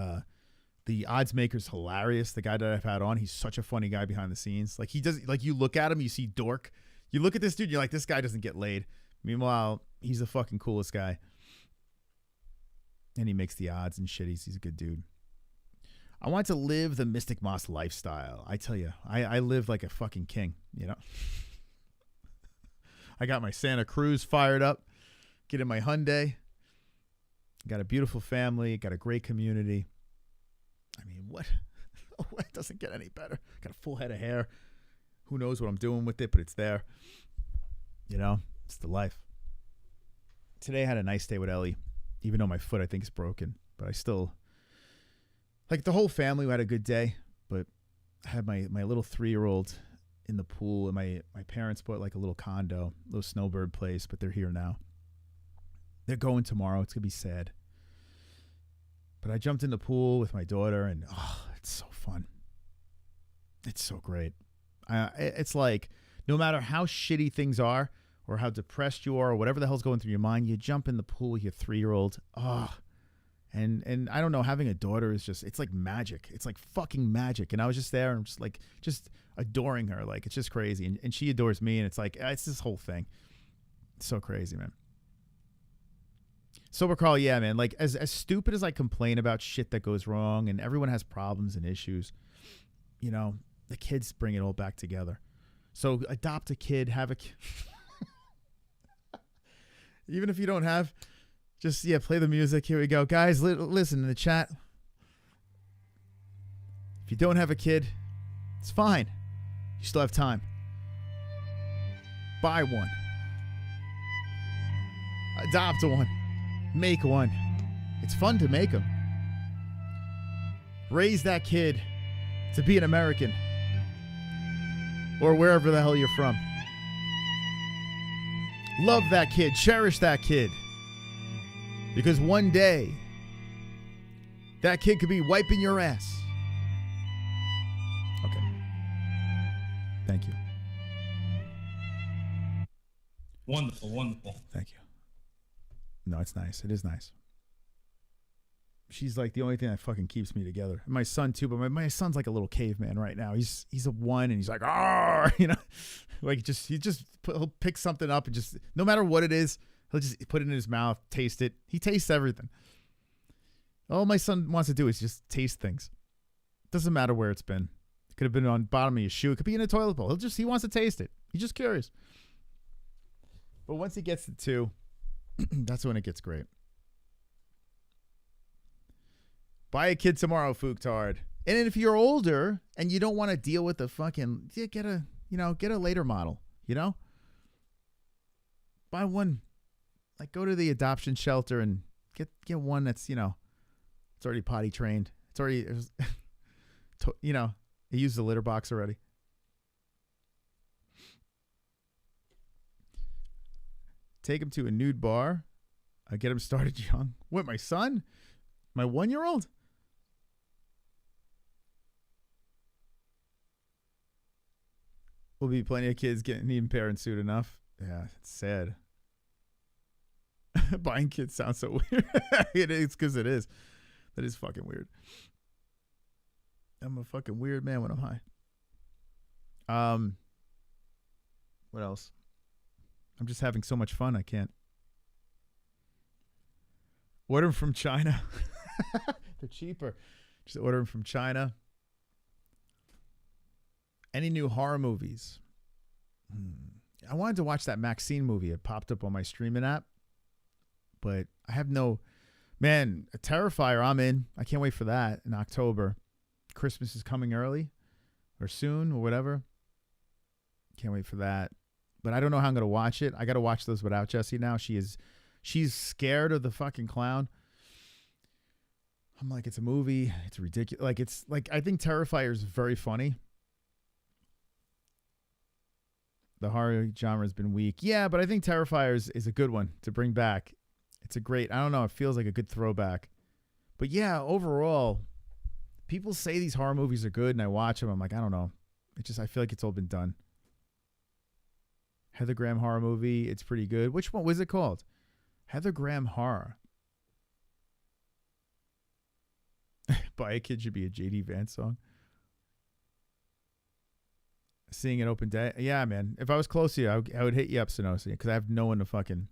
the odds maker's hilarious. The guy that I've had on, he's such a funny guy behind the scenes. Like, he does, like, you look at him, you see dork. You look at this dude, you're like, this guy doesn't get laid. Meanwhile, he's the fucking coolest guy. And he makes the odds and shit. He's a good dude. I want to live the Mystic Moss lifestyle. I tell you, I live like a fucking king, you know. I got my Santa Cruz fired up. Get in my Hyundai. Got a beautiful family. Got a great community. I mean, what? It doesn't get any better. Got a full head of hair. Who knows what I'm doing with it, but it's there. You know, it's the life. Today I had a nice day with Ellie, even though my foot, I think, is broken. But I still, like, the whole family had a good day. But I had my little 3-year-old in the pool, and my parents bought like a little condo, little snowbird place, but they're here now. They're going tomorrow. It's going to be sad. But I jumped in the pool with my daughter, and oh, it's so fun. It's so great. It's like, no matter how shitty things are or how depressed you are or whatever the hell's going through your mind, you jump in the pool with your 3-year-old. Oh, and I don't know, having a daughter is just, it's like magic. It's like fucking magic. And I was just there and just adoring her. Like, it's just crazy. And she adores me, and it's like, it's this whole thing. It's so crazy, man. Sober Carl, yeah, man. Like, as stupid as I complain about shit that goes wrong, and everyone has problems and issues, you know, the kids bring it all back together. So adopt a kid, have a kid. Even if you don't have, just, yeah, play the music. Here we go. Guys, listen in the chat. If you don't have a kid, it's fine. You still have time. Buy one. Adopt one. Make one. It's fun to make them. Raise that kid to be an American. Or wherever the hell you're from. Love that kid. Cherish that kid. Because one day, that kid could be wiping your ass. Okay. Thank you. Wonderful, wonderful. Thank you. No, it's nice. It is nice. She's like the only thing that fucking keeps me together. And my son too, but my son's like a little caveman right now. He's a 1 and he's like, ah, you know, like he'll pick something up and just, no matter what it is, he'll just put it in his mouth, taste it. He tastes everything. All my son wants to do is just taste things. Doesn't matter where it's been. It could have been on the bottom of your shoe. It could be in a toilet bowl. He wants to taste it. He's just curious. But once he gets to 2, that's when it gets great. Buy a kid tomorrow, Fuktard. And if you're older and you don't want to deal with the fucking, get a later model, you know? Buy one. Like, go to the adoption shelter and get one that's, you know, it's already potty trained. It's already, you know, it used the litter box already. Take him to a nude bar. Get him started young. What, my son? My 1-year-old? Will be plenty of kids needing parents soon enough. Yeah, it's sad. Buying kids sounds so weird. It is, because it is. That is fucking weird. I'm a fucking weird man when I'm high. What else? I'm just having so much fun, I can't. Order them from China. They're cheaper. Just order them from China. Any new horror movies? I wanted to watch that Maxine movie. It popped up on my streaming app. But I have no... Man, a Terrifier, I'm in. I can't wait for that in October. Christmas is coming early. Or soon, or whatever. Can't wait for that. but I don't know how I'm gonna watch it. I gotta watch those without Jessie now. She's scared of the fucking clown. I'm like, it's a movie. It's ridiculous. Like, it's like, I think Terrifier is very funny. The horror genre has been weak. Yeah, but I think Terrifier is a good one to bring back. It's a great, I don't know, it feels like a good throwback. But yeah, overall, people say these horror movies are good, and I watch them. I'm like, I don't know. I feel like it's all been done. Heather Graham horror movie, it's pretty good. Which one was it called? Heather Graham horror. Buy a Kid should be a JD Vance song. Seeing an open day. Yeah, man. If I was close to you, I would hit you up, Sonosi, because I have no one to fucking...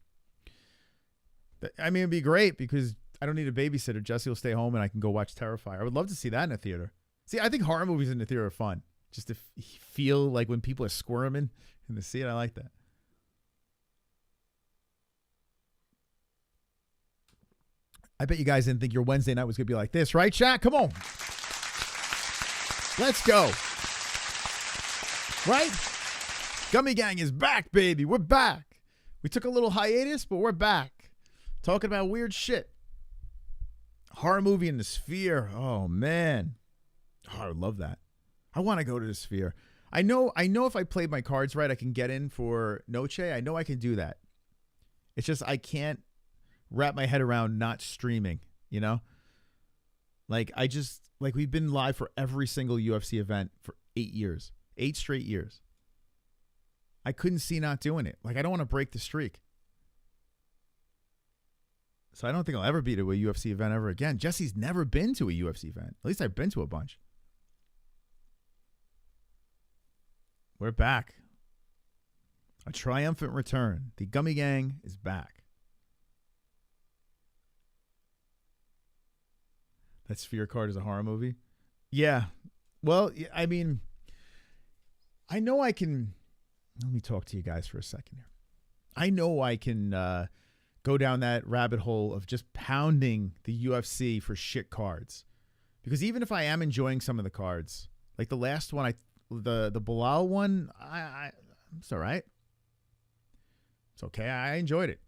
I mean, it'd be great because I don't need a babysitter. Jesse will stay home and I can go watch Terrifier. I would love to see that in a theater. See, I think horror movies in the theater are fun. Just to feel like when people are squirming in the seat. I like that. I bet you guys didn't think your Wednesday night was going to be like this, right, Shaq? Come on. Let's go. Right? Gummy Gang is back, baby. We're back. We took a little hiatus, but we're back. Talking about weird shit. Horror movie in the Sphere. Oh, man. Oh, I would love that. I want to go to the Sphere. I know if I played my cards right, I can get in for Noche. I know I can do that. It's just I can't wrap my head around not streaming, you know? Like, we've been live for every single UFC event for 8 years. 8 straight years. I couldn't see not doing it. Like, I don't want to break the streak. So I don't think I'll ever be to a UFC event ever again. Jesse's never been to a UFC event. At least I've been to a bunch. We're back. A triumphant return. The Gummy Gang is back. That Sphere card is a horror movie? Yeah. Well, I mean, I know I can... Let me talk to you guys for a second here. I know I can go down that rabbit hole of just pounding the UFC for shit cards. Because even if I am enjoying some of the cards, like the last one, the Bilal one, it's all right. It's okay. I enjoyed it.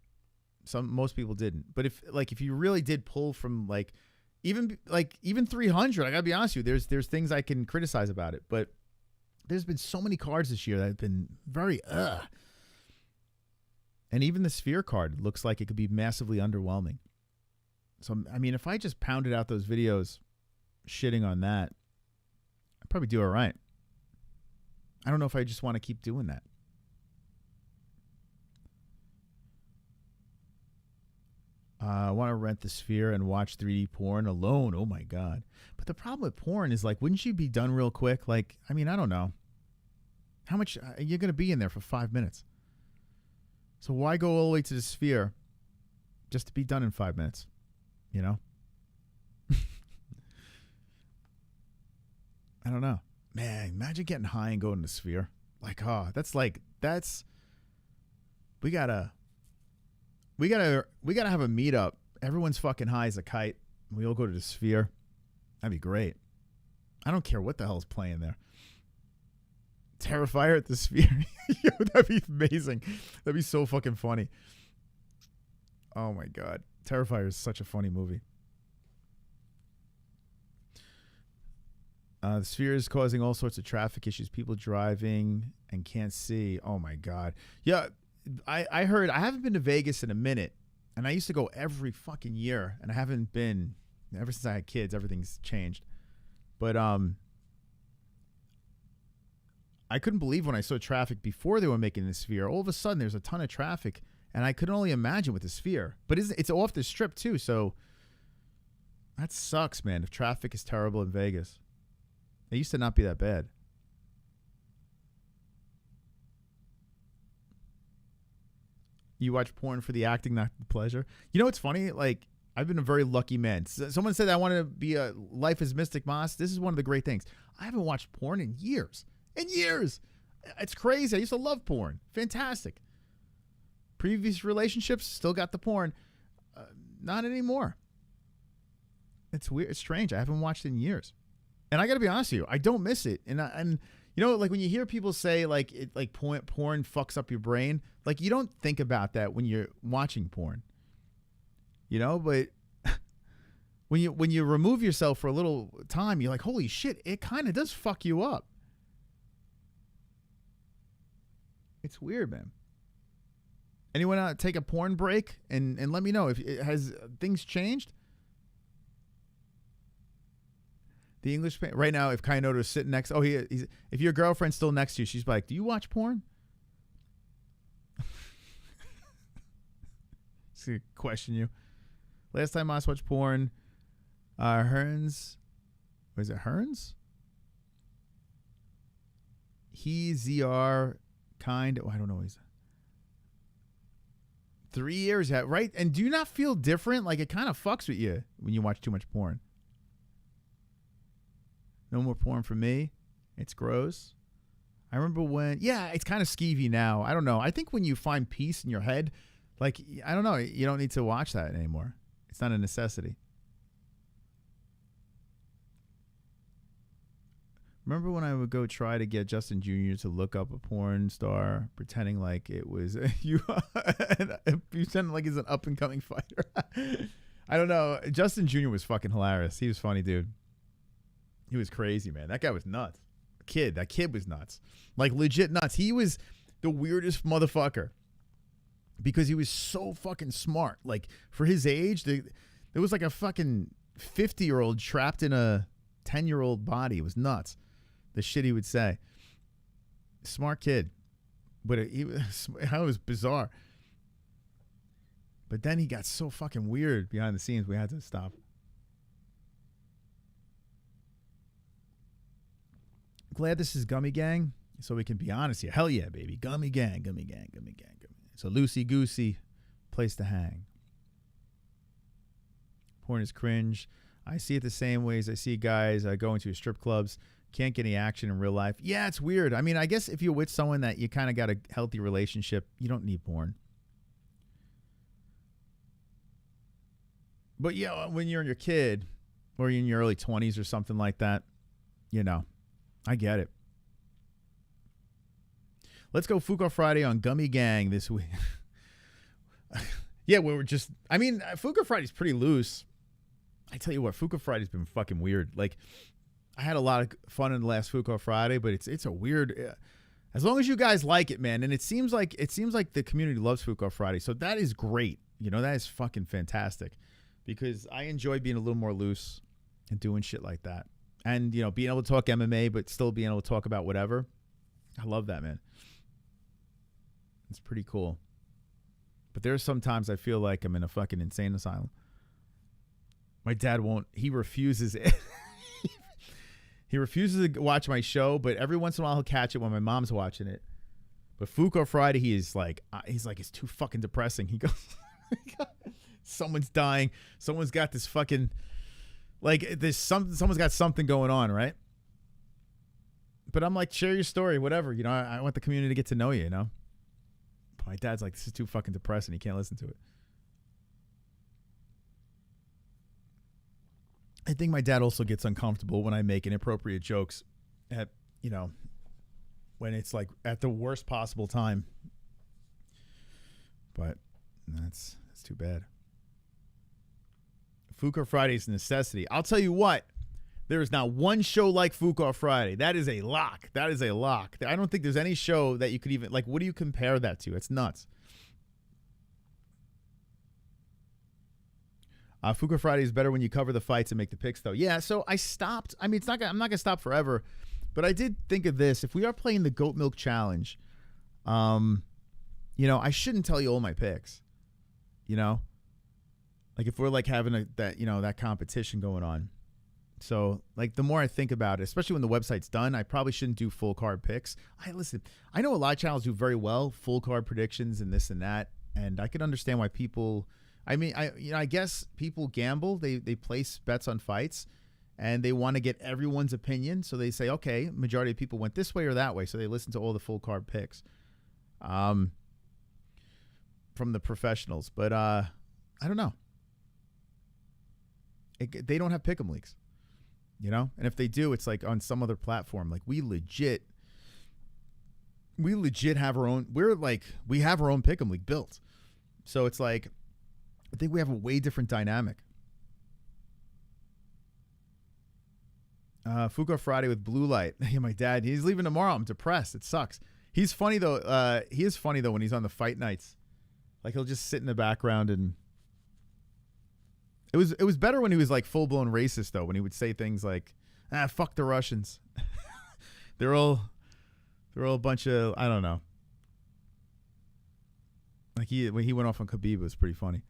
Most people didn't. But if you really did pull from even 300, I gotta be honest with you, there's things I can criticize about it, but there's been so many cards this year that have been very and even the Sphere card looks like it could be massively underwhelming. So I mean, if I just pounded out those videos shitting on that, I'd probably do all right. I don't know if I just want to keep doing that. I want to rent the Sphere and watch 3D porn alone. Oh, my God. But the problem with porn is, wouldn't you be done real quick? I mean, I don't know. How much you're going to be in there for 5 minutes? So why go all the way to the Sphere just to be done in 5 minutes? You know? I don't know. Man, imagine getting high and going to the Sphere. We gotta have a meetup. Everyone's fucking high as a kite. We all go to the Sphere. That'd be great. I don't care what the hell's playing there. Terrifier at the Sphere. Yo, that'd be amazing. That'd be so fucking funny. Oh my God. Terrifier is such a funny movie. The Sphere is causing all sorts of traffic issues. People driving and can't see. Oh my God. Yeah. I heard, I haven't been to Vegas in a minute, and I used to go every fucking year, and I haven't been ever since I had kids. Everything's changed, but I couldn't believe when I saw traffic before they were making the Sphere. All of a sudden, there's a ton of traffic, and I could only imagine with the Sphere. But it's off the strip too, so that sucks, man. If traffic is terrible in Vegas, it used to not be that bad. You watch porn for the acting, not the pleasure. You know what's funny? I've been a very lucky man. Someone said I wanted to be a Life as Mystic Moss. This is one of the great things. I haven't watched porn in years. In years. It's crazy. I used to love porn. Fantastic. Previous relationships, still got the porn. Not anymore. It's weird. It's strange. I haven't watched it in years. And I got to be honest with you, I don't miss it. And You know, like when you hear people say like porn fucks up your brain, like you don't think about that when you're watching porn. You know, but when you remove yourself for a little time, you're like, holy shit, it kind of does fuck you up. It's weird, man. Anyone take a porn break and let me know if it has things changed? The English right now, if Kainoto's sitting next, if your girlfriend's still next to you, she's like, "Do you watch porn?" She's gonna question you. Last time I watched porn, Hearns, was it Hearns? He ZR kind. Oh, I don't know. He's 3 years, right? And do you not feel different? Like it kind of fucks with you when you watch too much porn. No more porn for me. It's gross. I remember when, it's kind of skeevy now. I don't know. I think when you find peace in your head, like, I don't know, you don't need to watch that anymore. It's not a necessity. Remember when I would go try to get Justin Jr. to look up a porn star, pretending like it was you, pretending like he's an up and coming fighter. I don't know. Justin Jr. was fucking hilarious. He was funny, dude. He was crazy, man. That guy was nuts. That kid was nuts. Like legit nuts. He was the weirdest motherfucker because he was so fucking smart. Like for his age, there was like a fucking 50-year-old trapped in a 10-year-old body. It was nuts. The shit he would say. Smart kid. But it was bizarre. But then he got so fucking weird behind the scenes, we had to stop. Glad this is Gummy Gang, so we can be honest here. Hell yeah, baby. Gummy Gang, Gummy Gang, Gummy Gang, Gummy. It's a loosey-goosey place to hang. Porn is cringe. I see it the same ways I see guys going to strip clubs. Can't get any action in real life. Yeah, it's weird. I mean, I guess if you're with someone that you kind of got a healthy relationship, you don't need porn. But yeah, when you're your kid or you're in your early 20s or something like that, you know, I get it. Let's go Fuko Friday on Gummy Gang this week. Yeah, we were just, I mean, Fuko Friday's pretty loose. I tell you what, Fuko Friday's been fucking weird. Like, I had a lot of fun in the last Fuko Friday, but it's a weird, as long as you guys like it, man. And it seems like the community loves Fuko Friday. So that is great. You know, that is fucking fantastic because I enjoy being a little more loose and doing shit like that. And, you know, being able to talk MMA, but still being able to talk about whatever. I love that, man. It's pretty cool. But there's sometimes I feel like I'm in a fucking insane asylum. My dad won't, he refuses it. He refuses to watch my show, but every once in a while he'll catch it when my mom's watching it. But Fuko Friday, he's like, it's too fucking depressing. He goes, someone's dying. Someone's got this fucking, like, someone's got something going on, right? But I'm like, share your story, whatever. You know, I want the community to get to know you, you know? But my dad's like, this is too fucking depressing. He can't listen to it. I think my dad also gets uncomfortable when I make inappropriate jokes at, you know, when it's like at the worst possible time. But that's too bad. Fuko Friday's a necessity. I'll tell you what, there is not one show like Fuko Friday. That is a lock. That is a lock. I don't think there's any show that you could even, like, what do you compare that to? It's nuts. Fuko Friday is better when you cover the fights and make the picks, though. Yeah, so I stopped. I mean, I'm not gonna stop forever, but I did think of this. If we are playing the Goat Milk Challenge, you know, I shouldn't tell you all my picks. You know, like if we're like having that competition going on. So like the more I think about it, especially when the website's done, I probably shouldn't do full card picks. Listen, I know a lot of channels do very well full card predictions and this and that, and I can understand why people. I mean, I guess people gamble. They place bets on fights, and they want to get everyone's opinion. So they say, okay, majority of people went this way or that way. So they listen to all the full card picks, from the professionals. But I don't know. They don't have pick'em leagues, you know. And if they do, it's like on some other platform. Like we legit we legit have our own. We have our own pick'em league built. So it's like, I think we have a way different dynamic. Fuko Friday with blue light. Yeah, my dad, he's leaving tomorrow. I'm depressed. It sucks. He's funny though. He is funny though when he's on the fight nights. Like he'll just sit in the background and. It was better when he was like full blown racist though. When he would say things like, fuck the Russians. They're all a bunch of, I don't know. Like when he went off on Khabib, it was pretty funny.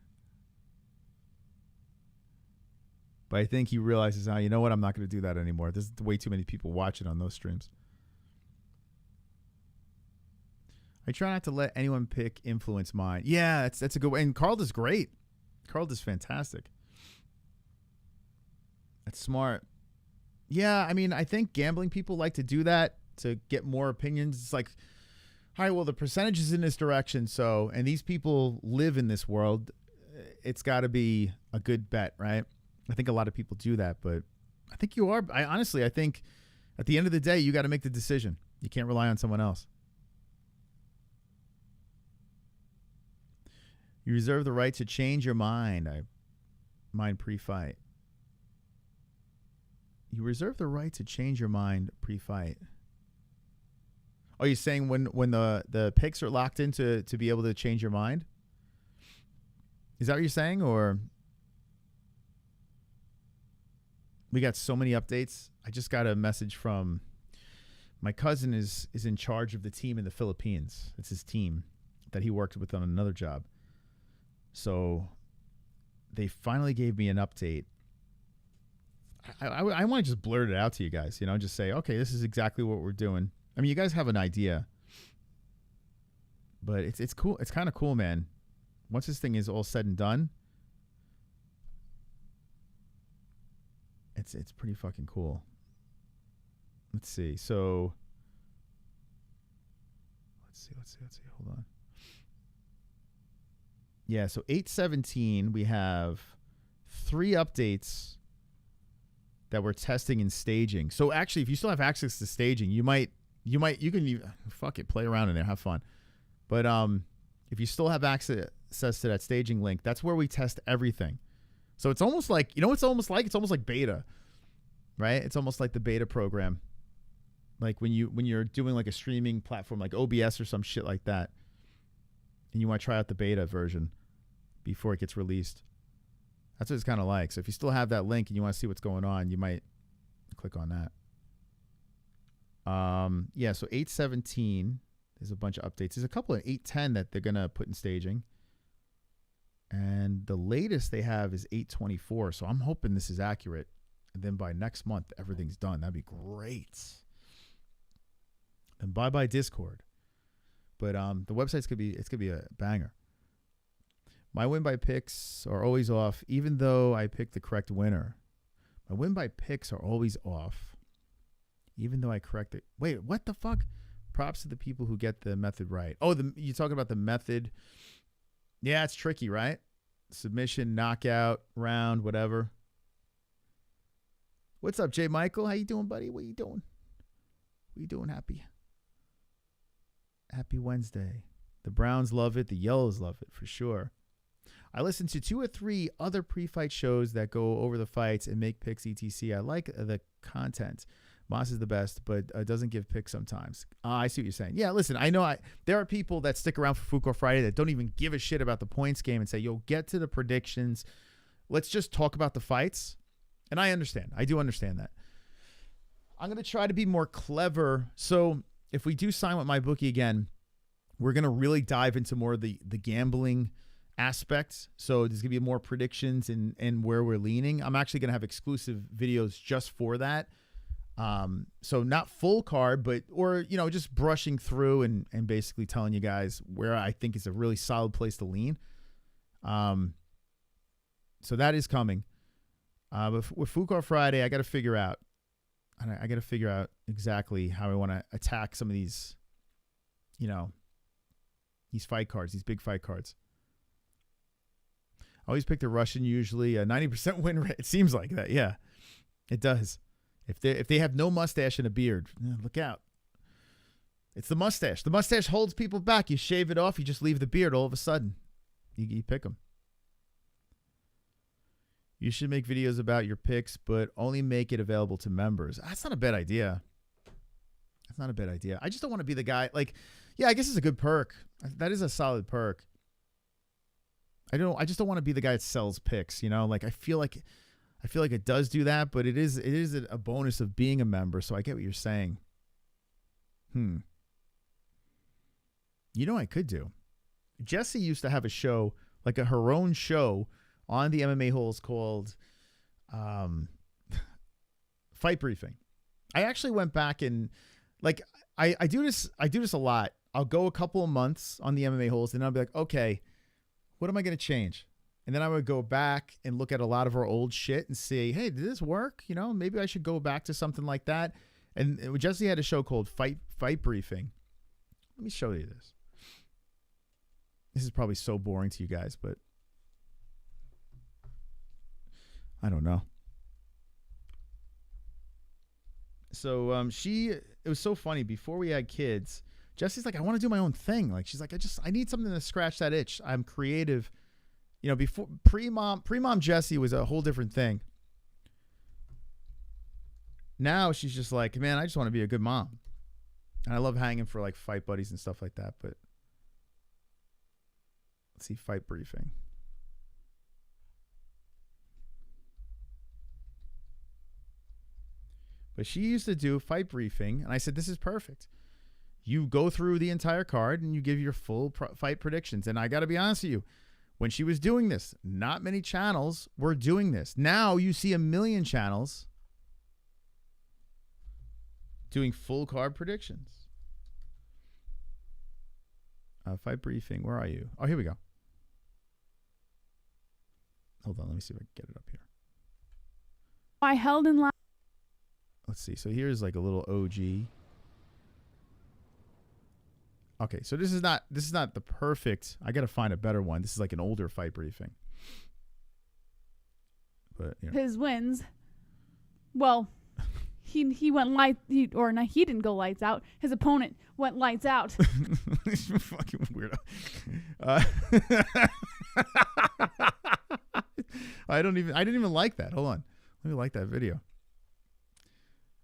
But I think he realizes, you know what? I'm not going to do that anymore. There's way too many people watching on those streams. I try not to let anyone pick influence mine. Yeah, that's a good way. And Carl is great. Carl is fantastic. That's smart. Yeah, I mean, I think gambling people like to do that to get more opinions. It's like, all right, well, the percentage is in this direction, so, and these people live in this world. It's got to be a good bet, right? I think a lot of people do that, but I think you are. I think at the end of the day, you got to make the decision. You can't rely on someone else. You reserve the right to change your mind. Mind pre-fight. You reserve the right to change your mind pre-fight. Are you saying when the picks are locked in to be able to change your mind? Is that what you're saying? Or we got so many updates. I just got a message from my cousin is in charge of the team in the Philippines. It's his team that he worked with on another job. So they finally gave me an update. I want to just blurt it out to you guys, just say, okay, this is exactly what we're doing. I mean, you guys have an idea, but it's cool. It's kind of cool, man. Once this thing is all said and done, it's pretty fucking cool. Let's see. So let's see. Hold on. Yeah, so 8/17, we have 3 updates that we're testing and staging. So actually, if you still have access to staging, you can fuck it, play around in there, have fun. But if you still have access to that staging link, that's where we test everything. So it's almost like, it's almost like beta, right? It's almost like the beta program. Like when you're doing like a streaming platform like OBS or some shit like that, and you want to try out the beta version before it gets released. That's what it's kind of like. So if you still have that link and you want to see what's going on, you might click on that. Yeah, so 8/17, there's a bunch of updates. There's a couple of 8/10 that they're going to put in staging. And the latest they have is 8/24. So I'm hoping this is accurate. And then by next month, everything's done. That'd be great. And bye-bye Discord. But the website's could be a banger. My win by picks are always off, even though I picked the correct winner. My win by picks are always off, even though I correct it. Wait, what the fuck? Props to the people who get the method right. Oh, you talking about the method? Yeah, it's tricky, right? Submission, knockout, round, whatever. What's up, J. Michael? How you doing, buddy? What you doing? What you doing, Happy? Happy Wednesday. The Browns love it. The Yellows love it, for sure. I listen to 2 or 3 other pre-fight shows that go over the fights and make picks, etc. I like the content. Moss is the best, but doesn't give picks sometimes. I see what you're saying. Yeah, listen, I know there are people that stick around for Fuko Friday that don't even give a shit about the points game and say, yo, get to the predictions. Let's just talk about the fights. And I understand. I do understand that. I'm going to try to be more clever. So if we do sign with MyBookie again, we're going to really dive into more of the gambling aspects. So there's going to be more predictions and where we're leaning. I'm actually going to have exclusive videos just for that. So not full card, but, just brushing through and basically telling you guys where I think is a really solid place to lean. So that is coming. But with Fuko Friday, I got to figure out exactly how I want to attack some of these, these fight cards, these big fight cards. I always pick the Russian, usually a 90% win rate. It seems like that. Yeah, it does. If they have no mustache and a beard, look out. It's the mustache. The mustache holds people back. You shave it off, you just leave the beard all of a sudden. You pick them. You should make videos about your picks, but only make it available to members. That's not a bad idea. That's not a bad idea. I just don't want to be the guy. Like, yeah, I guess it's a good perk. That is a solid perk. I just don't want to be the guy that sells picks, you know? Like, I feel like it does do that, but it is a bonus of being a member, so I get what you're saying. You know what I could do? Jessie used to have a show, like her own show on the MMA Holes called Fight Briefing. I actually went back and like I do this a lot. I'll go a couple of months on the MMA Holes and I'll be like, okay, what am I going to change? And then I would go back and look at a lot of our old shit and see, hey, did this work? You know, maybe I should go back to something like that. And Jessie had a show called Fight Briefing. Let me show you this. This is probably so boring to you guys, but I don't know. So it was so funny. Before we had kids, Jessie's like, I want to do my own thing. Like, she's like, I need something to scratch that itch. I'm creative. You know, before pre-mom Jessie was a whole different thing. Now she's just like, man, I just want to be a good mom. And I love hanging for like fight buddies and stuff like that. But let's see, Fight Briefing. But she used to do Fight Briefing, and I said, this is perfect. You go through the entire card and you give your full fight predictions. And I got to be honest with you, when she was doing this, not many channels were doing this. Now you see 1 million channels doing full card predictions. Fight Briefing, where are you? Oh, here we go. Hold on, let me see if I can get it up here. I held in line. Let's see. So here's like a little OG. Okay, so this is not the perfect. I got to find a better one. This is like an older Fight Briefing. But you know. His wins. Well, he went he didn't go lights out. His opponent went lights out. Fucking weirdo. I didn't even like that. Hold on. Let me like that video.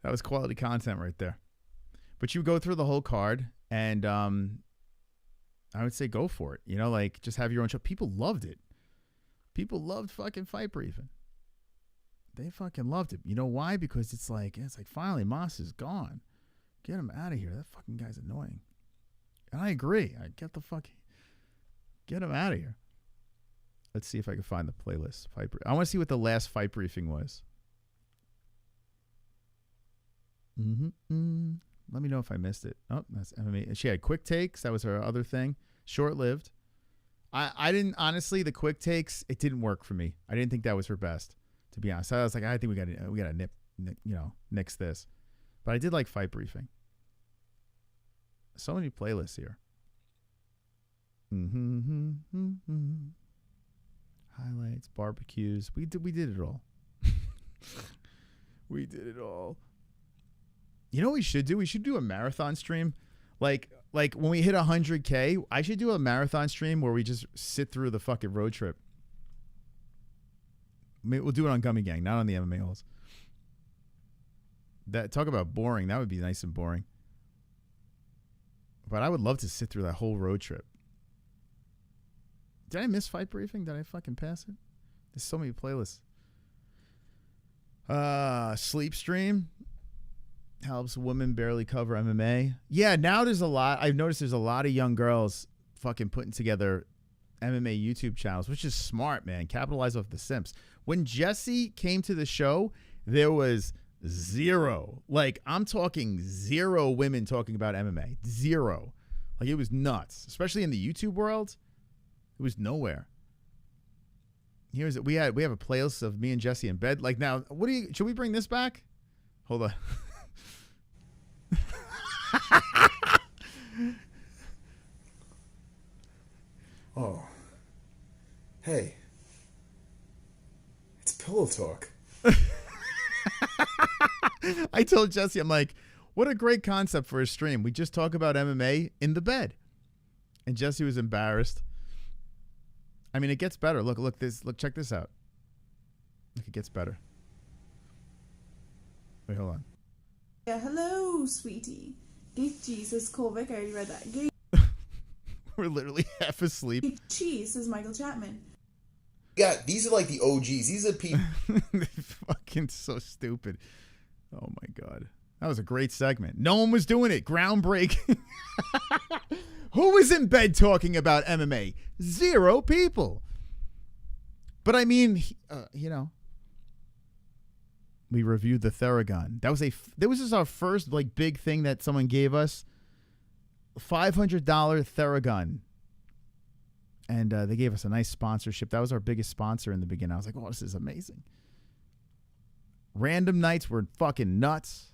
That was quality content right there. But you go through the whole card, and I would say go for it. You know, like just have your own show. People loved it. People loved fucking Fight Briefing. They fucking loved it. You know why? Because it's like finally Moss is gone. Get him out of here. That fucking guy's annoying. And I agree. Get him out of here. Let's see if I can find the playlist. I want to see what the last Fight Briefing was. Let me know if I missed it. Oh, that's MMA. She had quick takes. That was her other thing. Short-lived. I didn't, honestly, the quick takes, it didn't work for me. I didn't think that was her best, to be honest. I was like, I think we got to nix this. But I did like Fight Briefing. So many playlists here. Highlights, barbecues. We did it all. We did it all. You know what we should do? We should do a marathon stream. Like when we hit 100K, I should do a marathon stream where we just sit through the fucking road trip. We'll do it on Gummy Gang, not on the MMA Holes. Talk about boring. That would be nice and boring. But I would love to sit through that whole road trip. Did I miss Fight Briefing? Did I fucking pass it? There's so many playlists. Sleep stream helps women barely cover MMA. Yeah, now there's a lot. I've noticed there's a lot of young girls fucking putting together MMA YouTube channels, which is smart, man. Capitalize off the simps. When Jessie came to the show, there was zero. Like, I'm talking zero women talking about MMA. Zero. Like, it was nuts. Especially in the YouTube world. It was nowhere. Here's it. We have a playlist of me and Jessie in bed. Like, now, should we bring this back? Hold on. Oh. Hey. It's pillow talk. I told Jessie, I'm like, What a great concept for a stream. We just talk about MMA in the bed. And Jesse was embarrassed. I mean, it gets better. Look, check this out. Look, it gets better. Wait, hold on. Yeah, hello, sweetie. Geek Jesus, Colvick, I already read that. Geek We're literally half asleep. Cheese is Michael Chapman. Yeah, these are like the OGs. These are people. Fucking so stupid. Oh my God. That was a great segment. No one was doing it. Groundbreaking. Who was in bed talking about MMA? 0 people. But I mean, you know, we reviewed the Theragun. That was just our first like big thing that someone gave us. $500 Theragun. And they gave us a nice sponsorship. That was our biggest sponsor in the beginning. I was like, oh, this is amazing. Random nights were fucking nuts.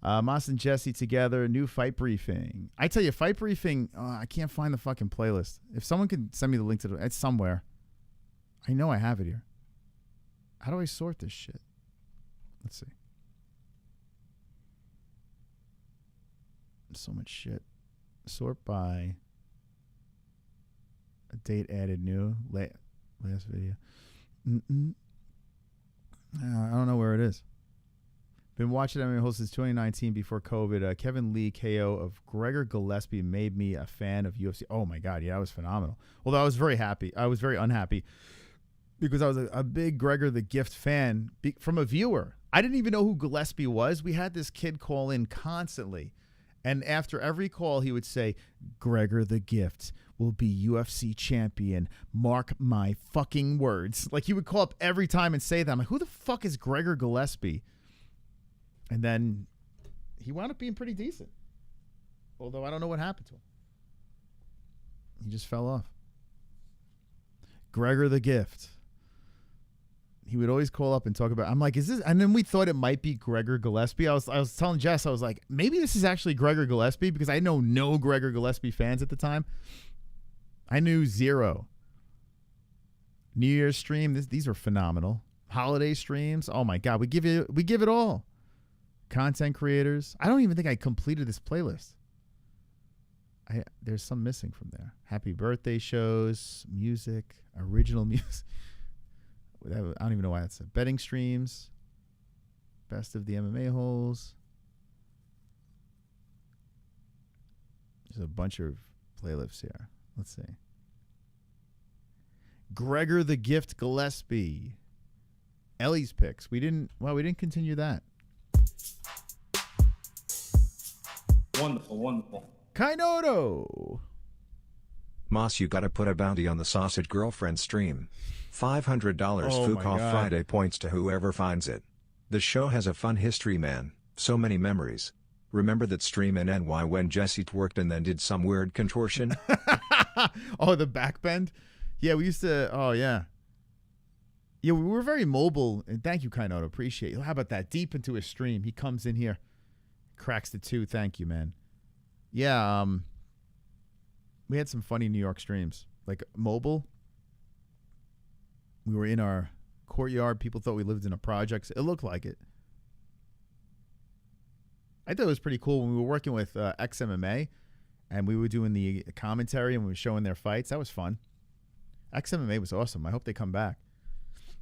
Moss and Jesse together, new fight briefing. I tell you, fight briefing, I can't find the fucking playlist. If someone could send me the link to it's somewhere. I know I have it here. How do I sort this shit? Let's see. So much shit. Sort by a date added new. Last video. I don't know where it is. Been watching MMA-HOLES since 2019 before COVID. Kevin Lee KO of Gregor Gillespie made me a fan of UFC. Oh my God, yeah, that was phenomenal. Although I was very happy. I was very unhappy because I was a big Gregor the Gift fan from a viewer. I didn't even know who Gillespie was. We had this kid call in constantly. And after every call, he would say, Gregor the Gift will be UFC champion. Mark my fucking words. Like he would call up every time and say that. I'm like, who the fuck is Gregor Gillespie? And then he wound up being pretty decent. Although I don't know what happened to him. He just fell off. Gregor the Gift. He would always call up and talk about, I'm like, is this? And then we thought it might be Gregor Gillespie. I was telling Jess, I was like, maybe this is actually Gregor Gillespie because I know no Gregor Gillespie fans at the time. I knew 0. New Year's stream, these were phenomenal. Holiday streams, oh my God, we give it all. Content creators. I don't even think I completed this playlist. There's some missing from there. Happy birthday shows, music, original music. I don't even know why that's betting streams. Best of the MMA-HOLES. There's a bunch of playlists here. Let's see. Gregor the Gift Gillespie. Ellie's picks. We didn't continue that. Wonderful, wonderful. Kainoto. Moss, you gotta put a bounty on the Sausage Girlfriend stream. $500 Fukoff Friday points to whoever finds it. The show has a fun history, man. So many memories. Remember that stream in NY when Jesse twerked and then did some weird contortion? Oh, the backbend? Yeah, we used to, oh yeah. Yeah, we were very mobile, and thank you, Kainoto. Appreciate it. How about that? Deep into his stream. He comes in here, cracks the 2. Thank you, man. Yeah, we had some funny New York streams. Like mobile. We were in our courtyard. People thought we lived in a project. It looked like it. I thought it was pretty cool when we were working with XMMA, and we were doing the commentary and we were showing their fights. That was fun. XMMA was awesome. I hope they come back.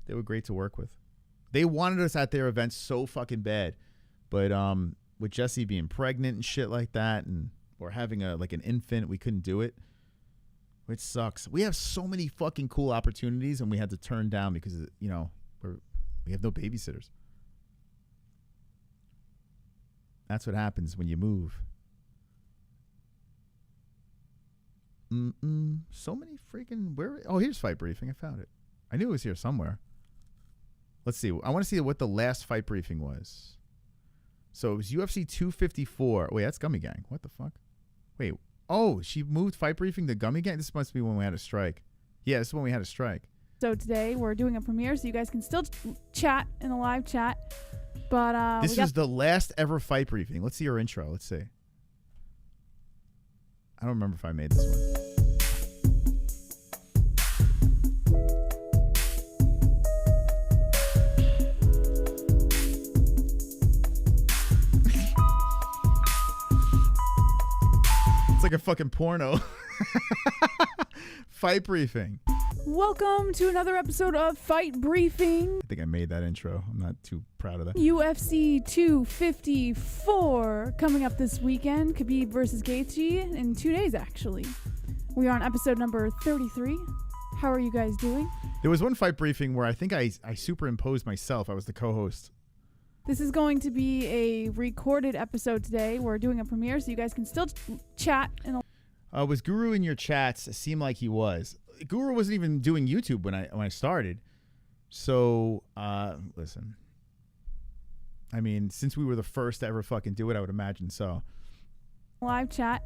They were great to work with. They wanted us at their events so fucking bad, but with Jessie being pregnant and shit like that, and or having an infant, we couldn't do it. Which sucks. We have so many fucking cool opportunities, and we had to turn down because we have no babysitters. That's what happens when you move. So many freaking here's fight briefing. I found it. I knew it was here somewhere. Let's see. I want to see what the last fight briefing was. So it was UFC 254. Wait, that's Gummy Gang. What the fuck? Wait. Oh, she moved fight briefing to Gummy Gang? This must be when we had a strike. Yeah, this is when we had a strike. So today we're doing a premiere, so you guys can still chat in the live chat. But this is the last ever fight briefing. Let's see your intro. Let's see. I don't remember if I made this one. like a fucking porno. Fight briefing. Welcome to another episode of Fight Briefing. I think I made that intro. I'm not too proud of that. UFC 254 coming up this weekend. Khabib versus Gaethje in 2 days, actually. We are on episode number 33. How are you guys doing? There was one fight briefing where I think I superimposed myself. I was the co-host. This is going to be a recorded episode today. We're doing a premiere, so you guys can still chat. And was Guru in your chats? It seemed like he was. Guru wasn't even doing YouTube when I started. So, listen. I mean, since we were the first to ever fucking do it, I would imagine so. Live chat.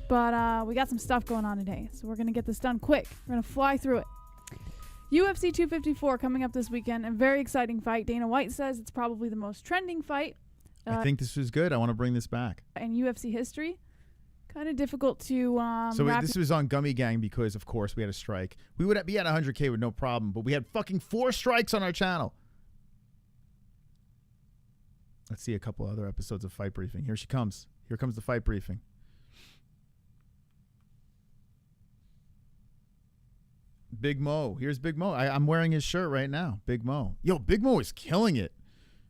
But we got some stuff going on today, so we're going to get this done quick. We're going to fly through it. UFC 254 coming up this weekend. A very exciting fight. Dana White says it's probably the most trending fight. I think this was good. I want to bring this back. In UFC history. Kind of difficult to so this was on Gummy Gang because, of course, we had a strike. We would be at 100K with no problem, but we had fucking 4 strikes on our channel. Let's see a couple other episodes of Fight Briefing. Here she comes. Here comes the Fight Briefing. Big Mo. Here's Big Mo. I'm wearing his shirt right now. Big Mo. Yo, Big Mo is killing it.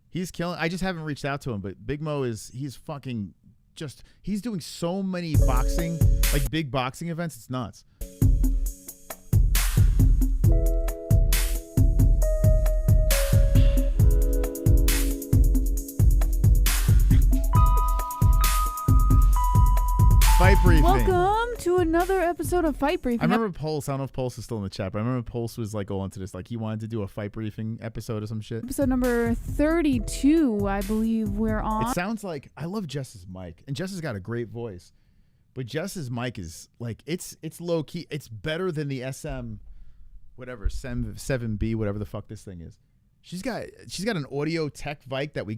He's killing. I just haven't reached out to him, but Big Mo he's fucking just, he's doing so many boxing, like big boxing events. It's nuts. Fight Briefing. Welcome to another episode of Fight Briefing. I remember Pulse. I don't know if Pulse is still in the chat, but I remember Pulse was like going to this, like he wanted to do a Fight Briefing episode or some shit. Episode number 32, I believe we're on. It sounds like, I love Jess's mic, and Jess has got a great voice, but Jess's mic is like, it's low key. It's better than the SM, whatever, 7B, whatever the fuck this thing is. She's got an audio tech mic that we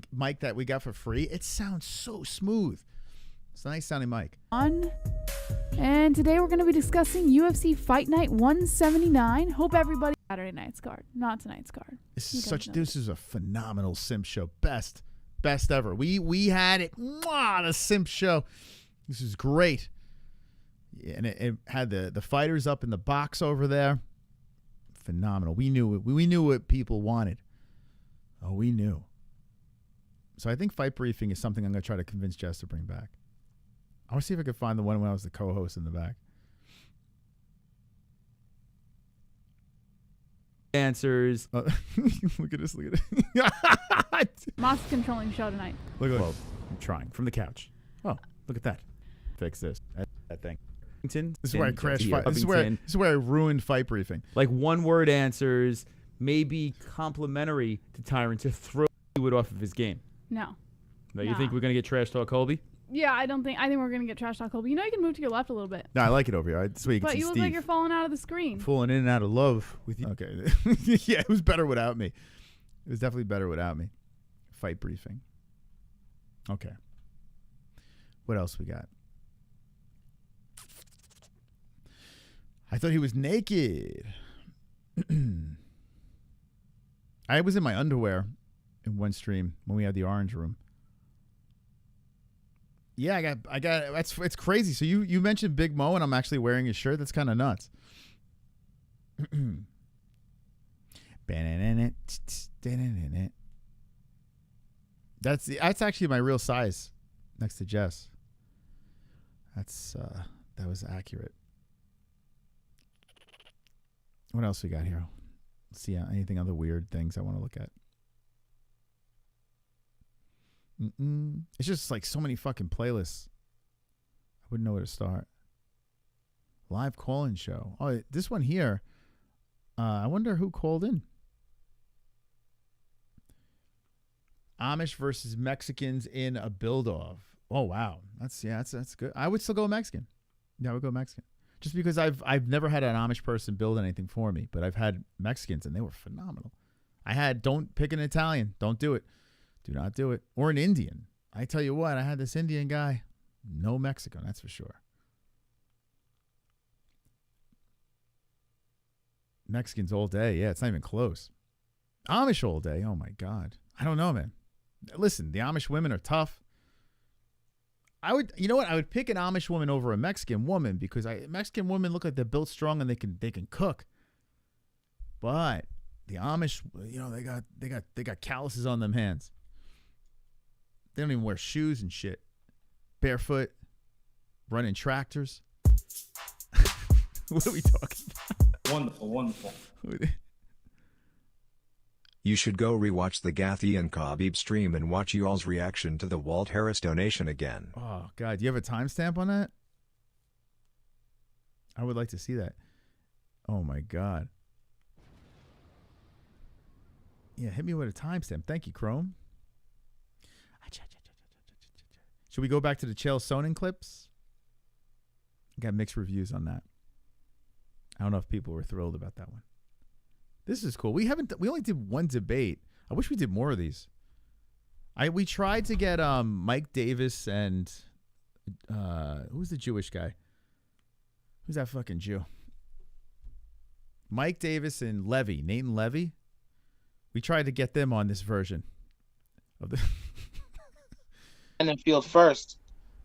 got for free. It sounds so smooth. It's a nice sounding mic. And today we're going to be discussing UFC Fight Night 179. Hope everybody Saturday night's card, not tonight's card. This is a phenomenal simp show. Best ever. We had it. Mwah, the simp show. This is great. Yeah, and it had the fighters up in the box over there. Phenomenal. We knew it. We knew what people wanted. Oh, we knew. So I think Fight Briefing is something I'm going to try to convince Jess to bring back. I want to see if I could find the one when I was the co-host in the back. Answers. Look at this. Look at it. Moss controlling show tonight. Look. I'm trying from the couch. Oh, look at that. Fix this. That thing. This is where I crashed. This is where I ruined Fight Briefing. Like one word answers may be complimentary to Tyrant to throw it off of his game. No. You think we're gonna get trash talk Colby? Yeah, I think we're gonna get trash talk Colby. You know, you can move to your left a little bit. No, I like it over here. This way you can see But you look Steve. like you're falling out of the screen. Falling in and out of love with you. Okay. Yeah, it was better without me. It was definitely better without me. Fight Briefing. Okay. What else we got? I thought he was naked. I was in my underwear in one stream when we had the orange room. Yeah, I got it's crazy. So you mentioned Big Mo and I'm actually wearing his shirt. That's kind of nuts. That's actually my real size next to Jess. That was accurate. What else we got here? Let's see anything other weird things I want to look at. It's just like so many fucking playlists. I wouldn't know where to start. Live call-in show. Oh, this one here. I wonder who called in. Amish versus Mexicans in a build-off. Oh wow, that's good. I would still go Mexican. Yeah, I would go Mexican. Just because I've never had an Amish person build anything for me, but I've had Mexicans and they were phenomenal. Don't pick an Italian. Don't do it. Do not do it. Or an Indian. I tell you what, I had this Indian guy. No Mexican, that's for sure. Mexicans all day. Yeah, it's not even close. Amish all day. Oh, my God. I don't know, man. Listen, the Amish women are tough. I would, you know what? I would pick an Amish woman over a Mexican woman because Mexican women look like they're built strong and they can cook. But the Amish, you know, they got calluses on them hands. They don't even wear shoes and shit. Barefoot, running tractors. What are we talking about? Wonderful, wonderful. You should go rewatch the Gathy and Khabib stream and watch y'all's reaction to the Walt Harris donation again. Oh, God. Do you have a timestamp on that? I would like to see that. Oh, my God. Yeah, hit me with a timestamp. Thank you, Chrome. Should we go back to the Chael Sonnen clips? Got mixed reviews on that. I don't know if people were thrilled about that one. This is cool. We only did one debate. I wish we did more of these. We tried to get Mike Davis and who's the Jewish guy? Who's that fucking Jew? Mike Davis and Nathan Levy. We tried to get them on this version of the in the field first,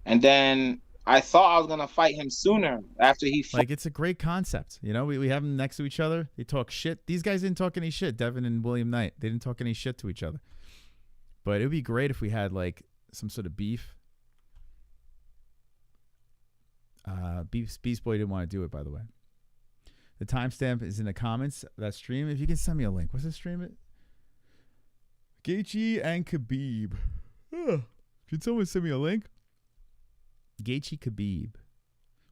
and then I thought I was gonna fight him sooner after he. Like, it's a great concept, you know. We have them next to each other. They talk shit. These guys didn't talk any shit. Devin and William Knight. They didn't talk any shit to each other. But it would be great if we had like some sort of beef. Beast Boy didn't want to do it, by the way. The timestamp is in the comments of that stream. If you can send me a link. What's the stream? It Gaethje and Khabib. Can someone send me a link? Gaethje Khabib.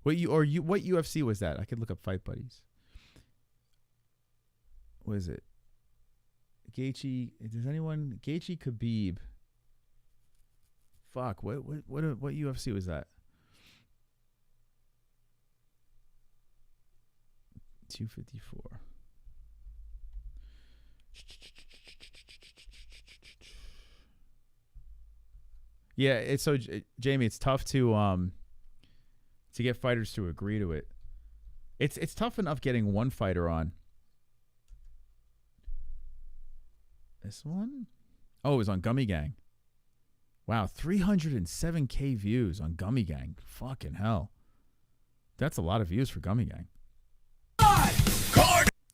What UFC was that? I could look up Fight Buddies. What is it? Gaethje. Does anyone? Gaethje Khabib. Fuck. What UFC was that? 254. Yeah, it's so Jamie, it's tough to get fighters to agree to it. It's tough enough getting one fighter on. This one? Oh, it was on Gummy Gang. Wow, 307K views on Gummy Gang. Fucking hell. That's a lot of views for Gummy Gang.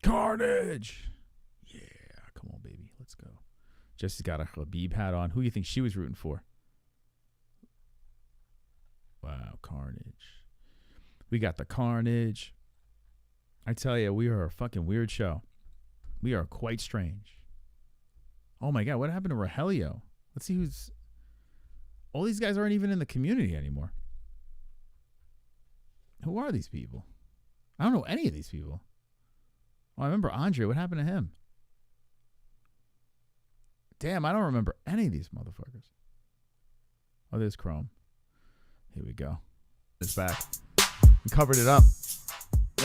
Carnage! Yeah, come on, baby. Let's go. Jesse's got a Khabib hat on. Who do you think she was rooting for? Wow, Carnage. We got the Carnage. I tell you, we are a fucking weird show. We are quite strange. Oh my God, what happened to Rogelio? Let's see who's... All these guys aren't even in the community anymore. Who are these people? I don't know any of these people. Oh, I remember Andre. What happened to him? Damn, I don't remember any of these motherfuckers. Oh, there's Chrome. Here we go. It's back. We covered it up.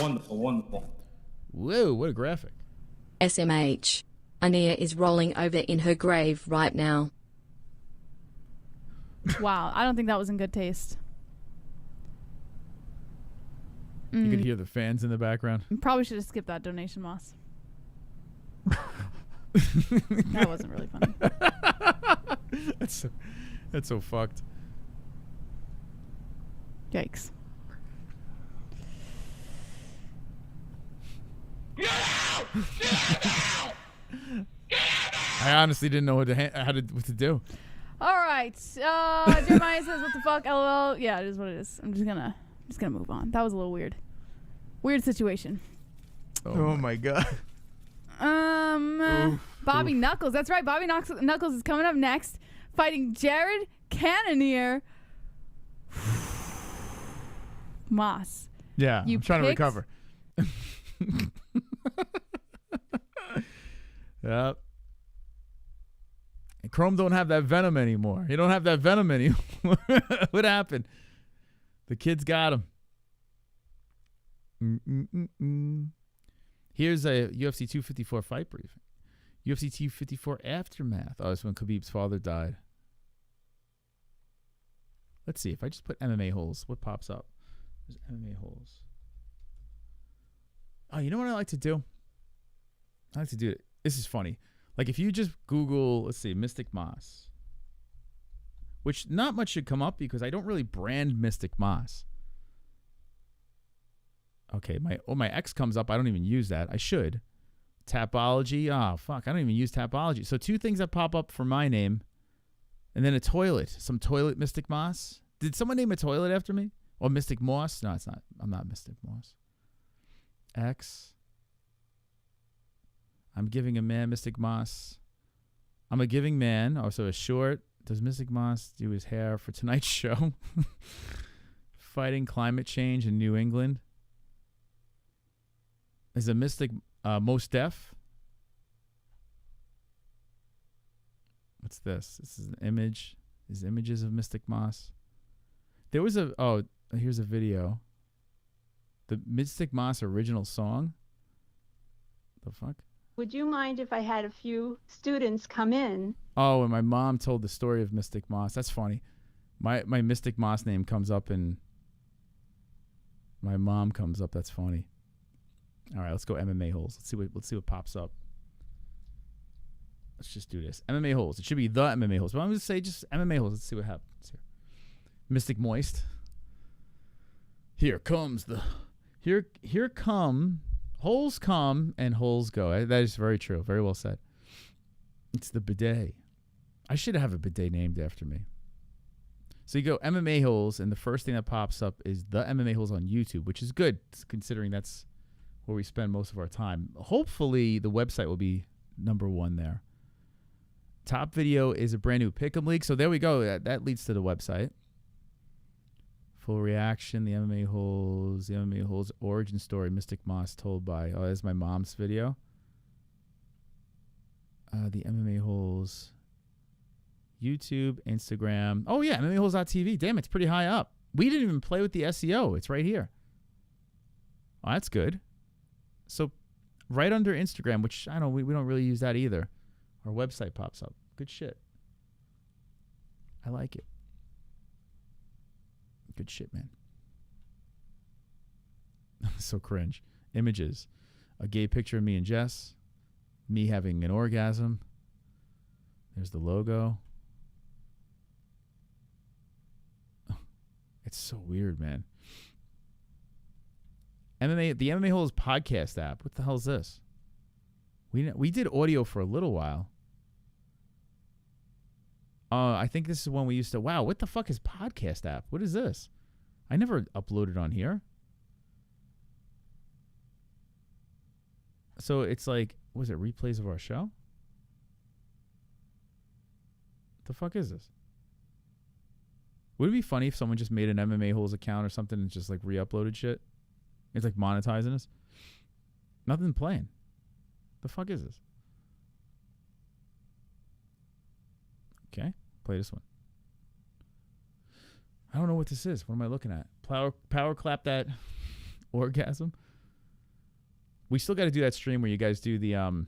Wonderful, wonderful. Whoa, what a graphic. SMH. Ania is rolling over in her grave right now. Wow, I don't think that was in good taste. You could hear the fans in the background. Probably should have skipped that donation, Moss. That wasn't really funny. That's so fucked. Yikes. I honestly didn't know what to do. All right. Jeremiah says, "What the fuck?" LOL. Yeah, it is what it is. I'm just gonna move on. That was a little weird. Weird situation. Oh my God. Bobby Knuckles. That's right. Bobby Knuckles is coming up next, fighting Jared Cannonier. Moss. Yeah, I'm trying to recover. Yep. And Chrome don't have that venom anymore. He don't have that venom anymore. What happened? The kids got him. Here's a UFC 254 fight briefing. UFC 254 aftermath. Oh, it's when Khabib's father died. Let's see. If I just put MMA-HOLES, what pops up? There's MMA-HOLES. Oh, you know what I like to do? I like to do it. This is funny. Like if you just Google, let's see, Mystic Moss. which not much should come up because I don't really brand Mystic Moss. Okay, my X comes up. I don't even use that. I should. Tapology. Oh, fuck. I don't even use Tapology. So 2 things that pop up for my name. And then a toilet. Some toilet Mystic Moss. Did someone name a toilet after me? Or Mystic Moss? No, it's not. I'm not Mystic Moss. X. I'm giving a man Mystic Moss. I'm a giving man. Also a short. Does Mystic Moss do his hair for tonight's show? Fighting climate change in New England. Is a Mystic most deaf? What's this? This is an image. Is images of Mystic Moss. There was a here's a video. The Mystic Moss original song. The fuck? Would you mind if I had a few students come in? Oh, and my mom told the story of Mystic Moss. That's funny. My Mystic Moss name comes up and my mom comes up. That's funny. All right, let's go MMA holes. Let's see what pops up. Let's just do this. MMA holes. It should be the MMA holes. But I'm going to say just MMA holes. Let's see what happens here. Mystic Moist. Here comes the here come holes come and holes go. That is very true. Very well said. It's the bidet. I should have a bidet named after me. So you go MMA holes, and the first thing that pops up is the MMA holes on YouTube, which is good considering that's where we spend most of our time. Hopefully the website will be #1 there. Top video is a brand new Pick'em League. So there we go. That leads to the website. Full reaction, the MMA holes origin story, Mystic Moss told by, that's my mom's video. The MMA holes, YouTube, Instagram. Oh yeah, MMAholes.tv. Damn, it's pretty high up. We didn't even play with the SEO. It's right here. Oh, that's good. So right under Instagram, which I don't, we don't really use that either. Our website pops up. Good shit. I like it. Good shit, man. So cringe. Images. A gay picture of me and Jess. Me having an orgasm. There's the logo. It's so weird, man. The MMA Holes podcast app. What the hell is this? We did audio for a little while. I think this is when we used to. Wow, what the fuck is podcast app? What is this? I never uploaded on here. So it's like, was it replays of our show? The fuck is this? Would it be funny if someone just made an MMA Holes account or something and just like re-uploaded shit? It's like monetizing us. Nothing playing. The fuck is this? Okay, play this one. I don't know what this is. What am I looking at? Power clap that orgasm. We still got to do that stream where you guys do the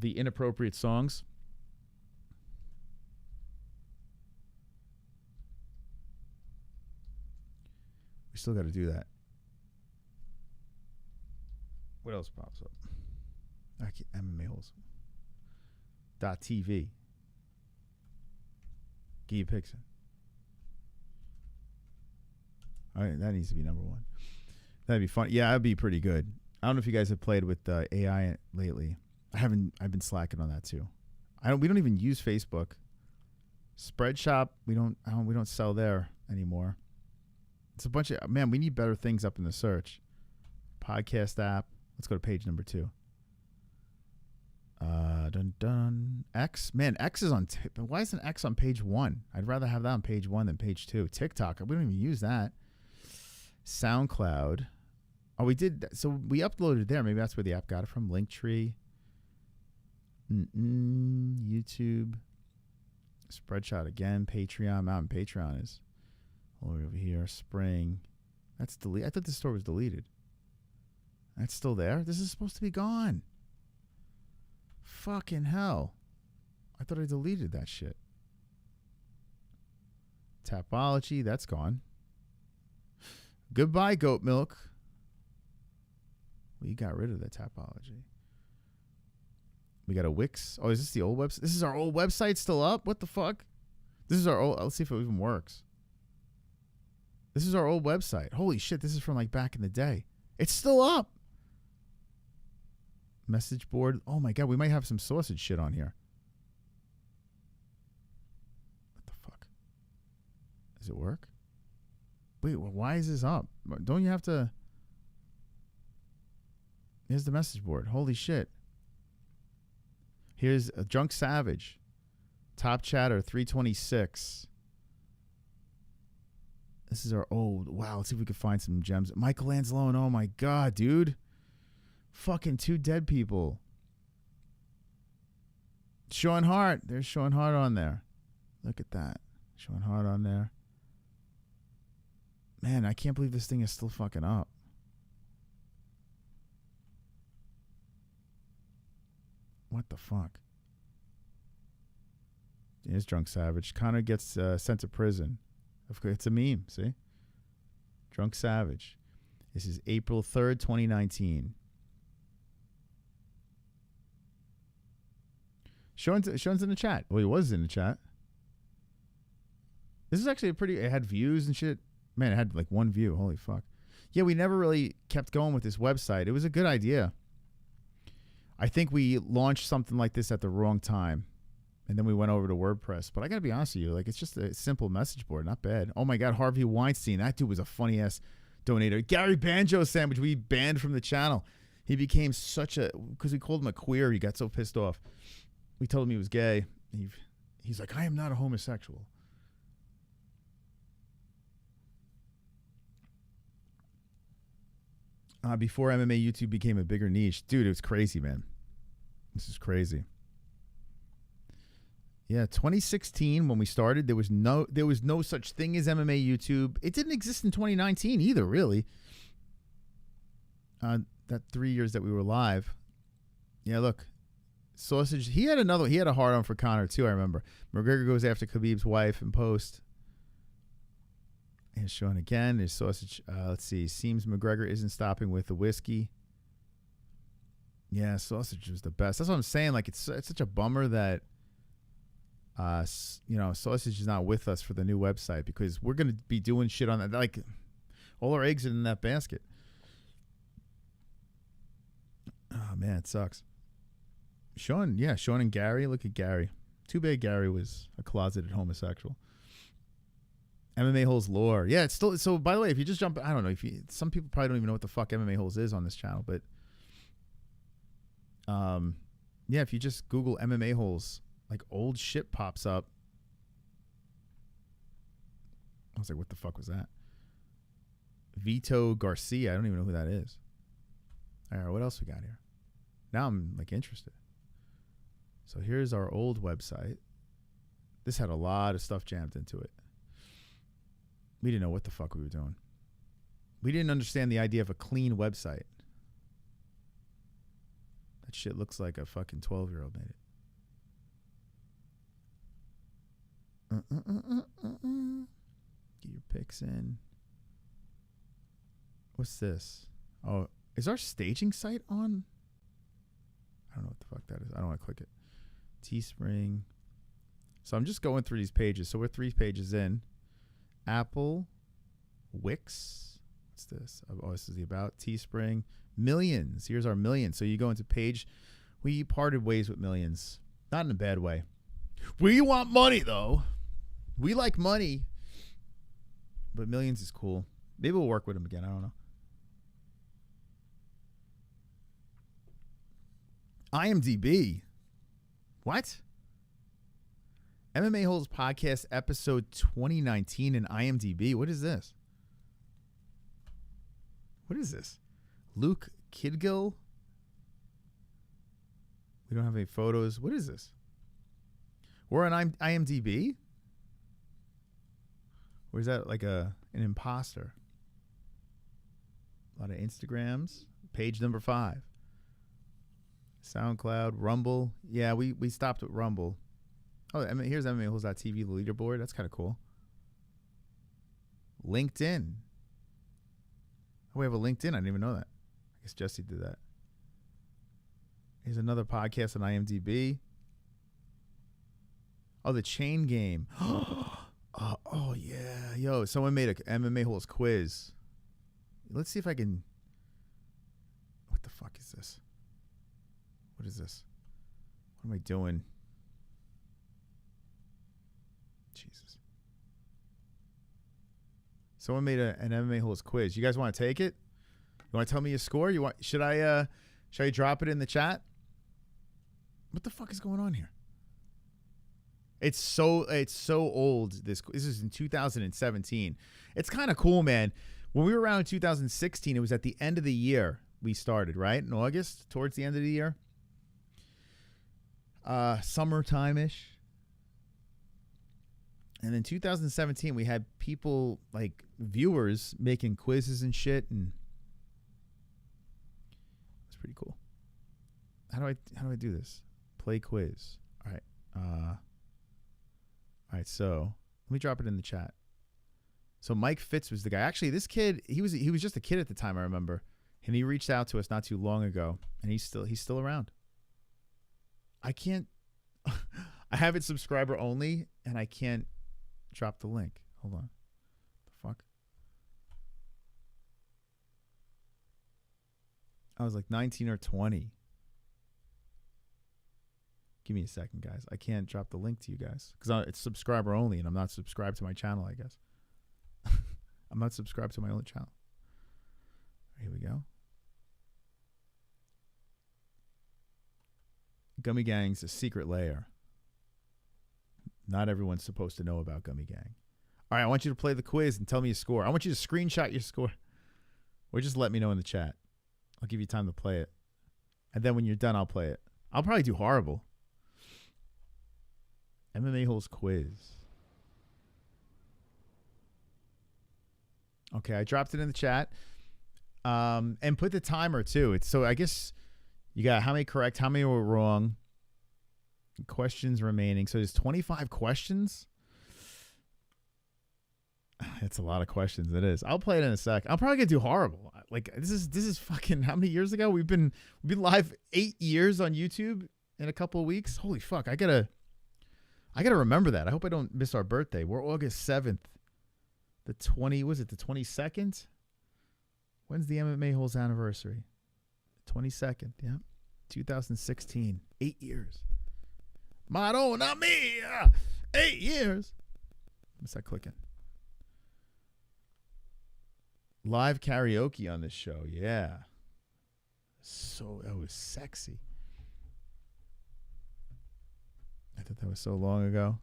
inappropriate songs. We still got to do that. What else pops up? MMA Holes. .tv. Guy Pixon. All right, that needs to be #1. That'd be fun. Yeah, that'd be pretty good. I don't know if you guys have played with AI lately. I've been slacking on that too. We don't even use Facebook. Spreadshop, we don't sell there anymore. It's a bunch of, man, we need better things up in the search. Podcast app. Let's go to page #2. X. Man, X is on, why isn't X on page 1? I'd rather have that on page 1 than page 2. TikTok, we don't even use that. SoundCloud. Oh, we did, so we uploaded there. Maybe that's where the app got it from. Linktree. YouTube. Spreadshot again. Patreon. Mountain Patreon is all over here. Spring. That's deleted. I thought this store was deleted. That's still there? This is supposed to be gone. Fucking hell. I thought I deleted that shit. Tapology, that's gone. Goodbye, goat milk. We got rid of the Tapology. We got a Wix. Oh, is this the old website? This is our old website still up? What the fuck? This is our old. Let's see if it even works. This is our old website. Holy shit! This is from like back in the day. It's still up. Message board. Oh my god, we might have some sausage shit on here. What the fuck? Does it work? Wait, why is this up? Don't you have to? Here's the message board. Holy shit. Here's a Drunk Savage. Top chatter 326. This is our old. Wow, let's see if we can find some gems. Michael Anzalone. Oh my god, dude. Fucking 2 dead people. Sean Hart. There's Sean Hart on there. Look at that. Sean Hart on there. Man, I can't believe this thing is still fucking up. What the fuck? Here's Drunk Savage. Connor gets sent to prison. Of course, it's a meme, see? Drunk Savage. This is April 3rd, 2019. Sean's in the chat. Well, he was in the chat. This is actually a pretty... It had views and shit. Man, it had like 1 view. Holy fuck. Yeah, we never really kept going with this website. It was a good idea. I think we launched something like this at the wrong time. And then we went over to WordPress. But I got to be honest with you. Like, it's just a simple message board. Not bad. Oh, my God. Harvey Weinstein. That dude was a funny-ass donator. Gary Banjo Sandwich. We banned from the channel. He became such a... Because we called him a queer. He got so pissed off. We told him he was gay. He's like, I am not a homosexual. Before MMA, YouTube became a bigger niche. Dude, it was crazy, man. This is crazy. Yeah, 2016 when we started, there was no such thing as MMA YouTube. It didn't exist in 2019 either, really. That 3 years that we were live. Yeah, look. Sausage. He had a hard on for Conor too, I remember. McGregor goes after Khabib's wife in post. Here's Sean again. There's Sausage. Let's see. Seems McGregor isn't stopping with the whiskey. Yeah, Sausage was the best. That's what I'm saying. Like, it's such a bummer that Sausage is not with us for the new website, because we're gonna be doing shit on that. Like, all our eggs are in that basket. Oh man, it sucks. Sean and Gary. Look at Gary. Too bad Gary was a closeted homosexual. MMA-HOLES lore. Yeah, it's still... So, by the way, if you just jump... I don't know. Some people probably don't even know what the fuck MMA-HOLES is on this channel, but... yeah, if you just Google MMA-HOLES, like, old shit pops up. I was like, what the fuck was that? Vito Garcia. I don't even know who that is. All right, what else we got here? Now I'm, like, interested. So here's our old website. This had a lot of stuff jammed into it. We didn't know what the fuck we were doing. We didn't understand the idea of a clean website. That shit looks like a fucking 12-year-old made it. Get your pics in. What's this? Oh, is our staging site on? I don't know what the fuck that is. I don't want to click it. Teespring. So I'm just going through these pages. So we're 3 pages in. Apple, Wix. What's this? Oh, this is the about. Teespring. Millions. Here's our Millions. So you go into page. We parted ways with Millions. Not in a bad way. We want money, though. We like money. But Millions is cool. Maybe we'll work with them again. I don't know. IMDb. What? MMA-HOLES podcast episode 2019 in IMDb. What is this? What is this? Luke Kidgill? We don't have any photos. What is this? We're on IMDb? Or is that like an imposter? A lot of Instagrams. Page number 5. SoundCloud, Rumble. Yeah, we stopped at Rumble. Oh, here's MMA-HOLES.tv, the leaderboard. That's kind of cool. LinkedIn. Oh, we have a LinkedIn. I didn't even know that. I guess Jesse did that. Here's another podcast on IMDb. Oh, the chain game. Oh yeah, yo, someone made a MMA holes quiz. Let's see if I can. What the fuck is this? What is this? What am I doing? Jesus. Someone made an MMA holes quiz. You guys want to take it? You want to tell me your score? You want? Should I drop it in the chat? What the fuck is going on here? It's so old. This is in 2017. It's kind of cool, man. When we were around in 2016, it was at the end of the year we started, right? In August, towards the end of the year. Summertime-ish. And in 2017, we had people, like viewers, making quizzes and shit, and it's pretty cool. How do I do this? Play quiz. All right. All right, so let me drop it in the chat. So Mike Fitz was the guy. Actually, this kid, he was just a kid at the time, I remember. And he reached out to us not too long ago, and he's still around. I can't I have it subscriber only, and I can't drop the link. Hold on. The fuck? I was like 19 or 20. Give me a second, guys. I can't drop the link to you guys because it's subscriber only, and I'm not subscribed to my channel, I guess. I'm not subscribed to my own channel. Here we go. Gummy Gang's a secret layer. Not everyone's supposed to know about Gummy Gang. All right, I want you to play the quiz and tell me your score. I want you to screenshot your score. Or just let me know in the chat. I'll give you time to play it. And then when you're done, I'll play it. I'll probably do horrible. MMA holes quiz. Okay, I dropped it in the chat. And put the timer too. So I guess you got how many correct, how many were wrong. Questions remaining. So there's 25 questions. It's a lot of questions. It is. I'll play it in a sec. I'm probably gonna do horrible. Like this is fucking how many years ago? We've been live 8 years on YouTube in a couple of weeks. Holy fuck! I gotta remember that. I hope I don't miss our birthday. We're August 7th. The 22nd? When's the MMA holes anniversary? 22nd. Yeah, 2016. 8 years. Madonna mia! 8 years. What's that clicking? Live karaoke on this show, yeah. So that was sexy. I thought that was so long ago.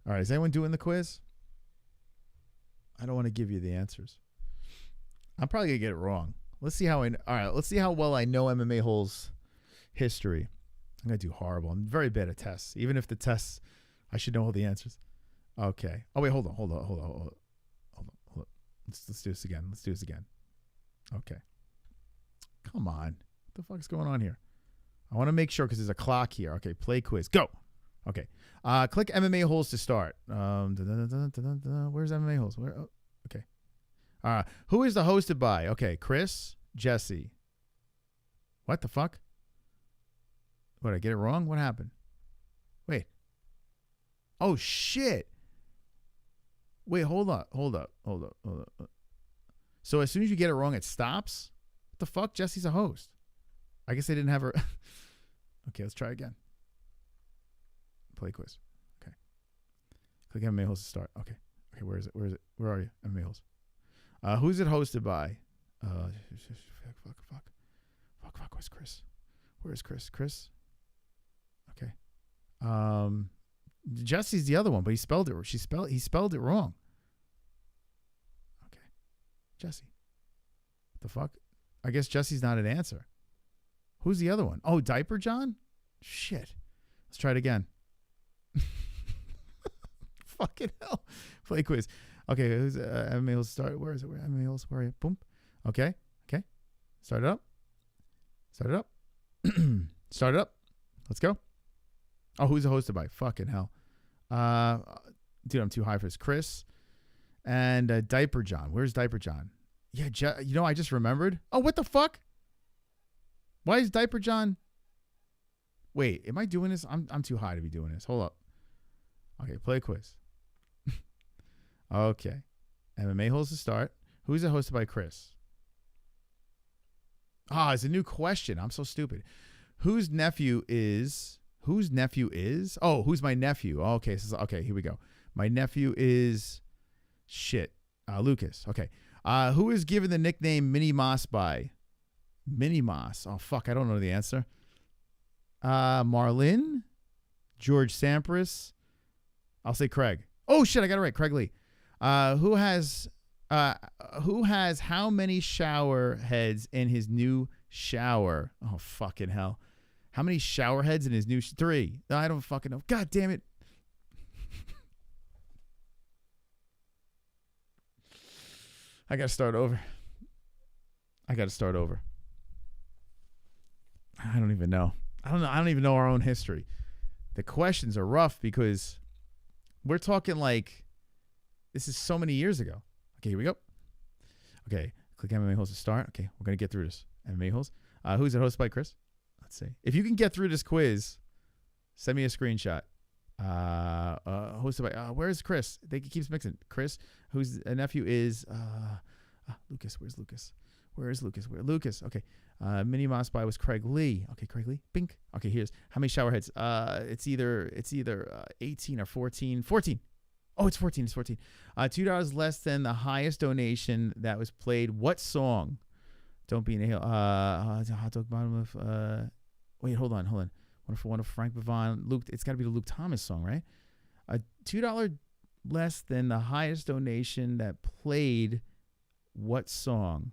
All right, is anyone doing the quiz? I don't want to give you the answers. I'm probably gonna get it wrong. Let's see how let's see how well I know MMA holes history. I'm gonna do horrible. I'm very bad at tests. Even if the tests, I should know all the answers. Okay. Oh wait, hold on. Let's do this again. Let's do this again. Okay. Come on. What the fuck is going on here? I want to make sure because there's a clock here. Okay, play quiz. Go. Okay. Click MMA holes to start. Where's MMA holes? Where? Oh, okay. Who is the hosted by? Okay, Chris, Jesse. What the fuck? What, I get it wrong? What happened? Wait. Oh shit. Wait, hold up. So as soon as you get it wrong, it stops? What the fuck? Jesse's a host. I guess they didn't have her. Okay, let's try again. Play quiz. Okay. Click MMA holes to start. Okay. Okay, where is it? Where are you? MMA holes. Who's it hosted by? Fuck. Where's Chris? Where's Chris? Chris? Okay. Jesse's the other one, but he spelled it. He spelled it wrong. Okay. Jesse. What the fuck? I guess Jesse's not an answer. Who's the other one? Oh, Diaper John? Shit. Let's try it again. Fucking hell. Play quiz. Okay, who's MMA holes start? Where is it? Where MMA holes? Where are you? Boom. Okay. Okay. Start it up. Start it up. Start it up. Let's go. Oh, who's it hosted by? Fucking hell. Dude, I'm too high for this. Chris and Diaper John. Where's Diaper John? Yeah, you know, I just remembered. Oh, what the fuck? Why is Diaper John? Wait, am I doing this? I'm too high to be doing this. Hold up. Okay, play a quiz. Okay. MMA holes to start. Who's it hosted by CRIS? Ah, it's a new question. I'm so stupid. Whose nephew is? Oh, who's my nephew? Oh, okay, okay, here we go. My nephew is Lucas. Okay. Who is given the nickname Mini Moss by? Mini Moss. Oh, fuck, I don't know the answer. Marlin? George Sampras? I'll say Craig. Oh, shit, I got it right. Craig Lee. Who has how many shower heads in his new shower? Oh, fucking hell. How many shower heads in his new 3? I don't fucking know. God damn it. I got to start over. I don't even know. I don't even know our own history. The questions are rough because we're talking like this is so many years ago. Okay, here we go. Okay, click MMA holes to start. Okay, we're going to get through this. MMA holes. Who's it hosted by CRIS? Let's see. If you can get through this quiz, send me a screenshot. Hosted by, where's CRIS? He keeps mixing. CRIS, whose nephew is, Lucas. Where's Lucas? Where is Lucas? Lucas? Okay. Mini Moss by was Craig Lee. Okay, Craig Lee. Bink. Okay, here's how many shower heads. It's either 18 or 14. 14. Oh, it's 14. It's 14. $2 less than the highest donation that was played. What song? Don't be in a hill. Hot dog bottom of. Wait, hold on. One of Frank Bavon. Luke. It's got to be the Luke Thomas song, right? $2 less than the highest donation that played. What song?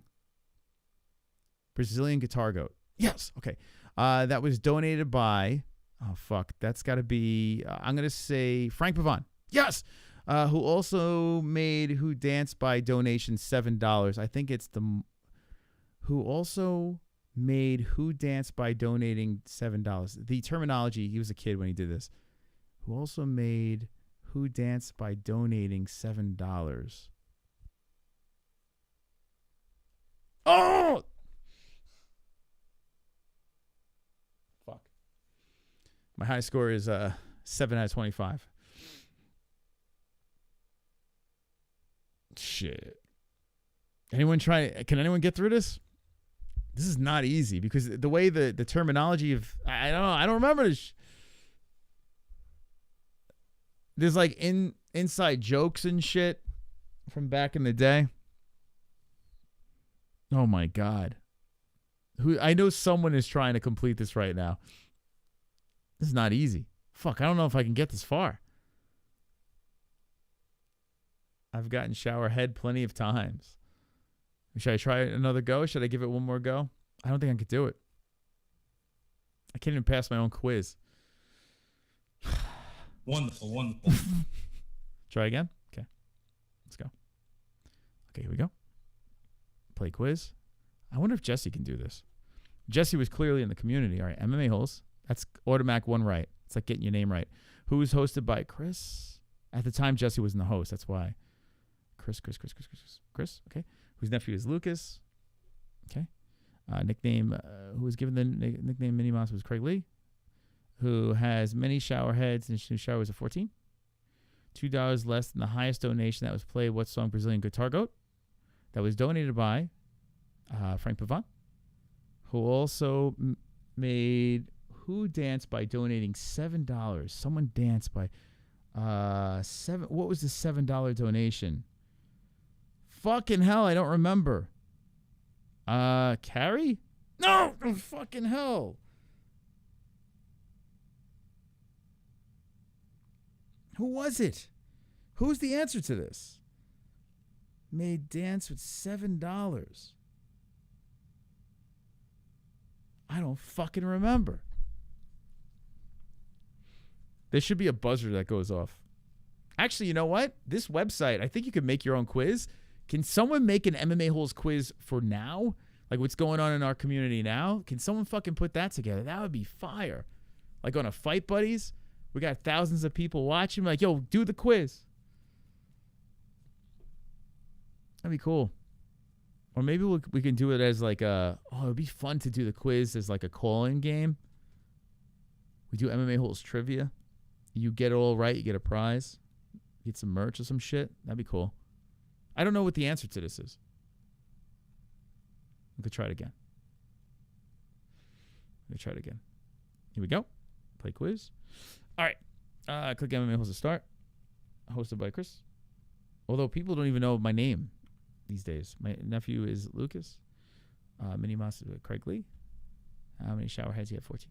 Brazilian Guitar Goat. Yes. Okay. That was donated by. Oh fuck. That's got to be. I'm gonna say Frank Bavon. Yes. Who also made Who Danced by donation $7. I think it's the. Who also made Who Danced by donating $7. The terminology. He was a kid when he did this. Who also made Who Danced by donating $7. Oh! Fuck. My high score is 7 out of 25. Shit. Can anyone get through this? This is not easy because the way the terminology of I don't remember this. There's like inside jokes and shit from back in the day. Oh my God. I know someone is trying to complete this right now. This is not easy. Fuck, I don't know if I can get this far. I've gotten shower head plenty of times. Should I try another go? Should I give it one more go? I don't think I could do it. I can't even pass my own quiz. Wonderful. Try again? Okay. Let's go. Okay, here we go. Play quiz. I wonder if Jesse can do this. Jesse was clearly in the community. All right, MMA holes. That's automatic one right. It's like getting your name right. Who was hosted by CRIS? At the time, Jesse wasn't the host. That's why. Chris. Okay. Whose nephew is Lucas. Okay. Nickname, who was given the nickname Mini Mouse was Craig Lee. Who has many shower heads and his shower was a 14. $2 less than the highest donation that was played. What song? Brazilian Guitar Goat. That was donated by Frank Pavon. Who also made Who Danced by donating $7. Someone danced by what was the $7 donation? Fucking hell, I don't remember. Carrie? No, fucking hell. Who was it? Who's the answer to this? Made dance with $7. I don't fucking remember. There should be a buzzer that goes off. Actually, you know what? This website, I think you could make your own quiz. Can someone make an MMA holes quiz for now? Like what's going on in our community now? Can someone fucking put that together? That would be fire. Like on a Fight Buddies, we got thousands of people watching. Like, yo, do the quiz. That'd be cool. Or maybe we can do it as like a, it'd be fun to do the quiz as like a call-in game. We do MMA holes trivia. You get it all right, you get a prize. Get some merch or some shit. That'd be cool. I don't know what the answer to this is. We could try it again. Here we go. Play quiz. All right. Click MMA-HOLES to start. Hosted by Chris. Although people don't even know my name these days. My nephew is Lucas. Mini Mouse is Craig Lee. How many shower heads? You have 14.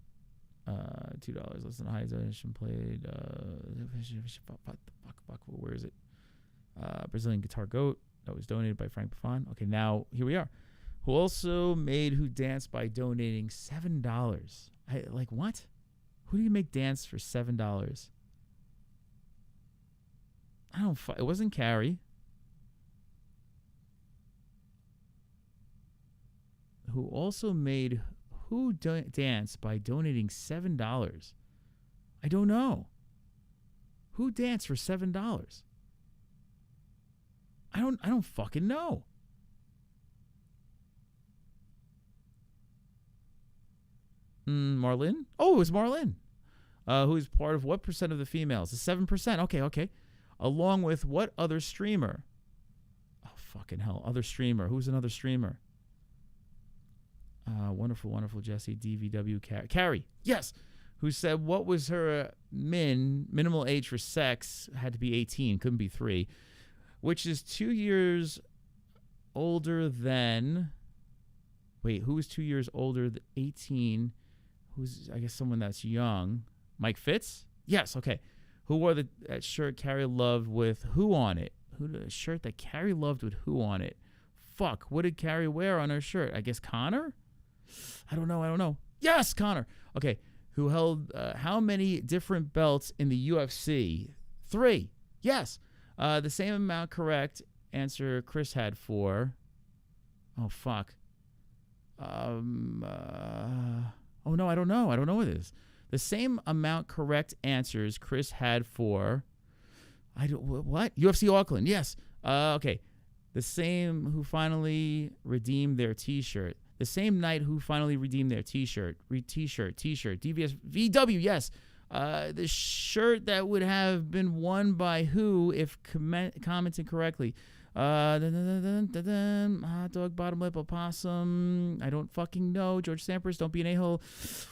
$2 less than the highest donation played. Fuck, where is it? Brazilian Guitar Goat. That was donated by Frank Buffon. Okay, now here we are. Who also made Who Dance by donating $7. Like what? Who do you make dance for $7? I don't. It wasn't Carrie. Who also made Who Dance by donating $7? I don't know. Who danced for $7? I don't fucking know. Marlene? Oh, it was Marlene. Who's part of what percent of the females? The 7%. Okay. Along with what other streamer? Oh, fucking hell. Other streamer. Who's another streamer? Wonderful Jesse. DVW Carrie. Yes. Who said what was her minimal age for sex? Had to be 18. Couldn't be 3. Which is 2 years older than... Wait, who was 2 years older than 18? Who's, I guess, someone that's young? Mike Fitz? Yes, okay. Who wore that shirt Carrie loved with who on it? A shirt that Carrie loved with who on it? Fuck, what did Carrie wear on her shirt? I guess Connor? I don't know. Yes, Connor. Okay, who held how many different belts in the UFC? 3. Yes. The same amount correct answer Chris had for... Oh, fuck. Oh, no, I don't know. I don't know what it is. The same amount correct answers Chris had for... What? UFC Auckland. Yes. Okay. The same who finally redeemed their T-shirt. The same night who finally redeemed their T-shirt. T-shirt. DVS VW. Yes. The shirt that would have been won by who if commenting correctly. Hot dog, bottom lip, opossum. I don't fucking know. George Sampras, don't be an a-hole.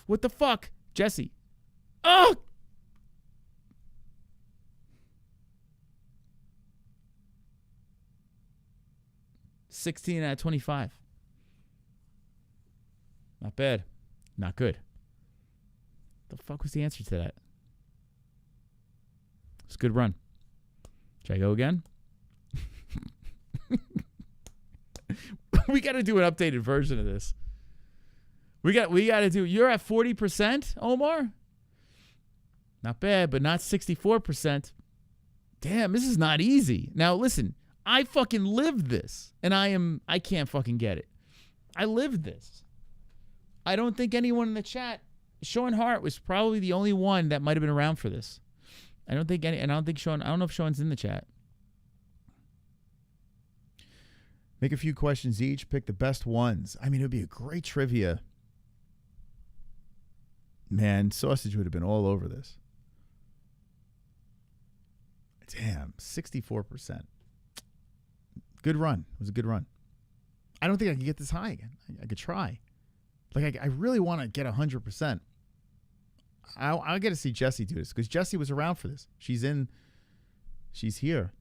What the fuck? Jesse. Oh! $16 out of 25. Not bad. Not good. The fuck was the answer to that? It's a good run. Should I go again? We got to do an updated version of this. We got to do. You're at 40%, Omar. Not bad, but not 64%. Damn, this is not easy. Now listen, I fucking lived this, and I can't fucking get it. I lived this. I don't think anyone in the chat. Sean Hart was probably the only one that might have been around for this. I don't know if Sean's in the chat. Make a few questions each. Pick the best ones. I mean, it would be a great trivia. Man, Sausage would have been all over this. Damn, 64%. Good run. It was a good run. I don't think I can get this high again. I could try. Like, I really want to get 100%. I'll get to see Jessie do this because Jessie was around for this. She's here.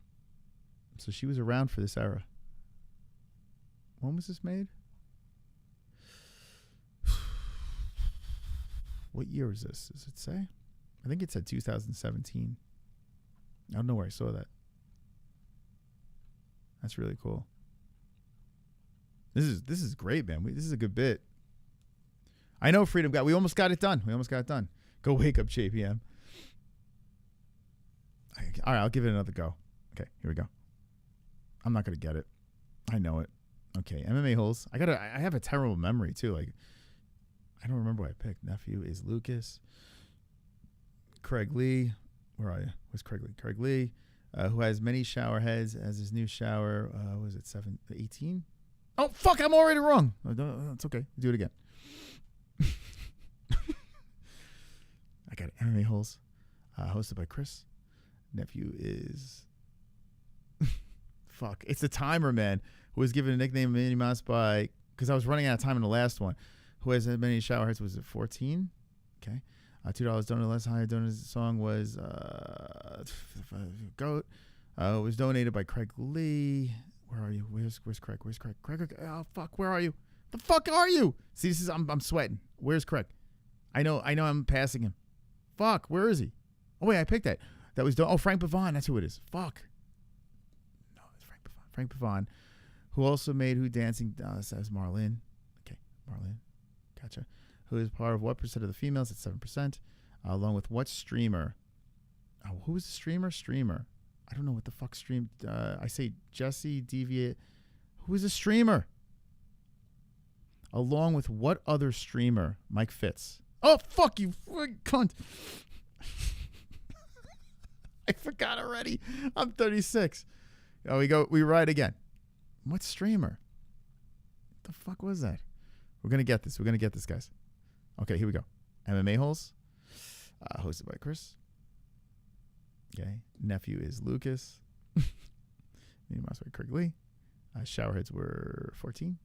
So she was around for this era. When was this made? What year is this? Does it say? I think it said 2017. I don't know where I saw that. That's really cool. This is great, man. This is a good bit. I know Freedom got. We almost got it done. Go wake up, JPM. All right, I'll give it another go. Okay, here we go. I'm not gonna get it. I know it. Okay, MMA-HOLES. I have a terrible memory too. Like, I don't remember what I picked. Nephew is Lucas. Craig Lee. Where are you? Where's Craig Lee? Craig Lee, who has many shower heads as his new shower. Was it 18? Oh, fuck, I'm already wrong. No, it's okay. Do it again. I got MMA-HOLES. Hosted by Chris. Nephew is fuck. It's the timer man who was given a nickname Minnie Mouse by because I was running out of time in the last one. Who has as many shower heads? Was it 14? Okay. $2 donated. Less high donated song was Goat. It was donated by Craig Lee. Where are you? Where's Craig? Where's Craig? Craig. Oh fuck. Where are you? The fuck are you? See, this is I'm sweating. Where's Craig? I know. I'm passing him. Fuck. Where is he? Oh wait, I picked that. That was Frank Pavon. That's who it is. Fuck. No, it's Frank Pavon. Frank Pavon, who also made Who Dancing says Marlene. Okay, Marlene. Gotcha. Who is part of what percent of the females? It's 7%. Along with what streamer? Oh, who is the streamer? Streamer. I don't know what the fuck streamed. I say Jesse Deviate. Who is a streamer? Along with what other streamer? Mike Fitz. Oh, fuck you, cunt. I forgot already. I'm 36. Oh, we ride again. What streamer? What the fuck was that? We're going to get this. We're going to get this, guys. Okay, here we go. MMA-HOLES. Hosted by Chris. Okay. Nephew is Lucas. Minnie Mouse by Craig Lee. Showerheads were 14.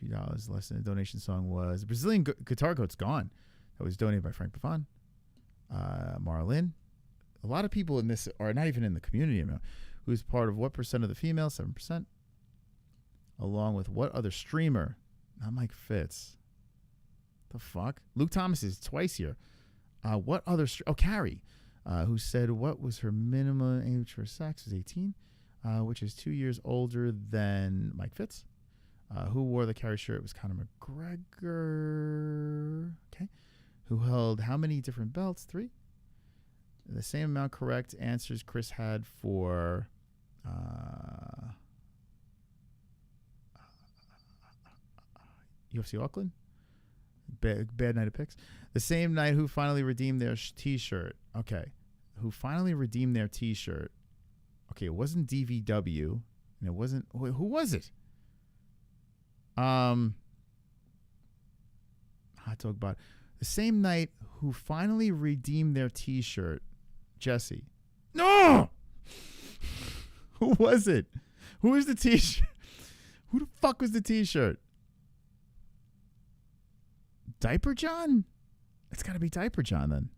$2 less than a donation song was Brazilian Guitar Coat's Gone. That was donated by Frank Pavon. Marlin. A lot of people in this are not even in the community amount. Who's part of what percent of the females? 7%. Along with what other streamer? Not Mike Fitz. The fuck? Luke Thomas is twice here. What other... Carrie. Who said what was her minimum age for sex was 18, which is 2 years older than Mike Fitz. Who wore the Carrie shirt was Conor McGregor. Okay. Who held how many different belts? 3. The same amount correct answers Chris had for UFC Auckland. Bad night of picks. The same night who finally redeemed their T-shirt. Okay. Who finally redeemed their T-shirt. Okay, it wasn't DVW. And it wasn't... Wait, who was it? Hot Dog Bot. The same night who finally redeemed their T-shirt. Jesse. No! Who was it? Who was the T-shirt? Who the fuck was the T-shirt? Diaper John? It's got to be Diaper John then.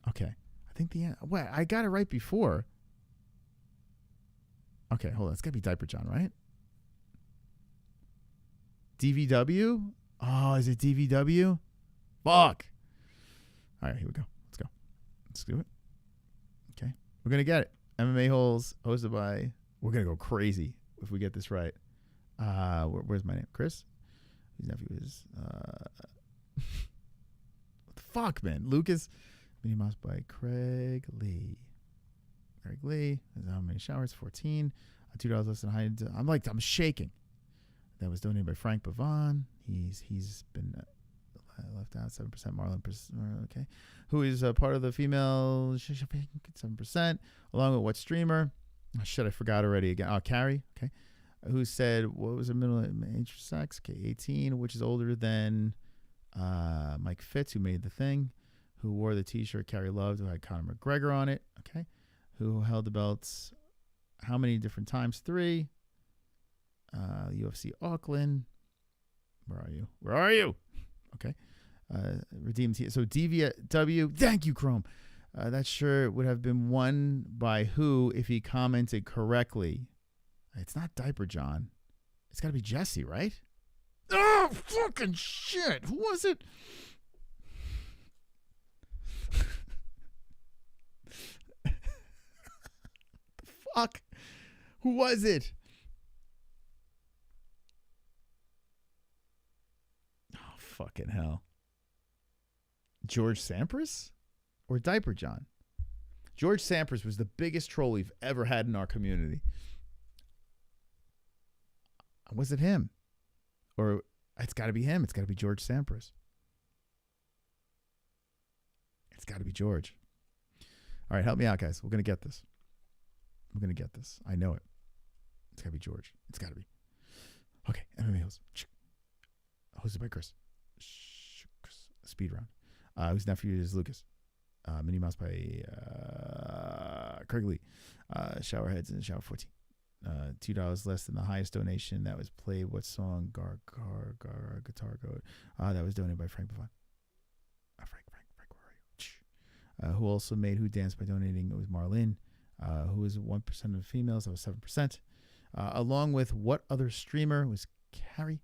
Okay. I think wait, I got it right before. Okay, hold on. It's got to be Diaper John, right? DVW? Oh, is it DVW? Fuck. All right, here we go. Let's go. Let's do it. Okay. We're going to get it. MMA-HOLES, hosted by... We're going to go crazy if we get this right. Where's my name? Chris? His nephew is... what the fuck, man? Lucas. Minnie Mouse by Craig Lee. Craig Lee. How many showers? 14. $2 less than high. I'm shaking. That was donated by Frank Pavon. He's been left out. 7%. Marlon. Okay. Who is part of the female 7%. Along with what streamer? Oh, shit, I forgot already again. Oh, Carrie. Okay. Who said what was the middle age for sex? Okay, 18, which is older than Mike Fitz, who made the thing. Who wore the T-shirt Carrie loved, who had Conor McGregor on it. Okay. Who held the belts how many different times? 3. UFC Auckland. Where are you? Where are you? Okay. Redeemed. So DVW. Thank you, Chrome. That shirt would have been won by who if he commented correctly? It's not Diaper John. It's got to be Jesse, right? Oh, fucking shit. Who was it? The fuck? Who was it? Oh, fucking hell. George Sampras or Diaper John? George Sampras was the biggest troll we've ever had in our community. Was it him? Or it's got to be him. It's got to be George Sampras. It's got to be George. All right, help me out, guys. We're going to get this. We're going to get this. I know it. It's got to be George. It's got to be. Okay, MMA-HOLES. Hosted by Chris. Speed round. Whose nephew is Lucas. Minnie Mouse by Krigley. Shower heads in the shower 14. $2 less than the highest donation that was played. What song? Guitar Goat. That was donated by Frank Bavon. Frank, where are you? Who also made Who Danced by donating? It was Marlene, who was 1% of the females. That was 7%. Along with What Other Streamer was Carrie.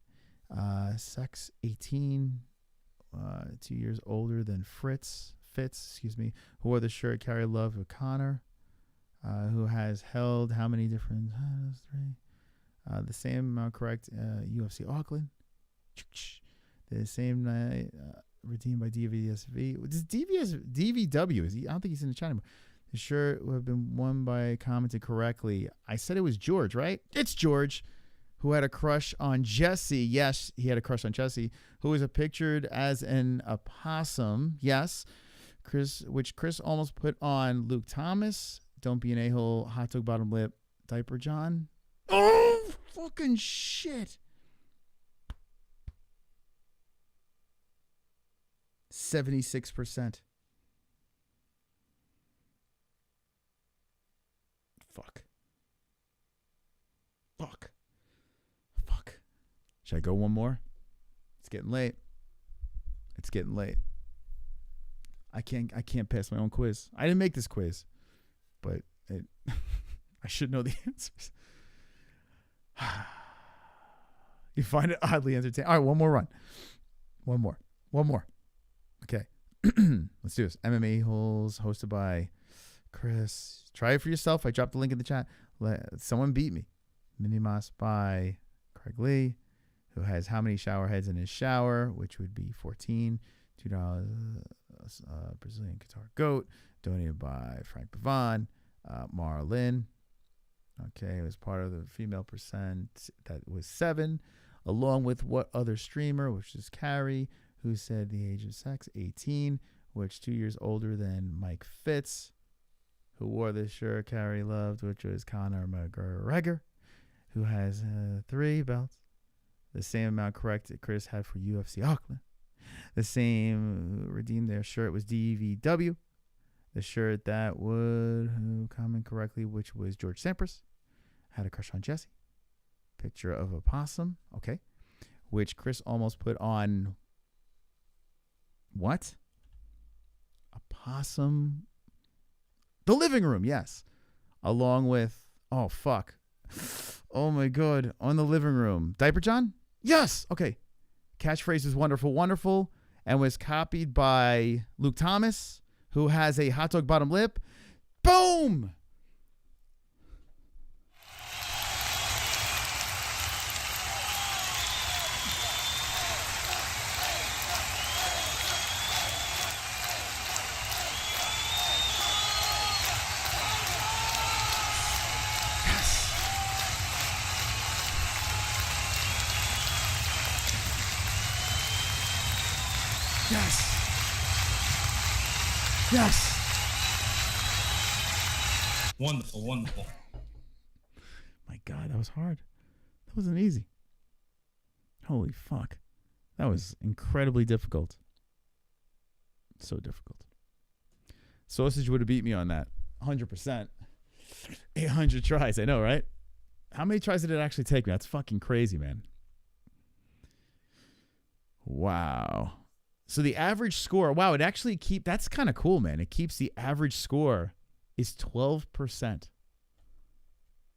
Sex 18, 2 years older than Fitz, who wore the shirt Carrie loved with Connor, who has held how many different, the same amount, correct, UFC Auckland, the same night, redeemed by DVSV. This DVW, is he? I don't think he's in the chat anymore. The shirt would have been won by commented correctly. I said it was George, right? It's George, who had a crush on Jesse. Yes, he had a crush on Jesse, who was pictured as an opossum. Yes, which Chris almost put on Luke Thomas. Don't be an a-hole, hot dog bottom lip, diaper John. Oh, fucking shit. 76%. Fuck. Should I go one more? It's getting late. I can't pass my own quiz. I didn't make this quiz, but I should know the answers. You find it oddly entertaining. All right, one more run. One more. Okay. Let's do this. MMA-HOLES, hosted by Chris. Try it for yourself. I dropped the link in the chat. Someone beat me. Minnie Mouse by Craig Lee, who has how many shower heads in his shower, which would be 14. $2 Brazilian guitar goat, donated by Frank Bavon. Marlin. Okay, it was part of the female percent that was 7, along with What Other Streamer, which is Carrie, who said the age of sex 18, which 2 years older than Mike Fitz, who wore this shirt Carrie loved, which was Conor McGregor, who has 3 belts. The same amount, correct, that Chris had for UFC Auckland. The same redeemed their shirt was DVW. The shirt that would comment correctly, which was George Sampras, had a crush on Jesse. Picture of a possum, okay, which Chris almost put on. What? A possum. The living room, yes. Along with, oh, fuck. Oh, my God. On the living room. Diaper John? Yes. Okay. Catchphrase is wonderful, wonderful, and was copied by Luke Thomas, who has a hot dog bottom lip. Boom! Yes. Wonderful. My God, that was hard. That wasn't easy. Holy fuck. That was incredibly difficult. So difficult. Sausage would have beat me on that. 100%. 800 tries. I know, right? How many tries did it actually take me? That's fucking crazy, man. Wow. So the average score, wow, it actually that's kind of cool, man. It keeps the average score is 12%.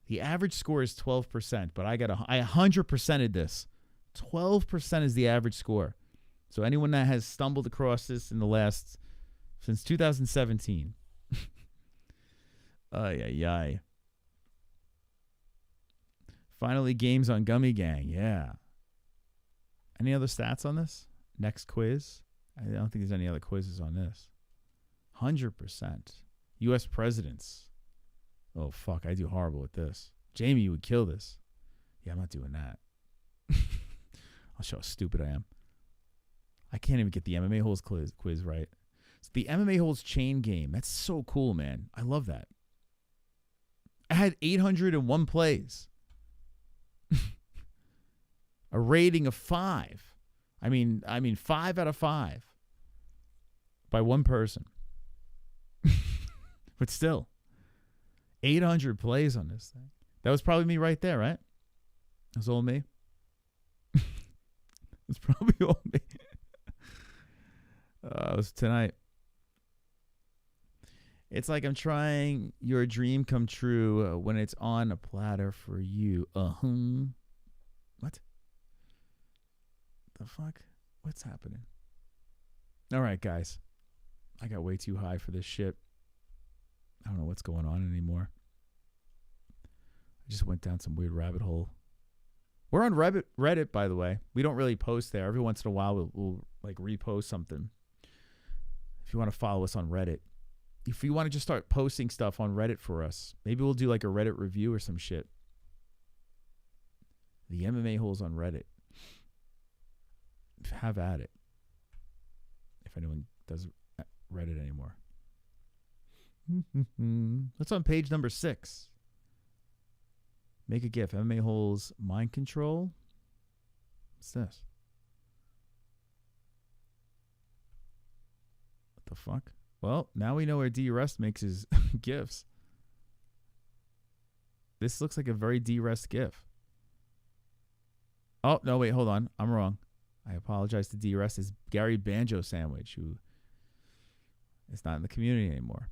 The average score is 12%, but I 100%ed this. 12% is the average score. So anyone that has stumbled across this since 2017. Ay. Finally, games on Gummy Gang. Yeah. Any other stats on this? Next quiz. I don't think there's any other quizzes on this. 100%. U.S. presidents. Oh, fuck. I do horrible with this. Jamie, you would kill this. Yeah, I'm not doing that. I'll show how stupid I am. I can't even get the MMA-HOLES quiz right. It's the MMA-HOLES chain game. That's so cool, man. I love that. I had 801 plays. A rating of 5. I mean 5 out of 5 by one person. But still, 800 plays on this thing. That was probably me right there, right? That was all me. It's probably all me. It was tonight. It's like I'm trying your dream come true when it's on a platter for you. What? The fuck? What's happening? All right, guys. I got way too high for this shit. I don't know what's going on anymore. I just went down some weird rabbit hole. We're on Reddit, by the way. We don't really post there. Every once in a while, we'll like repost something. If you want to follow us on Reddit. If you want to just start posting stuff on Reddit for us, maybe we'll do like a Reddit review or some shit. The MMA holes on Reddit. Have at it. If anyone does Reddit anymore. That's on page number 6. Make a GIF. MMA holes mind control. What's this? What the fuck? Well, now we know where D-Rest makes his GIFs. This looks like a very D-Rest GIF. Oh, no, wait, hold on. I'm wrong. I apologize to D-Rest. It's Gary Banjo Sandwich, who is not in the community anymore.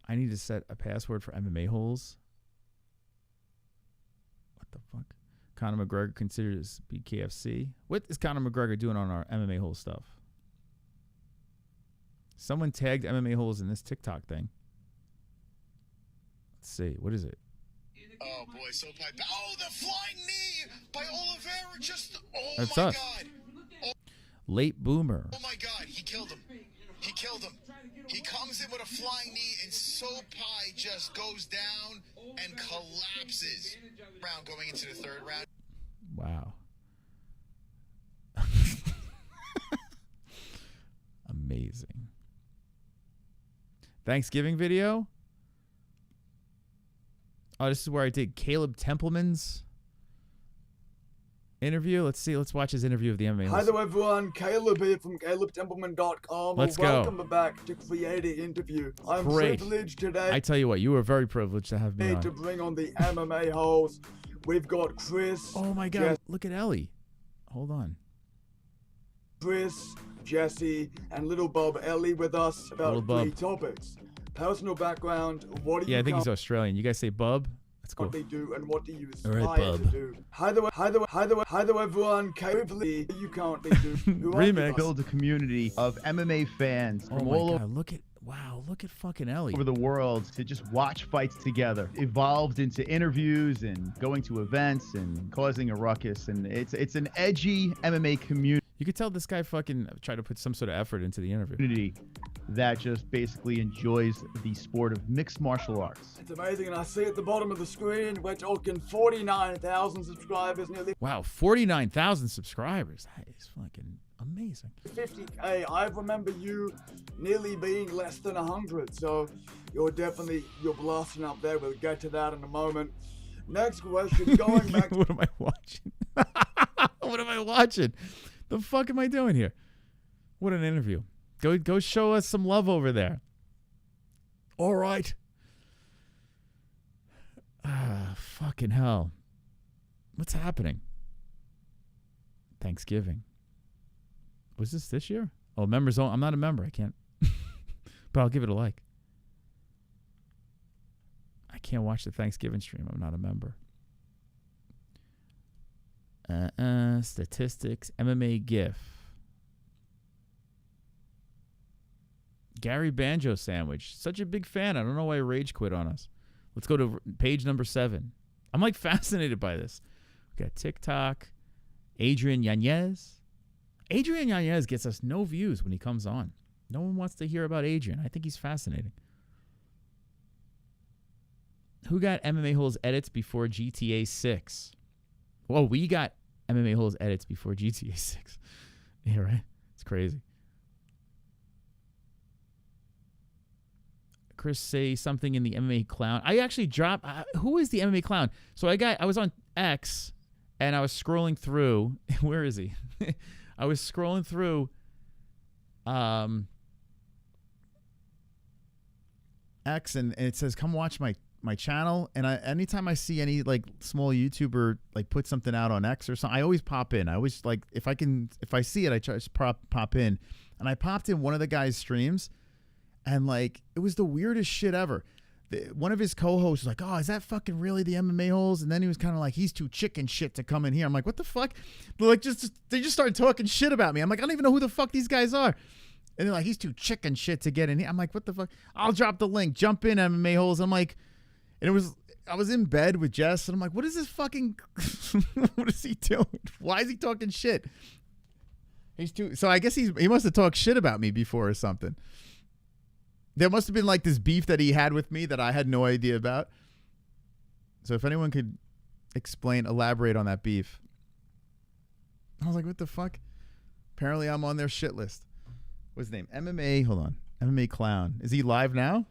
I need to set a password for MMA holes. What the fuck? Conor McGregor considers BKFC. What is Conor McGregor doing on our MMA hole stuff? Someone tagged MMA holes in this TikTok thing. Let's see. What is it? Oh boy, so pipe. Oh, the flying knee by Oliveira. Just That's my us. God. Oh, Late boomer. oh my God, he killed him. He killed him. He comes in with a flying knee, and Sopai just goes down and collapses. Round going into the third round. Wow. Amazing. Thanksgiving video. Oh, this is where I did Caleb Templeman's interview. Let's see. Let's watch his interview of the MMA. Hi there, everyone. Caleb here from CalebTempleman.com. Let's go. Welcome back to Creating Interview. I'm Great. privileged today I tell you what, you were very privileged to have me to on. bring on the MMA holes. We've got Chris. Oh my God! Look at Ellie. Hold on. Chris, Jesse, and little Bob Ellie with us about Little Bub. 3 topics. Personal background, what do Yeah, you I think he's Australian. You guys say bub? That's cool. currently do, and what do you All aspire right, to bub. do? Hi there, everyone. Caleb, you currently do. Who are you Remix. guys? Build a community of MMA fans Oh from my all God! Look at look at fucking Ellie. over the world to just watch fights together. Evolved into interviews and going to events and causing a ruckus, and it's an edgy MMA community. You could tell this guy fucking tried to put some sort of effort into the interview. That just basically enjoys the sport of mixed martial arts. It's amazing, and I see at the bottom of the screen, we're talking 49,000 subscribers, nearly Wow, 49,000 subscribers. That is fucking amazing. 50K. I remember you nearly being less than 100, so you're blasting up there. We'll get to that in a moment. Next question, going back What am I watching? What am I watching? The fuck am I doing here? What an interview. Go show us some love over there. All right. Fucking hell. What's happening? Thanksgiving. Was this year? Oh, members only. I'm not a member. I can't. But I'll give it a like. I can't watch the Thanksgiving stream. I'm not a member. Statistics. MMA GIF. Gary Banjo Sandwich. Such a big fan. I don't know why Rage quit on us. Let's go to page number 7. I'm like fascinated by this. We got TikTok. Adrian Yanez. Adrian Yanez gets us no views when he comes on. No one wants to hear about Adrian. I think he's fascinating. Who got MMA Holes edits before GTA 6? Well, we got MMA Holes edits before GTA 6. Yeah, right? It's crazy. Chris, say something in the MMA Clown. I actually dropped. Who is the MMA Clown? So I was on X, and I was scrolling through. Where is he? I was scrolling through. X, and it says, come watch my channel. And anytime I see any like small YouTuber like put something out on X or something, I always pop in. I always like, if I see it, I try to pop in. And I popped in one of the guy's streams, and like, it was the weirdest shit ever. One of his co-hosts was like, oh, is that fucking really the MMA-HOLES? And then he was kind of like, he's too chicken shit to come in here. I'm like, what the fuck? They're like, they just started talking shit about me. I'm like, I don't even know who the fuck these guys are. And they're like, he's too chicken shit to get in here. I'm like, what the fuck? I'll drop the link. Jump in, MMA-HOLES. I'm like, and I was in bed with Jess, and I'm like, what is this fucking, what is he doing? Why is he talking shit? So I guess he must have talked shit about me before or something. There must have been like this beef that he had with me that I had no idea about. So if anyone could elaborate on that beef. I was like, what the fuck? Apparently I'm on their shit list. What's his name? hold on. MMA Clown. Is he live now?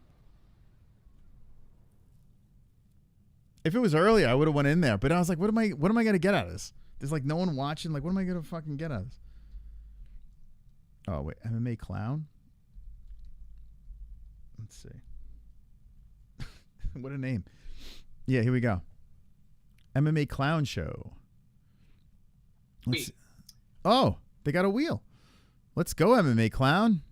If it was earlier, I would have went in there. But I was like, what am I going to get out of this? There's like no one watching. Like, what am I going to fucking get out of this? Oh, wait. MMA Clown? Let's see. What a name. Yeah, here we go. MMA Clown Show. Oh, they got a wheel. Let's go, MMA Clown.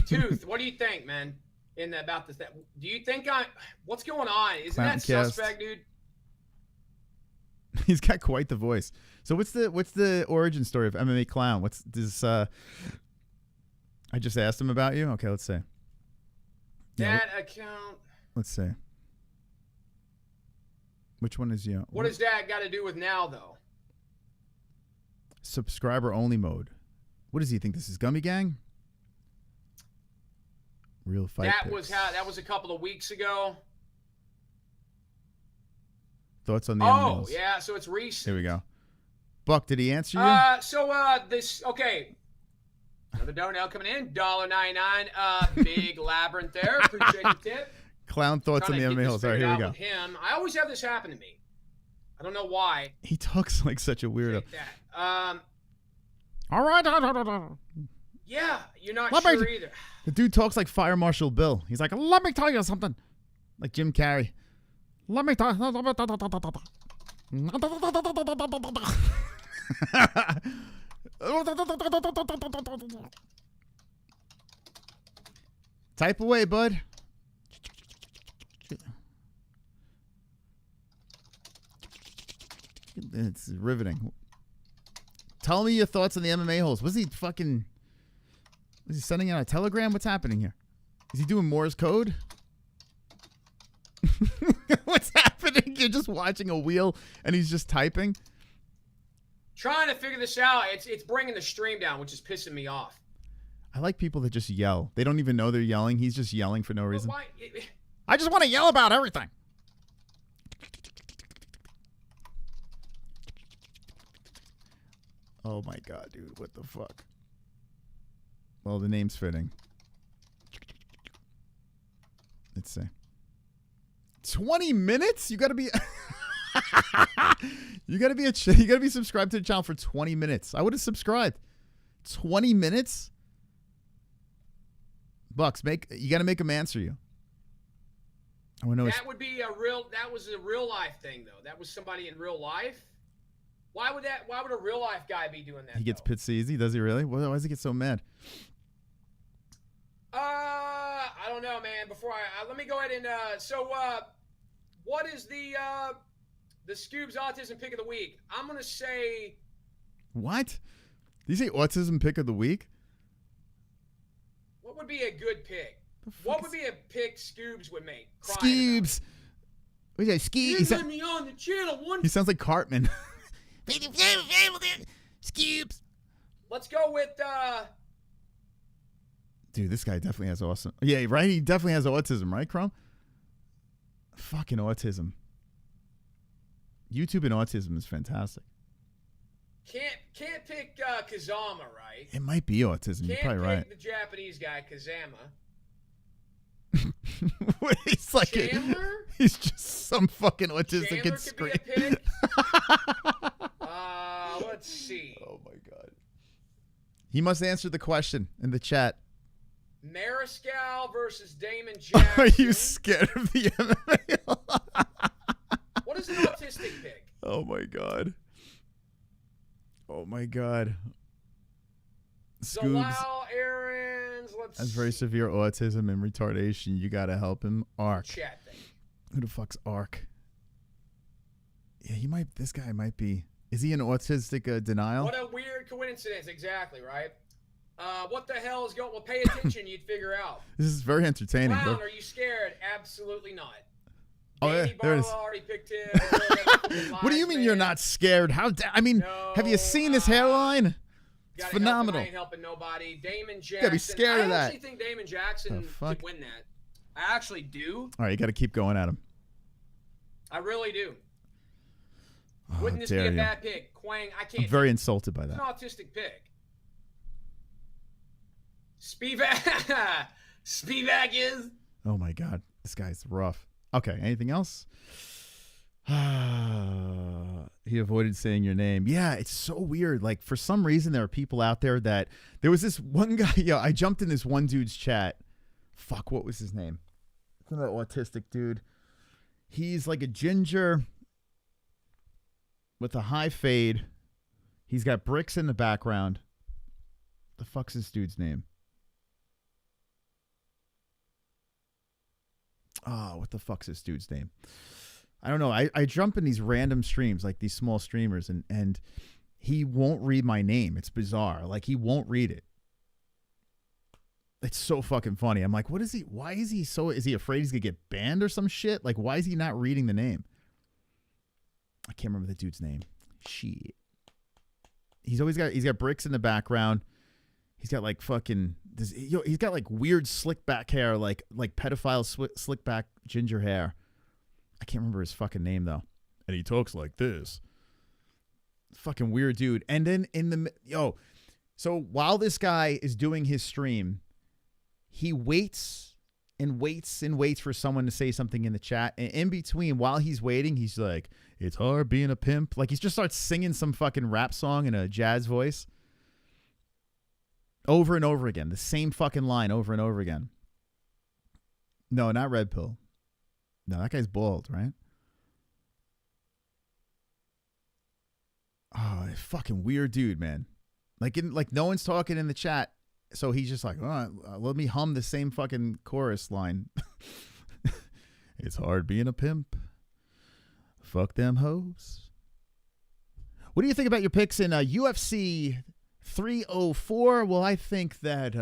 Tooth, what do you think, man? About this? Do you think what's going on? Isn't that suspect, dude? He's got quite the voice. So what's the origin story of MMA Clown? What's this? I just asked him about you. Okay, let's see. That account. Let's see. Which one is you? What does that got to do with now, though? Subscriber only mode. What does he think? This is Gummy Gang? Real fight. That was a couple of weeks ago. Thoughts on the MMA-HOLES? Yeah, so it's recent. Here we go. Buck, did he answer you? Okay. Another donut coming in, $1.99. Big labyrinth there. Appreciate the tip. Clown thoughts on the MMA-HOLES. All right, here we go. With him. I always have this happen to me. I don't know why. He talks like such a weirdo. All right. Yeah, you're not sure either. The dude talks like Fire Marshal Bill. He's like, let me tell you something. Like Jim Carrey. Let me tell Type away, bud. It's riveting. Tell me your thoughts on the MMA-HOLES. Was he sending out a telegram? What's happening here? Is he doing Morse code? What's happening? You're just watching a wheel and he's just typing? Trying to figure this out. It's bringing the stream down, which is pissing me off. I like people that just yell. They don't even know they're yelling. He's just yelling for no reason. I just want to yell about everything. Oh my god, dude. What the fuck? Well, the name's fitting. Let's see. 20 minutes? You gotta be you gotta be subscribed to the channel for 20 minutes. I would have subscribed. 20 minutes? Bucks, you gotta make him answer you. I wanna know that was a real life thing though. That was somebody in real life. Why would a real life guy be doing that? He gets pissed easy, does he really? Why does he get so mad? I don't know, man. Before let me go ahead and what is the Scoob's autism pick of the week? I'm gonna say. What? Did you say autism pick of the week? What would be a good pick? What would be a pick Scoobs would make? Scoobs. What is that? You let me on the channel one. He sounds like Cartman. Scoobs. Let's go with. Dude, this guy definitely has awesome. Yeah, right. He definitely has autism, right, Chrome? Fucking autism. YouTube and autism is fantastic. Can't pick Kazama, right? It might be autism. You're probably right. Can't pick the Japanese guy Kazama. He's like he's just some fucking autistic kid scream. Let's see. Oh my god. He must answer the question in the chat. Mariscal versus Damon Jackson. Are you scared of the MMA? What is an autistic pick? Oh my god. Oh my god. Scoobs Zalal Aarons. has very severe autism and retardation. You gotta help him. Ark. Chat thing. Who the fuck's Ark? Yeah, he might. This guy might be. Is he in autistic denial? What a weird coincidence. Exactly, right? What the hell is going? Well, pay attention. You'd figure out. This is very entertaining. Clown, Bro. are you scared? Absolutely not. Oh yeah, there it is. Already picked him. What do you mean you're not scared? I mean, have you seen this hairline? It's phenomenal. I ain't helping nobody. Damon Jackson. You gotta be scared of that. I actually think Damon Jackson could win that. I actually do. All right, you got to keep going at him. I really do. Oh, Wouldn't this be a bad pick? Quang, I can't. I'm very insulted by It's that. an autistic pick. Spivak. Spivak is. Oh my god, this guy's rough. Okay, anything else? He avoided saying your name. Yeah, it's so weird. Like, for some reason, there are people out there that... There was this one guy... Yo, I jumped in this one dude's chat. Fuck, what was his name? Some of that autistic dude. He's like a ginger with a high fade. He's got bricks in the background. The fuck's this dude's name? Oh, what the fuck's this dude's name? I don't know. I jump in these random streams, like these small streamers, and he won't read my name. It's bizarre. Like, he won't read it. It's so fucking funny. I'm like, what is he? Why is he so? Is he afraid he's gonna get banned or some shit? Like, why is he not reading the name? I can't remember the dude's name. Shit. He's got bricks in the background. He's got like fucking he's got like weird slick back hair, like pedophile slick back ginger hair. I can't remember his fucking name though. And he talks like this. Fucking weird dude. And then so while this guy is doing his stream, he waits and waits and waits for someone to say something in the chat. And in between, while he's waiting, he's like, "It's hard being a pimp." Like, he just starts singing some fucking rap song in a jazz voice. Over and over again. The same fucking line over and over again. No, not Red Pill. No, that guy's bald, right? Oh, fucking weird dude, man. Like no one's talking in the chat, so he's just like, "Oh, let me hum the same fucking chorus line." It's hard being a pimp. Fuck them hoes. What do you think about your picks in UFC 304? Well, I think that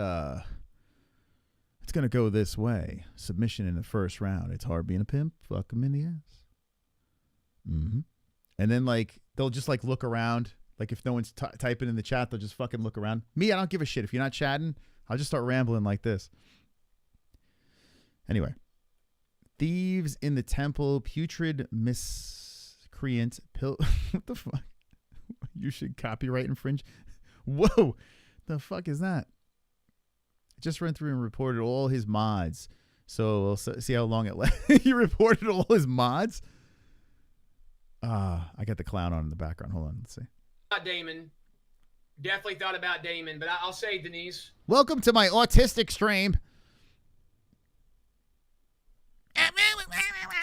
it's going to go this way. Submission in the first round. It's hard being a pimp. Fuck him in the ass. Mm-hmm. And then, like, they'll just, like, look around. Like, if no one's typing in the chat, they'll just fucking look around. Me, I don't give a shit. If you're not chatting, I'll just start rambling like this. Anyway. Thieves in the temple. Putrid miscreant. What the fuck? You should copyright infringe. Whoa. The fuck is that? I just ran through and reported all his mods. So we'll see how long it lasts. He reported all his mods? I got the clown on in the background. Hold on. Let's see. Not Damon. Definitely thought about Damon, but I'll say Denise. Welcome to my autistic stream.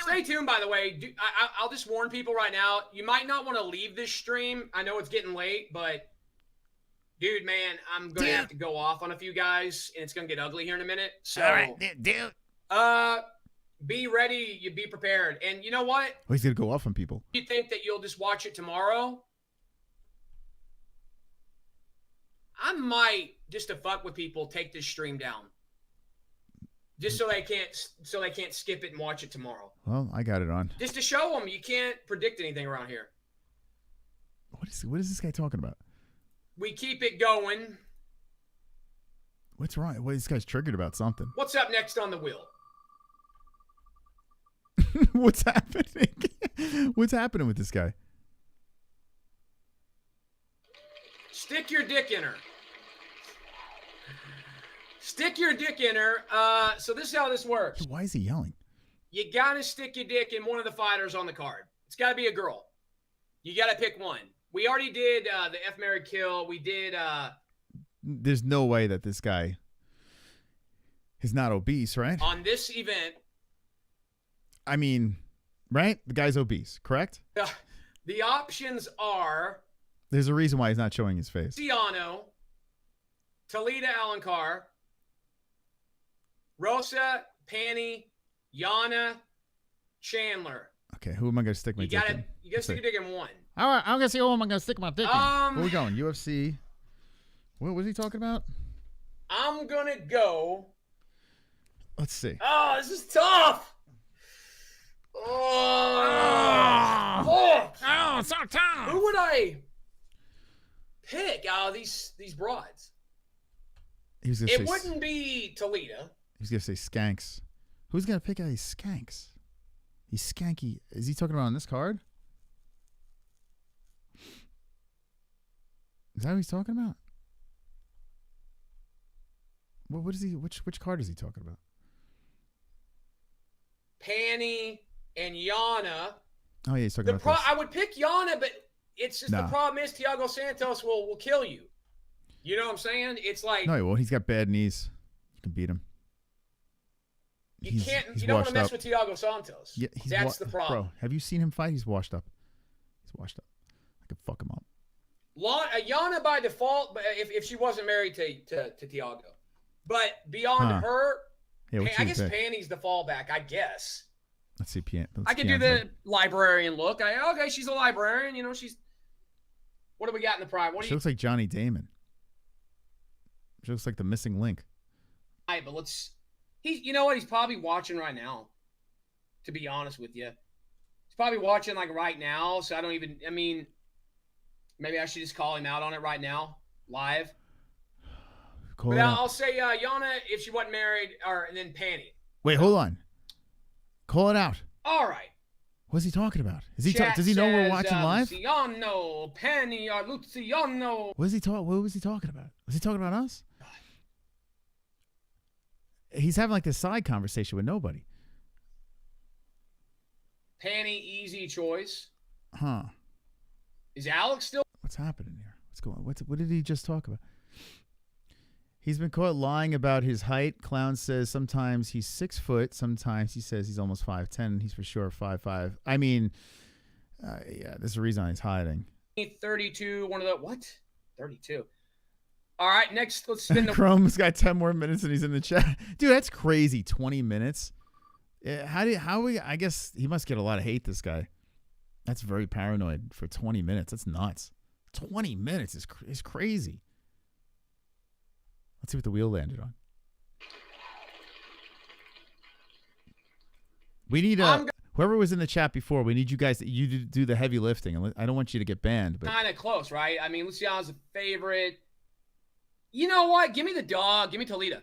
Stay tuned, by the way. I'll just warn people right now. You might not want to leave this stream. I know it's getting late, but dude, man, I'm going to have to go off on a few guys, and it's going to get ugly here in a minute. So, all right, dude. Be ready. You be prepared. And you know what? Oh, he's going to go off on people. You think that you'll just watch it tomorrow? I might, just to fuck with people, take this stream down. Just so they can't skip it and watch it tomorrow. Well, I got it on. Just to show them you can't predict anything around here. What is this guy talking about? We keep it going. What's wrong? Well, this guy's triggered about something. What's up next on the wheel? What's happening? What's happening with this guy? Stick your dick in her. Stick your dick in her. So this is how this works. Why is he yelling? You gotta stick your dick in one of the fighters on the card. It's gotta be a girl. You gotta pick one. We already did the F, Marry, Kill. We did there's no way that this guy is not obese, right? On this event, I mean, right? The guy's obese, correct? the options are There's a reason why he's not showing his face. Ciano, Talita Alencar, Rosa, Panny, Yana, Chandler. Okay, who am I going to stick my dick in? You gotta stick your dick in one. All right, I'm going to see who am I going to stick my dick in. Where we going? UFC. What was he talking about? I'm gonna go. Let's see. Oh, this is tough. Oh, so tough. Who would I pick out of these broads? He was gonna It say, wouldn't be Talita. He's going to say skanks. Who's going to pick out these skanks? He's skanky. Is he talking about on this card? Is that what he's talking about? What is he? Which card is he talking about? Panny and Yana. Oh yeah, he's talking about this. I would pick Yana, but it's just Nah. the problem is Thiago Santos will kill you. You know what I'm saying? It's like No, he won't. He's got bad knees. You can beat him. you don't want to mess with Thiago Santos. Yeah, That's the problem. Bro, have you seen him fight? He's washed up. He's washed up. I could fuck him up. Yana by default, but if she wasn't married to Thiago, but beyond her, Yeah, what I you guess pick? Panny's the fallback. I guess Let's see. I could do the librarian look. Okay, she's a librarian. You know, she's. What do we got in the prime? What do She you? looks like Johnny Damon. She looks like the missing link. All right, but let's. You know what? He's probably watching right now. To be honest with you, he's probably watching like right now. So I don't even. I mean, maybe I should just call him out on it right now, live. Call But it out. I'll say Yana if she wasn't married, and then Panny. Wait, hold on. Call it out. All right. What's he talking about? Is he? Chat Does he know we're says, watching live? Luciano, Panny, or Luciano. What was he talking about? Was he talking about us? He's having like this side conversation with nobody. Panny, easy choice. Huh? Is Alex still? What's happening here? What's going on? What did he just talk about? He's been caught lying about his height. Clown says sometimes he's 6 foot. Sometimes he says he's almost 5'10". He's for sure 5'5". I mean, yeah, there's a reason he's hiding. 32, one of the what? 32. All right, next let's spin the Chrome's got 10 more minutes and he's in the chat. Dude, that's crazy. 20 minutes. I guess he must get a lot of hate, this guy. That's very paranoid for 20 minutes. That's nuts. 20 minutes is crazy. Let's see what the wheel landed on. We need whoever was in the chat before. We need you guys to do the heavy lifting. I don't want you to get banned, but kind of close, right? I mean, Luciano's a favorite. You know what? Give me the dog. Give me Toledo.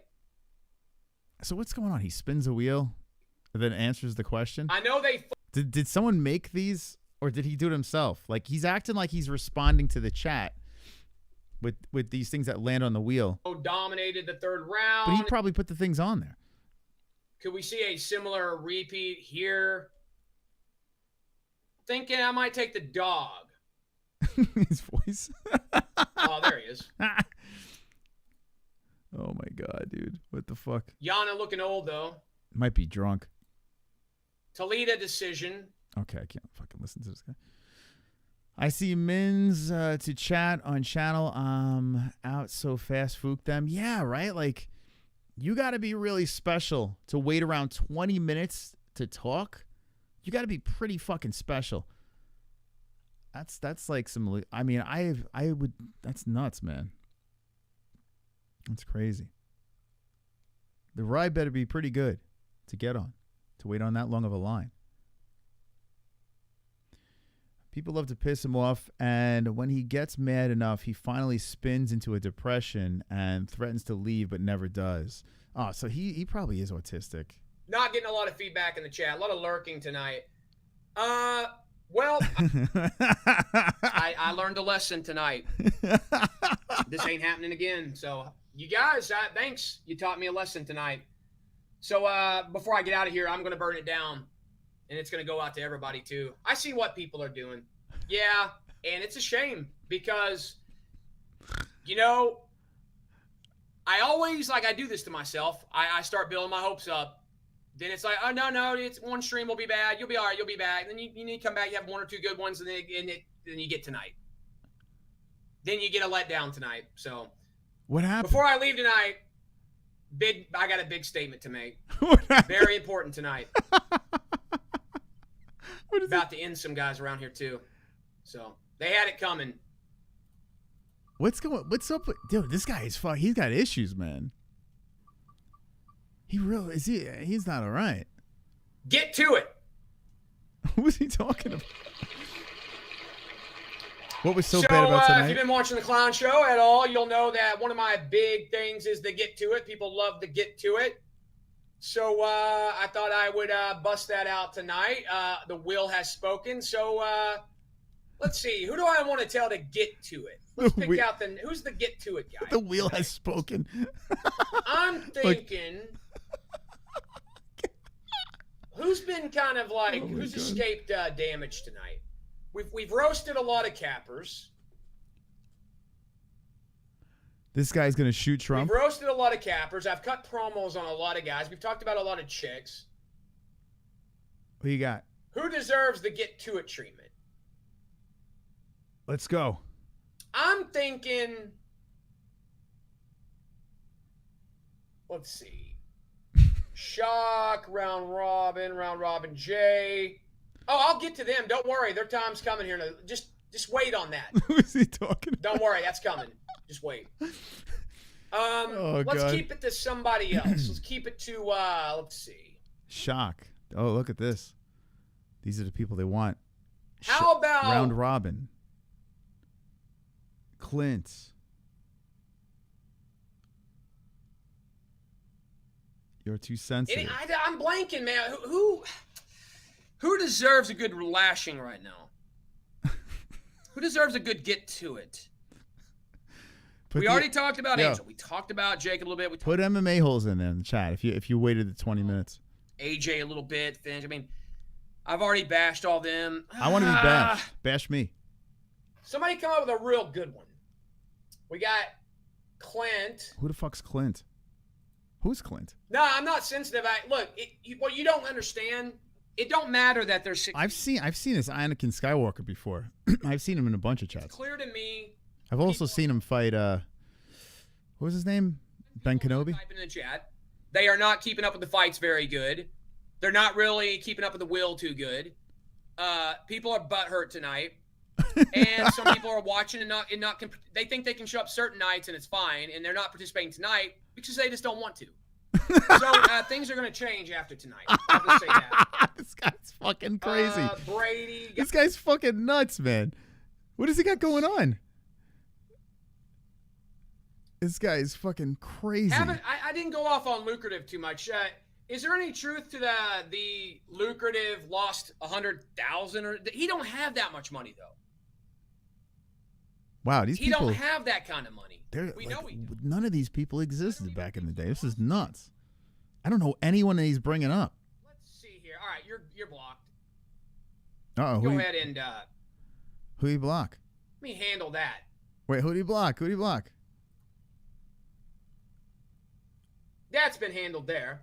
So what's going on? He spins a wheel and then answers the question. I know they. Did someone make these or did he do it himself? Like he's acting like he's responding to the chat with these things that land on the wheel. Dominated the third round. But he probably put the things on there. Could we see a similar repeat here? Thinking I might take the dog. His voice. Oh, there he is. Oh my god, dude. What the fuck? Yana looking old though. Might be drunk. Toledo decision. Okay, I can't fucking listen to this guy. I see Mins to chat on channel. Out so fast, fook them. Yeah, right? Like, you got to be really special to wait around 20 minutes to talk. You got to be pretty fucking special. That's like some. I mean, I would. That's nuts, man. That's crazy. The ride better be pretty good to get on, to wait on that long of a line. People love to piss him off, and when he gets mad enough, he finally spins into a depression and threatens to leave, but never does. Oh, so he probably is autistic. Not getting a lot of feedback in the chat. A lot of lurking tonight. Well, I learned a lesson tonight. This ain't happening again. So, you guys, thanks. You taught me a lesson tonight. So, before I get out of here, I'm going to burn it down. And it's going to go out to everybody, too. I see what people are doing. Yeah, and it's a shame because, you know, I always, like, I do this to myself. I start building my hopes up. Then it's like, oh, no, it's one stream will be bad. You'll be all right. You'll be back. And then you need to come back. You have 1 or 2 good ones, and then you get tonight. Then you get a letdown tonight. So What happened? before I leave tonight, I got a big statement to make. Very important tonight. About to end some guys around here too. So they had it coming. What's up with dude? This guy is he's got issues, man. He really is. He's not all right. Get to it. What was he talking about? What was so bad about tonight? If you've been watching the Clown Show at all, you'll know that one of my big things is the get to it. People love to get to it. So I thought I would bust that out tonight. The will has spoken. So let's see. Who do I want to tell to get to it? Let's pick out who's the get to it guy. The wheel has spoken. I'm thinking who's been kind of like who's escaped damage tonight. We've roasted a lot of cappers. This guy's gonna shoot Trump. We've roasted a lot of cappers. I've cut promos on a lot of guys. We've talked about a lot of chicks. Who you got? Who deserves the get to it treatment? Let's go. I'm thinking. Let's see. Shock, round robin J. Oh, I'll get to them. Don't worry. Their time's coming here. Just wait on that. Who is he talking about? Don't worry. That's coming. Just wait. Let's keep it to somebody else. Let's keep it to, let's see. Shock. Oh, look at this. These are the people they want. How about round robin? Clint. You're too sensitive. I'm blanking, man. Who deserves a good lashing right now? Who deserves a good get to it? We already talked about Angel. We talked about Jake a little bit. Put MMA holes in there in the chat if you waited the 20 minutes. AJ a little bit. Finch. I mean, I've already bashed all them. I want to be bashed. Bash me. Somebody come up with a real good one. We got Clint. Who the fuck's Clint? Who's Clint? No, I'm not sensitive. What you don't understand, it don't matter that there's 60. I've seen this Anakin Skywalker before. I've seen him in a bunch of chats. It's clear to me. I've also seen him fight what was his name? Ben Kenobi? Type in the chat. They are not keeping up with the fights very good. They're not really keeping up with the will too good. People are butthurt tonight. And some people are watching and not they think they can show up certain nights and it's fine, and they're not participating tonight because they just don't want to. So things are going to change after tonight. I'll just say that. This guy's fucking crazy. Brady. This guy's fucking nuts, man. What does he got going on? This guy is fucking crazy. I didn't go off on lucrative too much. Is there any truth to the lucrative lost 100,000? Or he don't have that much money though. Wow, these people. He don't have that kind of money. We know he does. None of these people existed back in the day. This is nuts. I don't know anyone that he's bringing up. Let's see here. All right, you're blocked. Uh-oh. Go ahead and who do you block? let me handle that. Wait, who do you block? Who do you block? That's been handled there.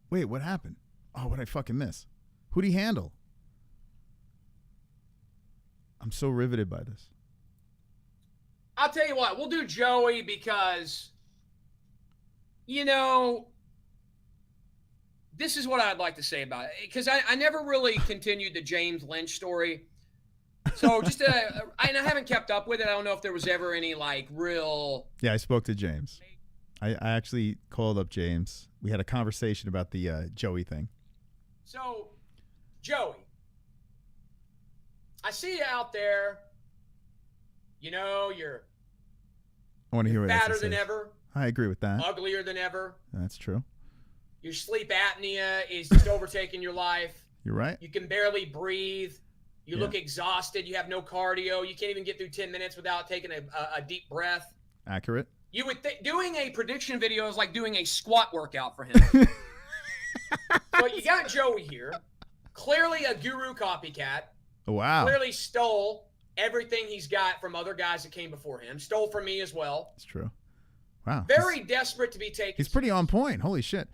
Wait, what happened? Oh, what did I fucking miss? Who do you handle? I'm so riveted by this. I'll tell you what, we'll do Joey because, you know, this is what I'd like to say about it. Because I never really continued the James Lynch story. So just, and I haven't kept up with it. I don't know if there was ever any, like, real... Yeah, I spoke to James. I actually called up James. We had a conversation about the Joey thing. So, Joey, I see you out there. You know, you're I want to hear what fatter than ever. I agree with that. Uglier than ever. That's true. Your sleep apnea is just overtaking your life. You're right. You can barely breathe. You look exhausted. You have no cardio. You can't even get through 10 minutes without taking a deep breath. Accurate. You would think doing a prediction video is like doing a squat workout for him. But you got Joey here. Clearly a guru copycat. Wow. Clearly stole everything he's got from other guys that came before him. Stole from me as well. It's true. Wow. Very desperate to be taken. He's pretty on point. Holy shit.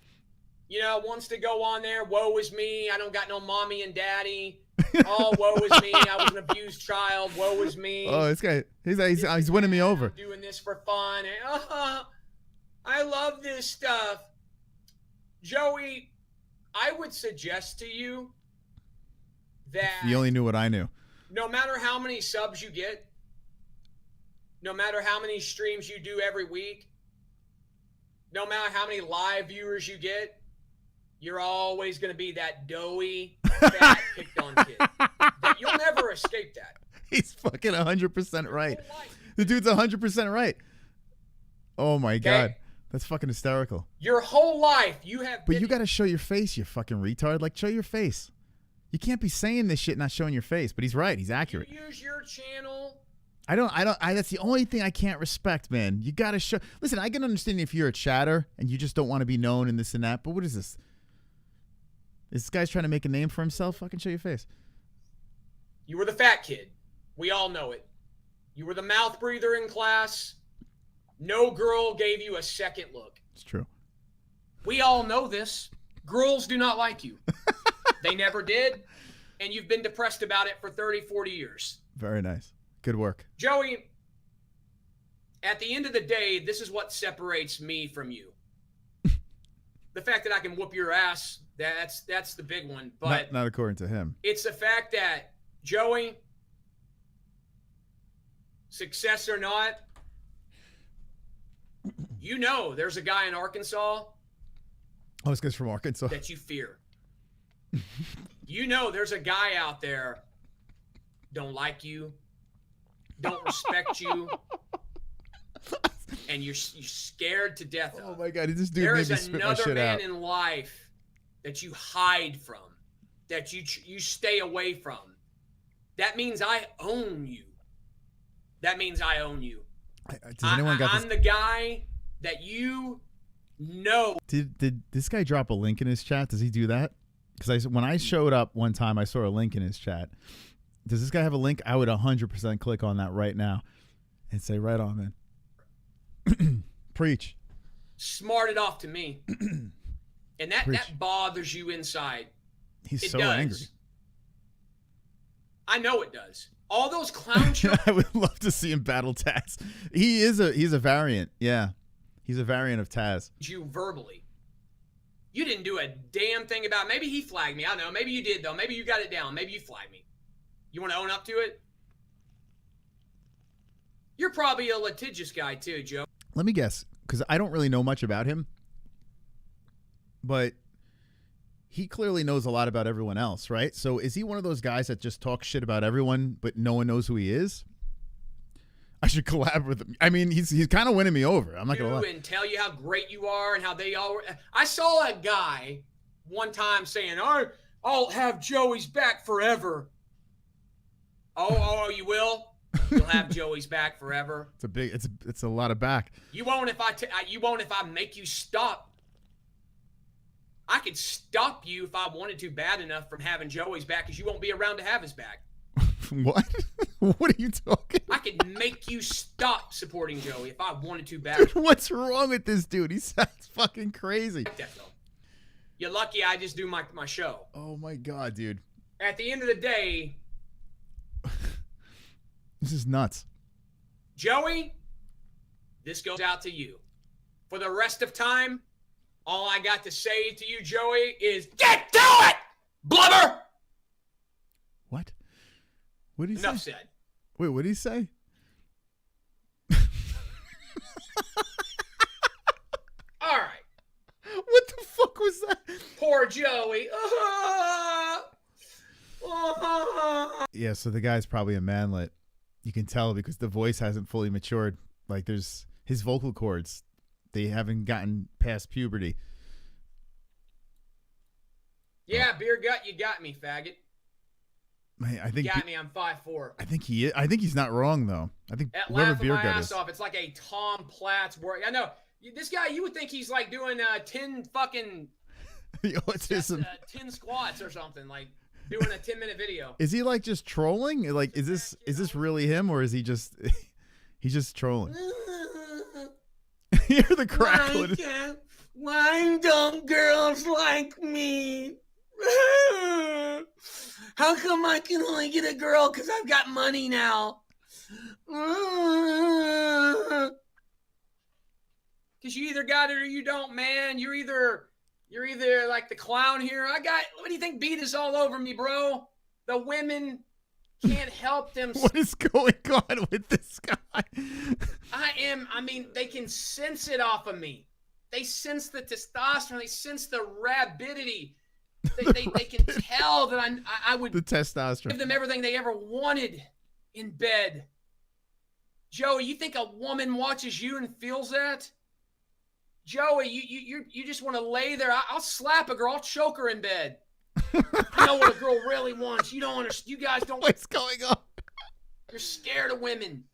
You know, wants to go on there. Woe is me. I don't got no mommy and daddy. Oh, woe is me. I was an abused child. Woe is me. Oh, this guy, he's winning me over. I'm doing this for fun. I love this stuff. Joey, I would suggest to you that You only knew what I knew. no matter how many subs you get, no matter how many streams you do every week, no matter how many live viewers you get, you're always going to be that doughy, fat, picked on kid. You'll never escape that. He's fucking 100% right. The dude's 100% right. Oh my God. That's fucking hysterical. Your whole life, you have But you got to show your face, you fucking retard. Like, show your face. You can't be saying this shit and not showing your face. But he's right. He's accurate. use your channel. That's the only thing I can't respect, man. You got to show. Listen, I can understand if you're a chatter and you just don't want to be known and this and that. But what is this? This guy's trying to make a name for himself? Fucking show your face. You were the fat kid. We all know it. You were the mouth breather in class. No girl gave you a second look. It's true. We all know this. Girls do not like you. They never did. And you've been depressed about it for 30, 40 years. Very nice. Good work. Joey, at the end of the day, this is what separates me from you. The fact that I can whoop your ass, that's the big one. But Not according to him. it's the fact that, Joey, success or not, you know there's a guy in Arkansas Oh, this guy's from Arkansas. that you fear. You know there's a guy out there don't like you, don't respect you, and you're scared to death of. Oh my God, this dude There made is me spit my another shit man out. in life that you hide from, that you stay away from. That means I own you. That means I own you. Does anyone got I'm the guy that you know. Did this guy drop a link in his chat? Does he do that? Because when I showed up one time, I saw a link in his chat. Does this guy have a link? I would 100% click on that right now and say, right on, man. Preach. Smarted off to me. And that Preach. bothers you inside. He's It so does. angry. I know it does. All those clown shows. I would love to see him battle Taz. He's a variant. Yeah. He's a variant of Taz. You verbally. You didn't do a damn thing about it. Maybe he flagged me. I don't know. Maybe you did, though. Maybe you got it down. Maybe you flagged me. You want to own up to it? You're probably a litigious guy, too, Joe. Let me guess, because I don't really know much about him. But he clearly knows a lot about everyone else, right? So is he one of those guys that just talks shit about everyone, but no one knows who he is? I should collab with him. I mean, he's kind of winning me over. I'm not going to lie. And tell you how great you are and how they all were. I saw a guy one time saying, I'll have Joey's back forever. Oh, you will? You'll have Joey's back forever. It's a lot of back. You won't if I make you stop. I could stop you if I wanted to bad enough from having Joey's back, because you won't be around to have his back. What? What are you talking? I could make you stop supporting Joey if I wanted to bad. What's wrong with this dude? He sounds fucking crazy. You're lucky I just do my show. Oh my God, dude. At the end of the day, This is nuts. Joey, this goes out to you. For the rest of time, all I got to say to you, Joey, is get to it, blubber! What? What did he Enough say? said. Wait, what did he say? All right. What the fuck was that? Poor Joey. Yeah, so the guy's probably a manlet. You can tell because the voice hasn't fully matured. Like there's his vocal cords, they haven't gotten past puberty. Yeah, beer gut, you got me, faggot. Man, I You think got me, I'm 5'4". I think he is. I think he's not wrong though. I think That whoever laughing beer my gut ass is. off. It's like a Tom Platz work. I know. This guy, you would think he's like doing 10 fucking The autism. 10 squats or something, like doing a 10-minute video. Is he like just trolling? Like is this really him or is he just he's just trolling? Hear the crackle. Why don't girls like me? How come I can only get a girl because I've got money now? Because you either got it or you don't, man. You're either like the clown here. What do you think beat is all over me, bro? The women can't help them. What is going on with this guy? They can sense it off of me. They sense the testosterone. They sense the rabidity. They can tell that I would the testosterone. give them everything they ever wanted in bed. Joey, you think a woman watches you and feels that? Joey, you just want to lay there. I'll slap a girl. I'll choke her in bed. I know what a girl really wants. You don't understand. You guys don't. What's going on? You're scared of women.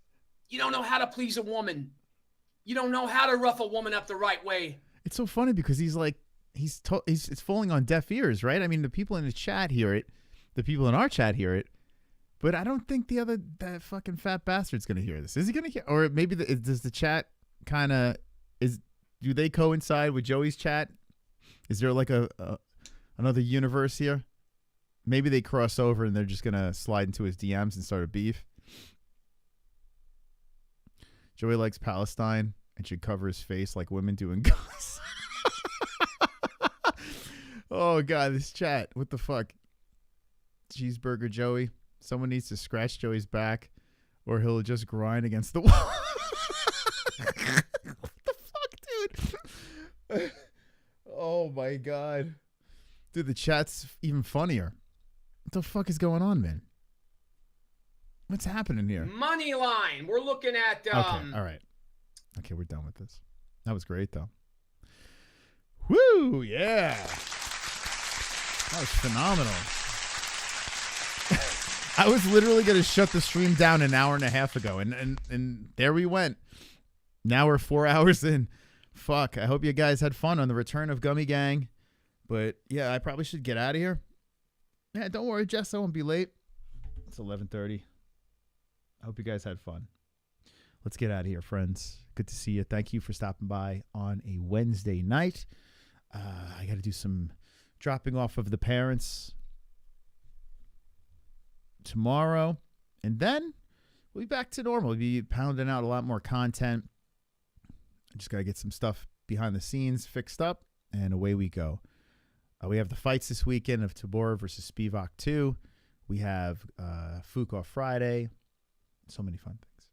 You don't know how to please a woman. You don't know how to rough a woman up the right way. It's so funny because it's falling on deaf ears, right? I mean, the people in the chat hear it, the people in our chat hear it, but I don't think that fucking fat bastard's gonna hear this. Is he gonna hear? Or maybe does the chat kind of do they coincide with Joey's chat? Is there like another universe here? Maybe they cross over and they're just gonna slide into his DMs and start a beef. Joey likes Palestine and should cover his face like women do in guys. Oh God, this chat. What the fuck? Cheeseburger Joey. Someone needs to scratch Joey's back or he'll just grind against the wall. What the fuck, dude? Oh my God. Dude, the chat's even funnier. What the fuck is going on, man? What's happening here? Money line. We're looking at. Okay, all right. Okay, we're done with this. That was great, though. Woo, yeah. That was phenomenal. I was literally going to shut the stream down an hour and a half ago, and there we went. Now we're 4 hours in. Fuck, I hope you guys had fun on the return of Gummy Gang. But, yeah, I probably should get out of here. Yeah, don't worry, Jess, I won't be late. It's 11:30. I hope you guys had fun. Let's get out of here, friends. Good to see you. Thank you for stopping by on a Wednesday night. I got to do some dropping off of the parents tomorrow. And then we'll be back to normal. We'll be pounding out a lot more content. I just got to get some stuff behind the scenes fixed up, and away we go. We have the fights this weekend of Tabor versus Spivak 2. We have Fuqua Friday. So many fun things.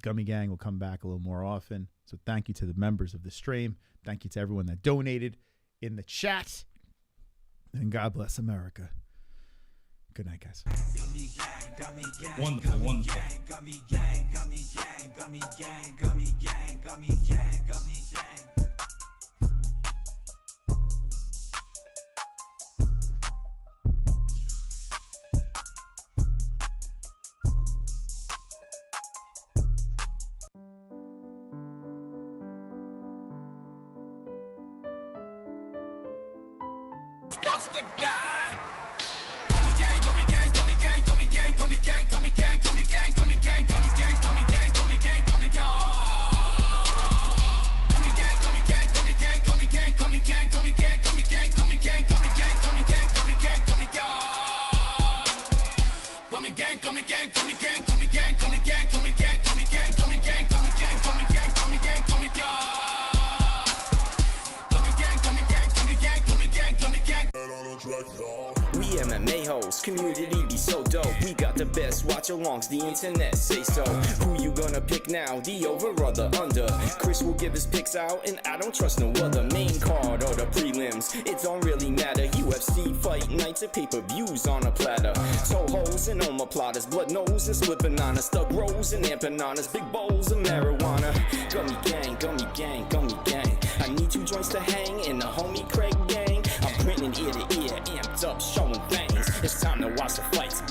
Gummy Gang will come back a little more often. So thank you to the members of the stream. Thank you to everyone that donated in the chat. And God bless America. Good night, guys. Wonderful, wonderful. We MMA-HOLES, community be so dope. We got the best watch-alongs, the internet say so. Who you gonna pick now, the over or the under? Chris will give his picks out, and I don't trust no other. Main card or the prelims, it don't really matter. UFC fight nights and pay-per-views on a platter. So hoes and omoplatas, blood nose and split bananas, thug rolls and empanadas, big bowls of marijuana. Gummy gang, gummy gang, gummy gang. I need 2 joints to hang in the homie Craig